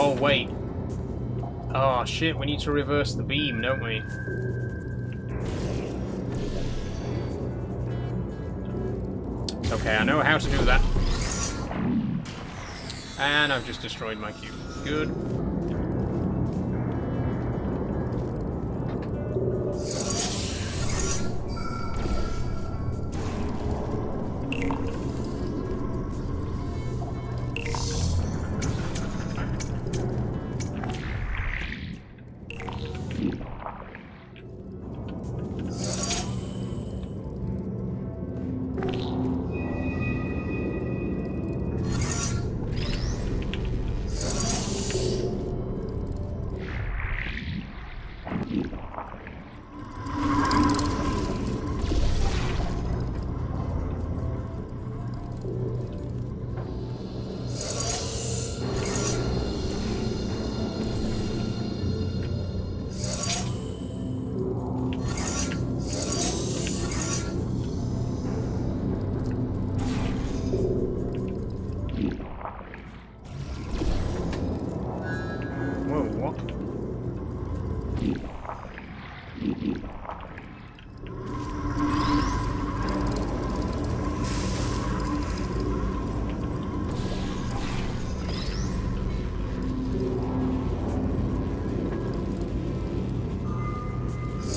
Oh, wait. Oh, shit, we need to reverse the beam, don't we? Okay, I know how to do that. And I've just destroyed my cube. Good.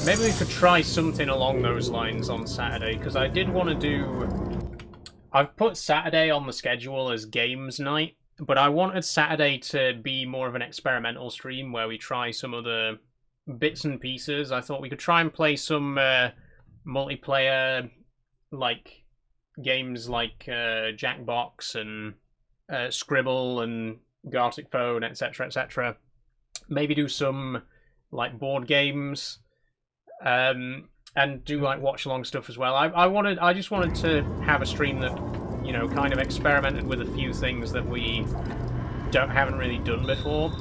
Maybe we could try something along those lines on Saturday, because I did want to do... I've put Saturday on the schedule as games night, but I wanted Saturday to be more of an experimental stream where we try some other bits and pieces. I thought we could try and play some multiplayer, like, games like Jackbox and Scribble and Gartic Phone, etc., etc. Maybe do some, like, board games... and do like watch along stuff as well. I just wanted to have a stream that, you know, kind of experimented with a few things that we haven't really done before.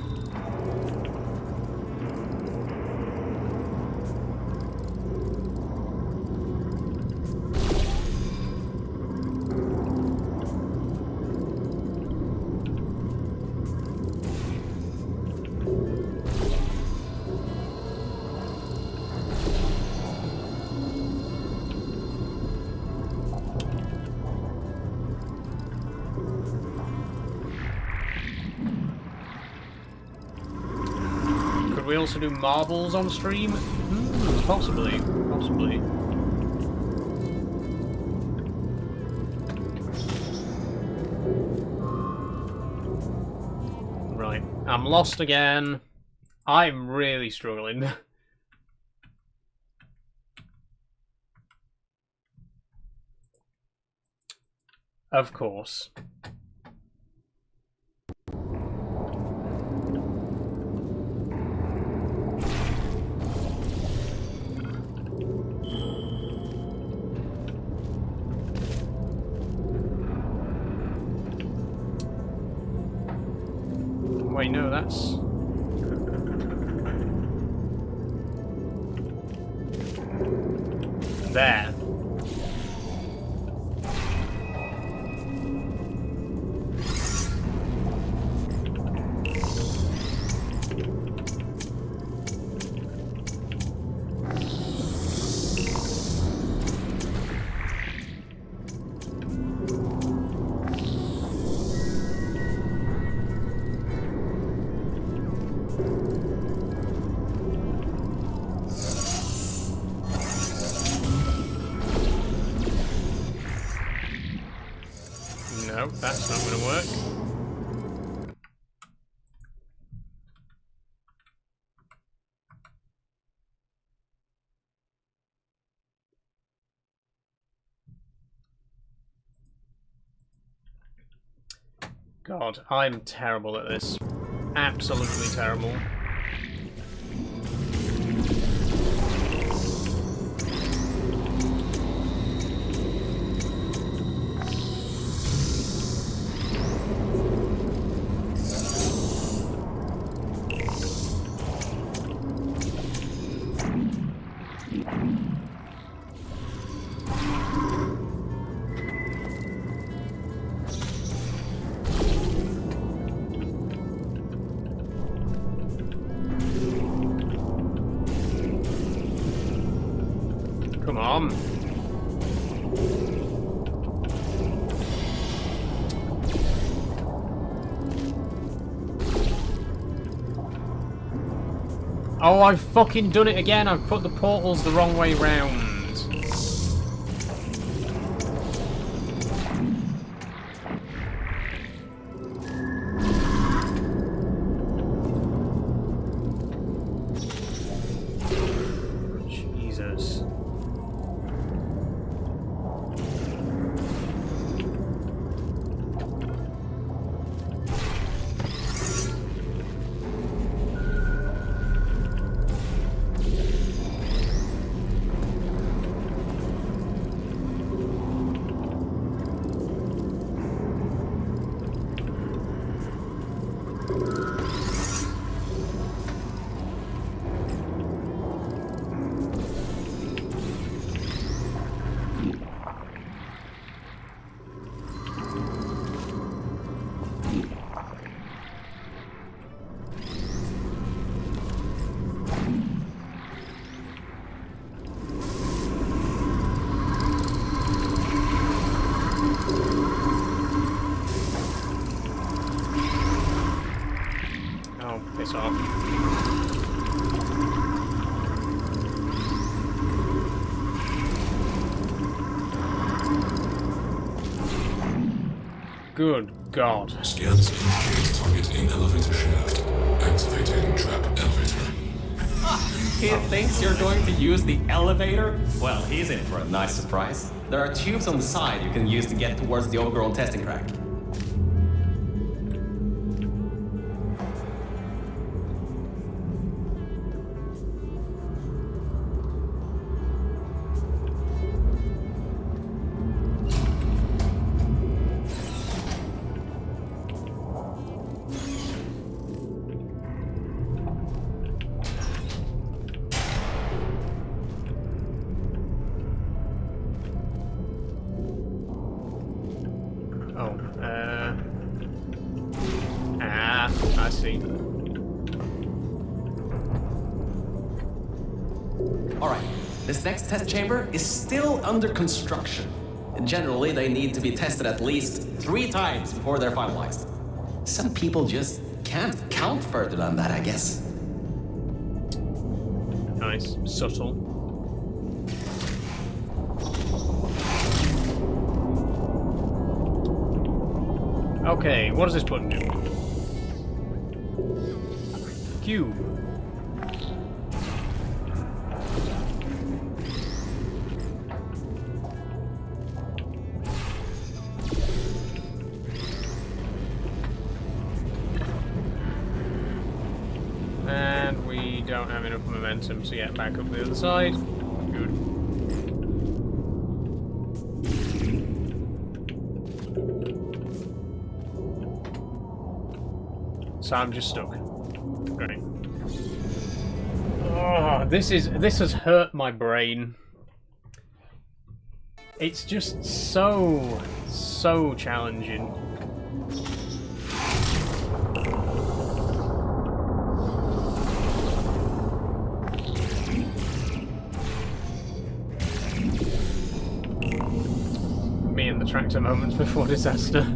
also do marbles on stream? Possibly. Possibly. Right. I'm lost again. I'm really struggling. Of course. Wait, no, that's... There. No, that's not going to work. God, I'm terrible at this. Absolutely terrible. Come on. Oh, I've fucking done it again. I've put the portals the wrong way round. Jesus. Oh, piss off. Good God. Scans indicate target in elevator shaft. Activating trap elevator. He thinks you're going to use the elevator? Well, he's in for a nice surprise. There are tubes on the side you can use to get towards the overgrown testing track. I see. Alright, this next test chamber is still under construction. Generally, they need to be tested at least 3 times before they're finalized. Some people just can't count further than that, I guess. Nice. Subtle. Okay, what does this button do? Cube. And we don't have enough momentum to get back up the other side. Good. So I'm just stuck. Great. Oh, this has hurt my brain. It's just so challenging. Me and the tractor moments before disaster.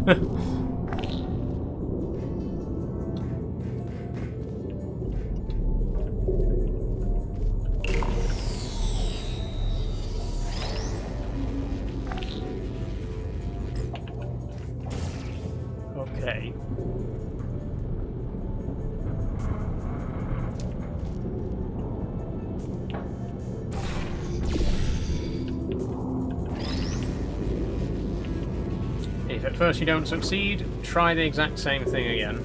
Okay. If at first you don't succeed, try the exact same thing again.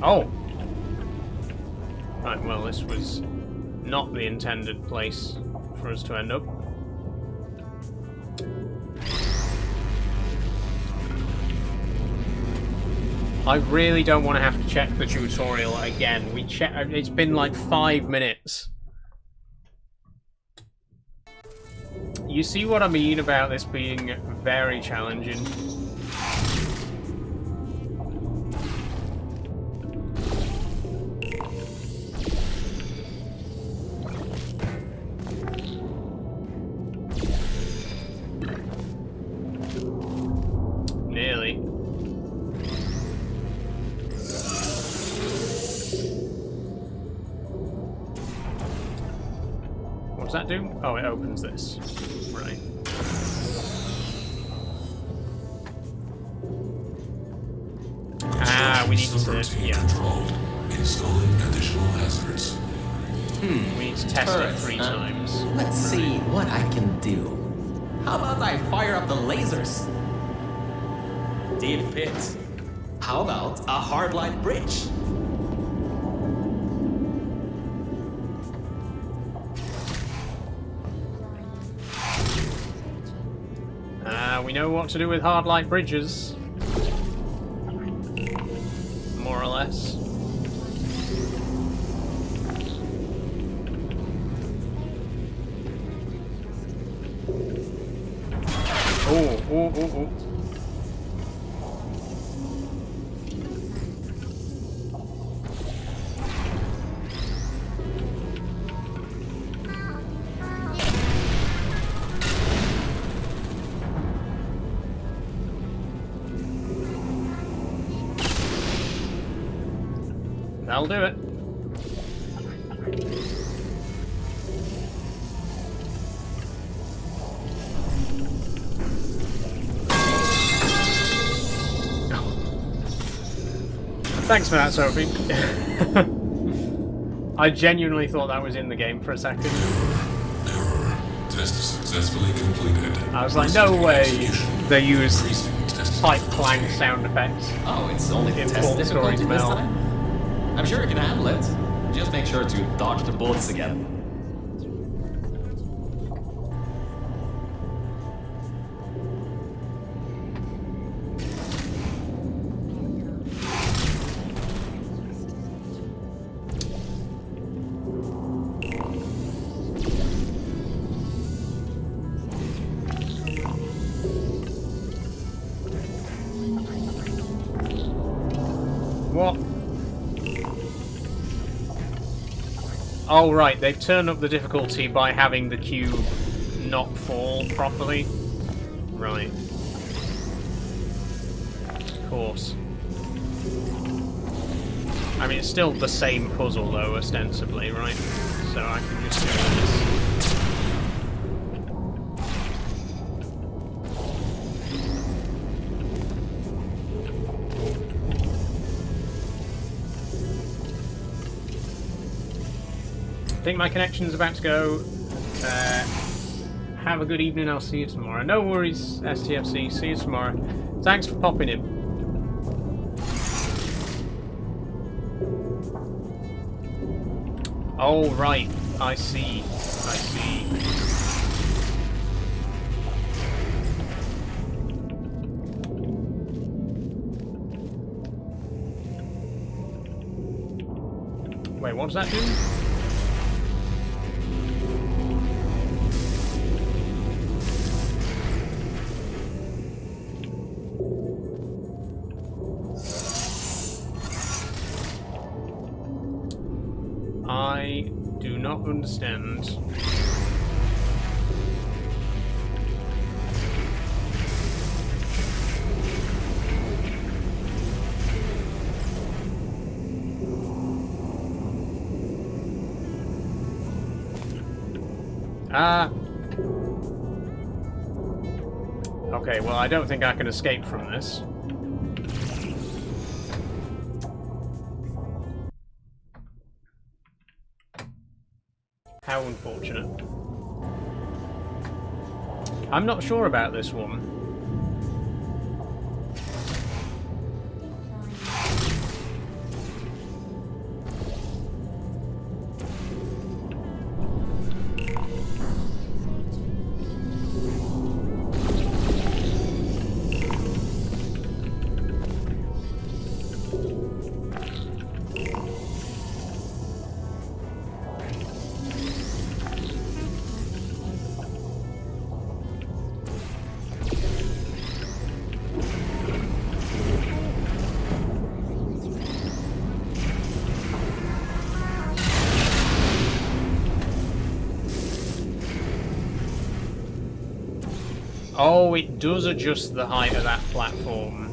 Oh! Right, well, this was not the intended place for us to end up. I really don't want to have to check the tutorial again. It's been like 5 minutes. You see what I mean about this being very challenging? Nearly. What does that do? Oh, it opens this. Right. Ah, we need to... Yeah. Controlled. Installing additional hazards. We need to test it 3 times. Let's see what I can do. How about I fire up the lasers? Deep pit. How about a hardline bridge? We know what to do with hard light bridges. More or less. Oh. That'll do it. Thanks for that, Sophie. I genuinely thought that was in the game for a second. Error. Test successfully completed. I was like, no way they use pipe clang sound effects. Oh, it's only In test full difficulty story this smell. time? I'm sure you can handle it. Just make sure to dodge the bullets again. What? Oh, right, they've turned up the difficulty by having the cube not fall properly. Right. Of course. I mean, it's still the same puzzle, though, ostensibly, right? So... so I can just do this. I think my connection's about to go. Have a good evening, I'll see you tomorrow. No worries, STFC, see you tomorrow. Thanks for popping in. Oh, right, I see, I see. Wait, what does that do? I do not understand. Okay, well, I don't think I can escape from this. How unfortunate. I'm not sure about this one. Oh, it does adjust the height of that platform.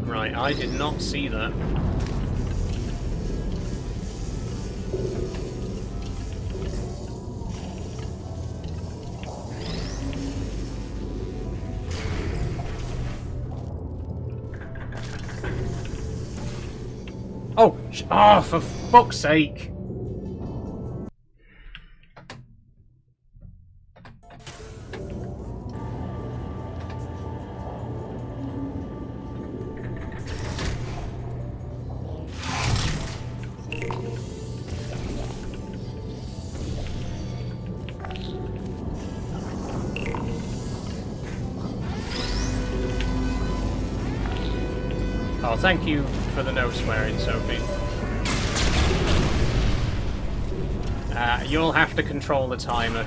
Right, I did not see that. Oh, for fuck's sake. Oh, thank you for the no swearing, Sophie. You'll have to control the timer.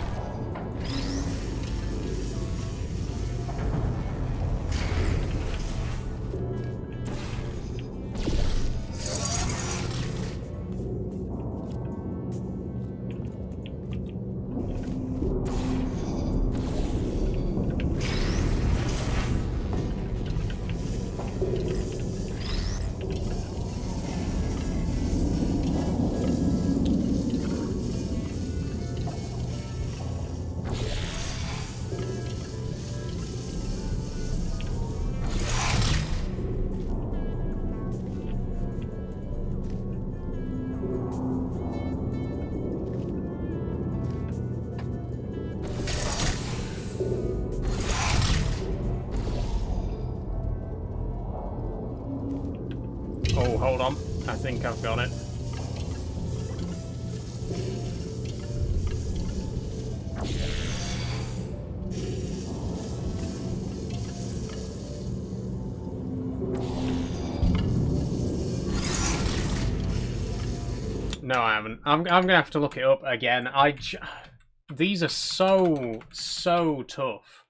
Oh, hold on. I think I've got it. No, I haven't. I'm gonna have to look it up again. These are so tough.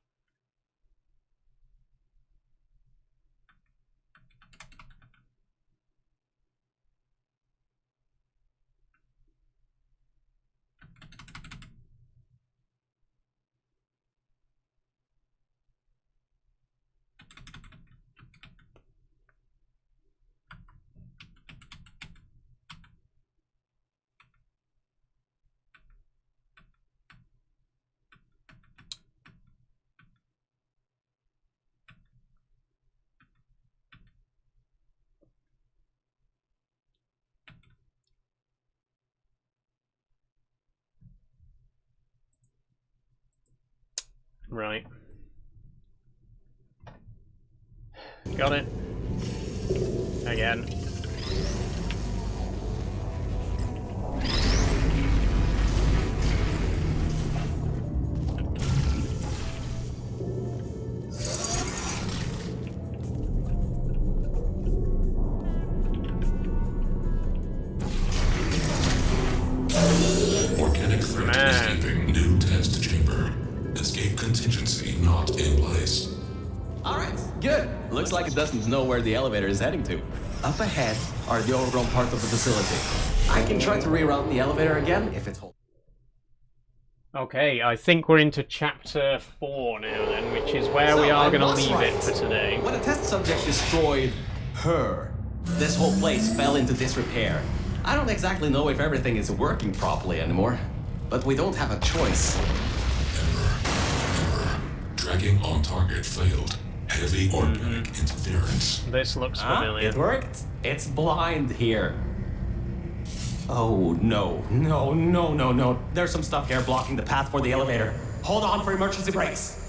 Right. Got it. Again. Organic threat escaping. New test chamber. Escape contingency not in place. Alright, good. Looks like it doesn't know where the elevator is heading to. Up ahead are the overgrown part of the facility. I can try to reroute the elevator again if it's holding. Okay, I think we're into chapter 4 now then, which is where we are going to leave it for today. When a test subject destroyed her, this whole place fell into disrepair. I don't exactly know if everything is working properly anymore, but we don't have a choice. Error. Dragging on target failed. Heavy organic interference. This looks familiar. It worked. It's blind here. Oh, no. No. There's some stuff here blocking the path for the elevator. Hold on for emergency brakes.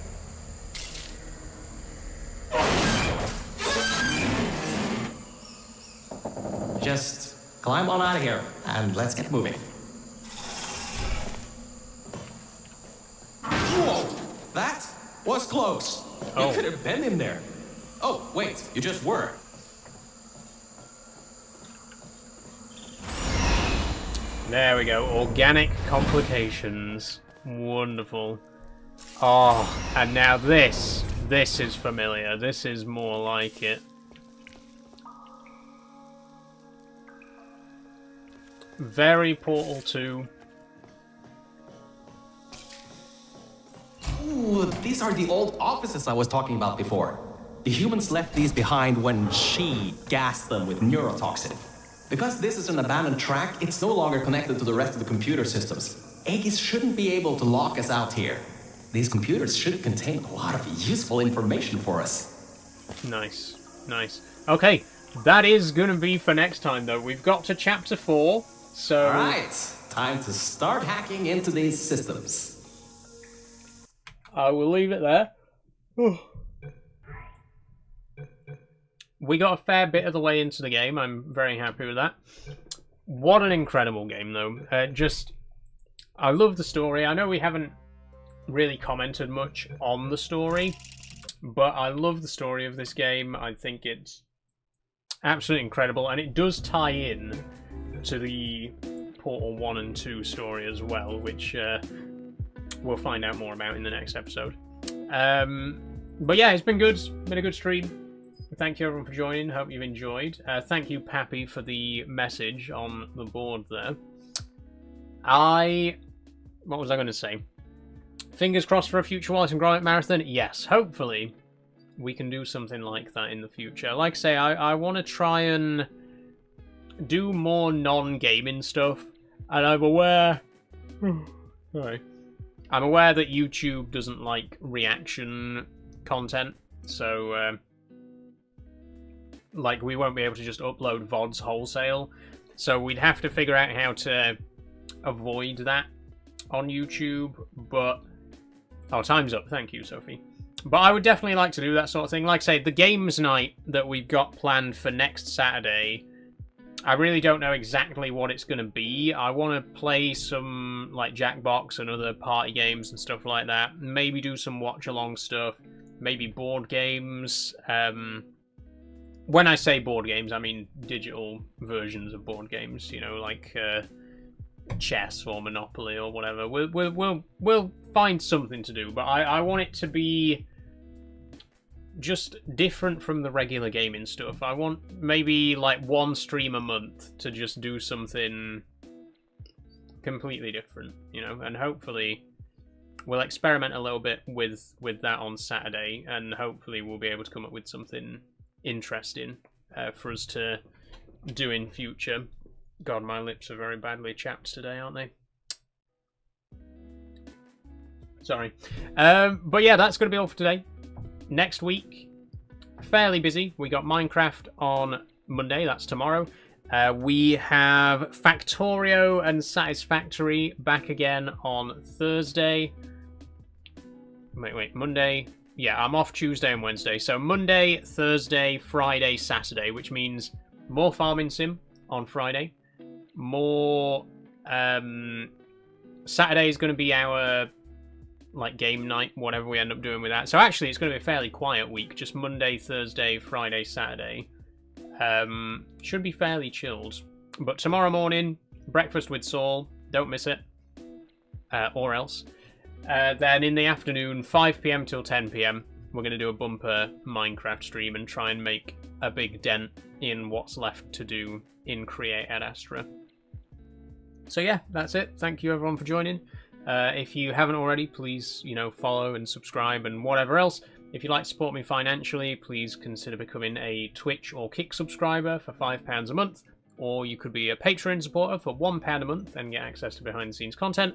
Just climb on out of here, and let's get moving. Whoa! That was close. Oh. You could have been in there. Oh, wait, you just were. There we go. Organic complications. Wonderful. Oh, and now this. This is familiar. This is more like it. Very Portal 2. Ooh, these are the old offices I was talking about before. The humans left these behind when she gassed them with neurotoxin. Because this is an abandoned track, it's no longer connected to the rest of the computer systems. Aegis shouldn't be able to lock us out here. These computers should contain a lot of useful information for us. Nice. Okay, that is going to be for next time, though. We've got to chapter 4, so... Alright, time to start hacking into these systems. I will leave it there. We got a fair bit of the way into the game. I'm very happy with that. What an incredible game, though. I love the story. I know we haven't really commented much on the story, but I love the story of this game. I think it's absolutely incredible, and it does tie in to the Portal 1 and 2 story as well, which we'll find out more about in the next episode. But yeah, it's been good. It's been a good stream. Thank you everyone for joining. Hope you've enjoyed. Thank you, Pappy, for the message on the board there. What was I going to say? Fingers crossed for a future Wallace and Gromit marathon. Yes, hopefully we can do something like that in the future. Like I say, I want to try and do more non-gaming stuff, and I'm aware. Sorry. I'm aware that YouTube doesn't like reaction content, so like we won't be able to just upload VODs wholesale. So we'd have to figure out how to avoid that on YouTube. But oh, time's up. Thank you, Sophie. But I would definitely like to do that sort of thing. Like I say, the games night that we've got planned for next Saturday, I really don't know exactly what it's going to be. I want to play some like Jackbox and other party games and stuff like that. Maybe do some watch-along stuff. Maybe board games. When I say board games, I mean digital versions of board games. You know, like chess or Monopoly or whatever. We'll find something to do. But I want it to be just different from the regular gaming stuff. I want maybe like one stream a month to just do something completely different, you know, and hopefully we'll experiment a little bit with that on Saturday, and hopefully we'll be able to come up with something interesting for us to do in future. God, my lips are very badly chapped today, aren't they? Sorry. But yeah, that's going to be all for today. Next week, fairly busy. We got Minecraft on Monday, that's tomorrow. We have Factorio and Satisfactory back again on Thursday. Wait, Monday. Yeah, I'm off Tuesday and Wednesday. So Monday, Thursday, Friday, Saturday, which means more farming sim on Friday. More... Saturday is going to be our like game night, whatever we end up doing with that. So actually, it's going to be a fairly quiet week. Just Monday, Thursday, Friday, Saturday. Should be fairly chilled. But tomorrow morning, breakfast with Saul. Don't miss it. Or else. Then in the afternoon, 5 PM till 10 PM, we're going to do a bumper Minecraft stream and try and make a big dent in what's left to do in Create Ad Astra. So yeah, that's it. Thank you everyone for joining. If you haven't already, please, follow and subscribe and whatever else. If you'd like to support me financially, please consider becoming a Twitch or Kick subscriber for £5 a month. Or you could be a Patreon supporter for £1 a month and get access to behind-the-scenes content.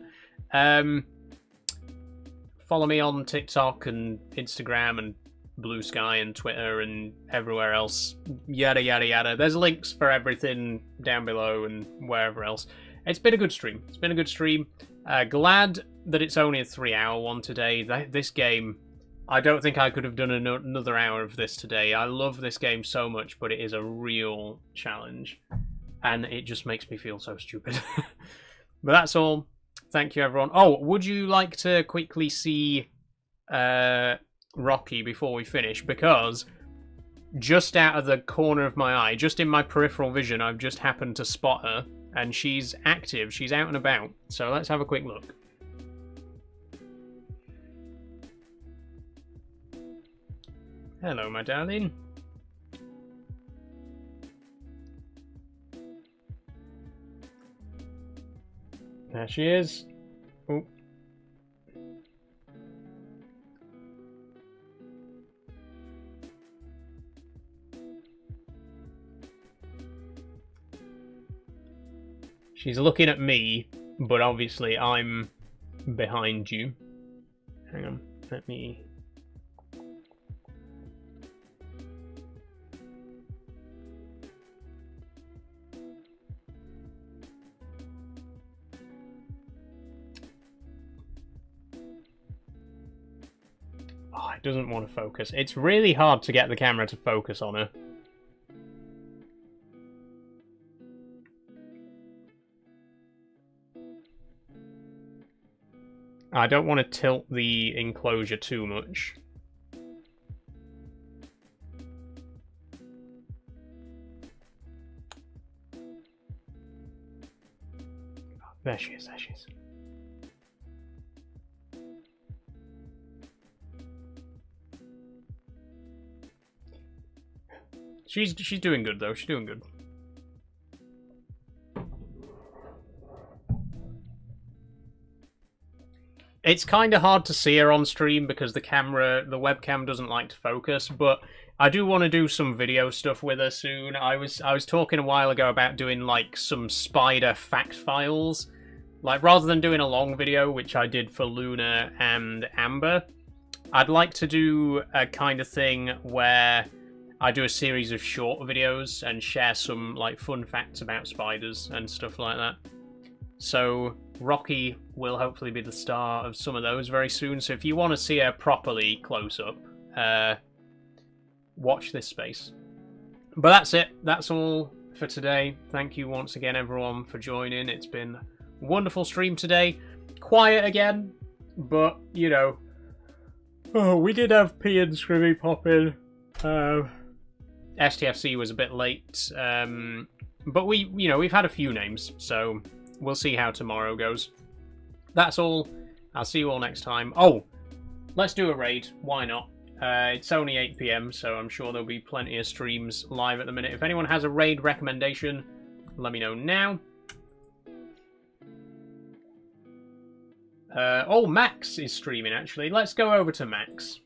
Follow me on TikTok and Instagram and Blue Sky and Twitter and everywhere else. Yada, yada, yada. There's links for everything down below and wherever else. It's been a good stream. It's been a good stream. Glad that it's only a 3-hour one today. This game, I don't think I could have done another hour of this today. I love this game so much, but it is a real challenge. And it just makes me feel so stupid. But that's all. Thank you, everyone. Oh, would you like to quickly see Rocky before we finish? Because just out of the corner of my eye, just in my peripheral vision, I've just happened to spot her. And she's active. She's out and about. So let's have a quick look. Hello, my darling. There she is. Oh. She's looking at me, but obviously I'm behind you. Hang on, let me... Oh, it doesn't want to focus. It's really hard to get the camera to focus on her. I don't want to tilt the enclosure too much. Oh, there she is, there she is. She's doing good though, she's doing good. It's kind of hard to see her on stream because the webcam doesn't like to focus, but I do want to do some video stuff with her soon. I was talking a while ago about doing like some spider fact files. Like rather than doing a long video, which I did for Luna and Amber, I'd like to do a kind of thing where I do a series of short videos and share some like fun facts about spiders and stuff like that. So Rocky will hopefully be the star of some of those very soon. So if you want to see her properly close up, watch this space. But that's it. That's all for today. Thank you once again, everyone, for joining. It's been a wonderful stream today. Quiet again, but we did have P and Scrimmy pop in. STFC was a bit late, but we've had a few names, so we'll see how tomorrow goes. That's all. I'll see you all next time. Oh, let's do a raid. Why not? It's only 8 PM, so I'm sure there'll be plenty of streams live at the minute. If anyone has a raid recommendation, let me know now. Oh, Max is streaming, actually. Let's go over to Max.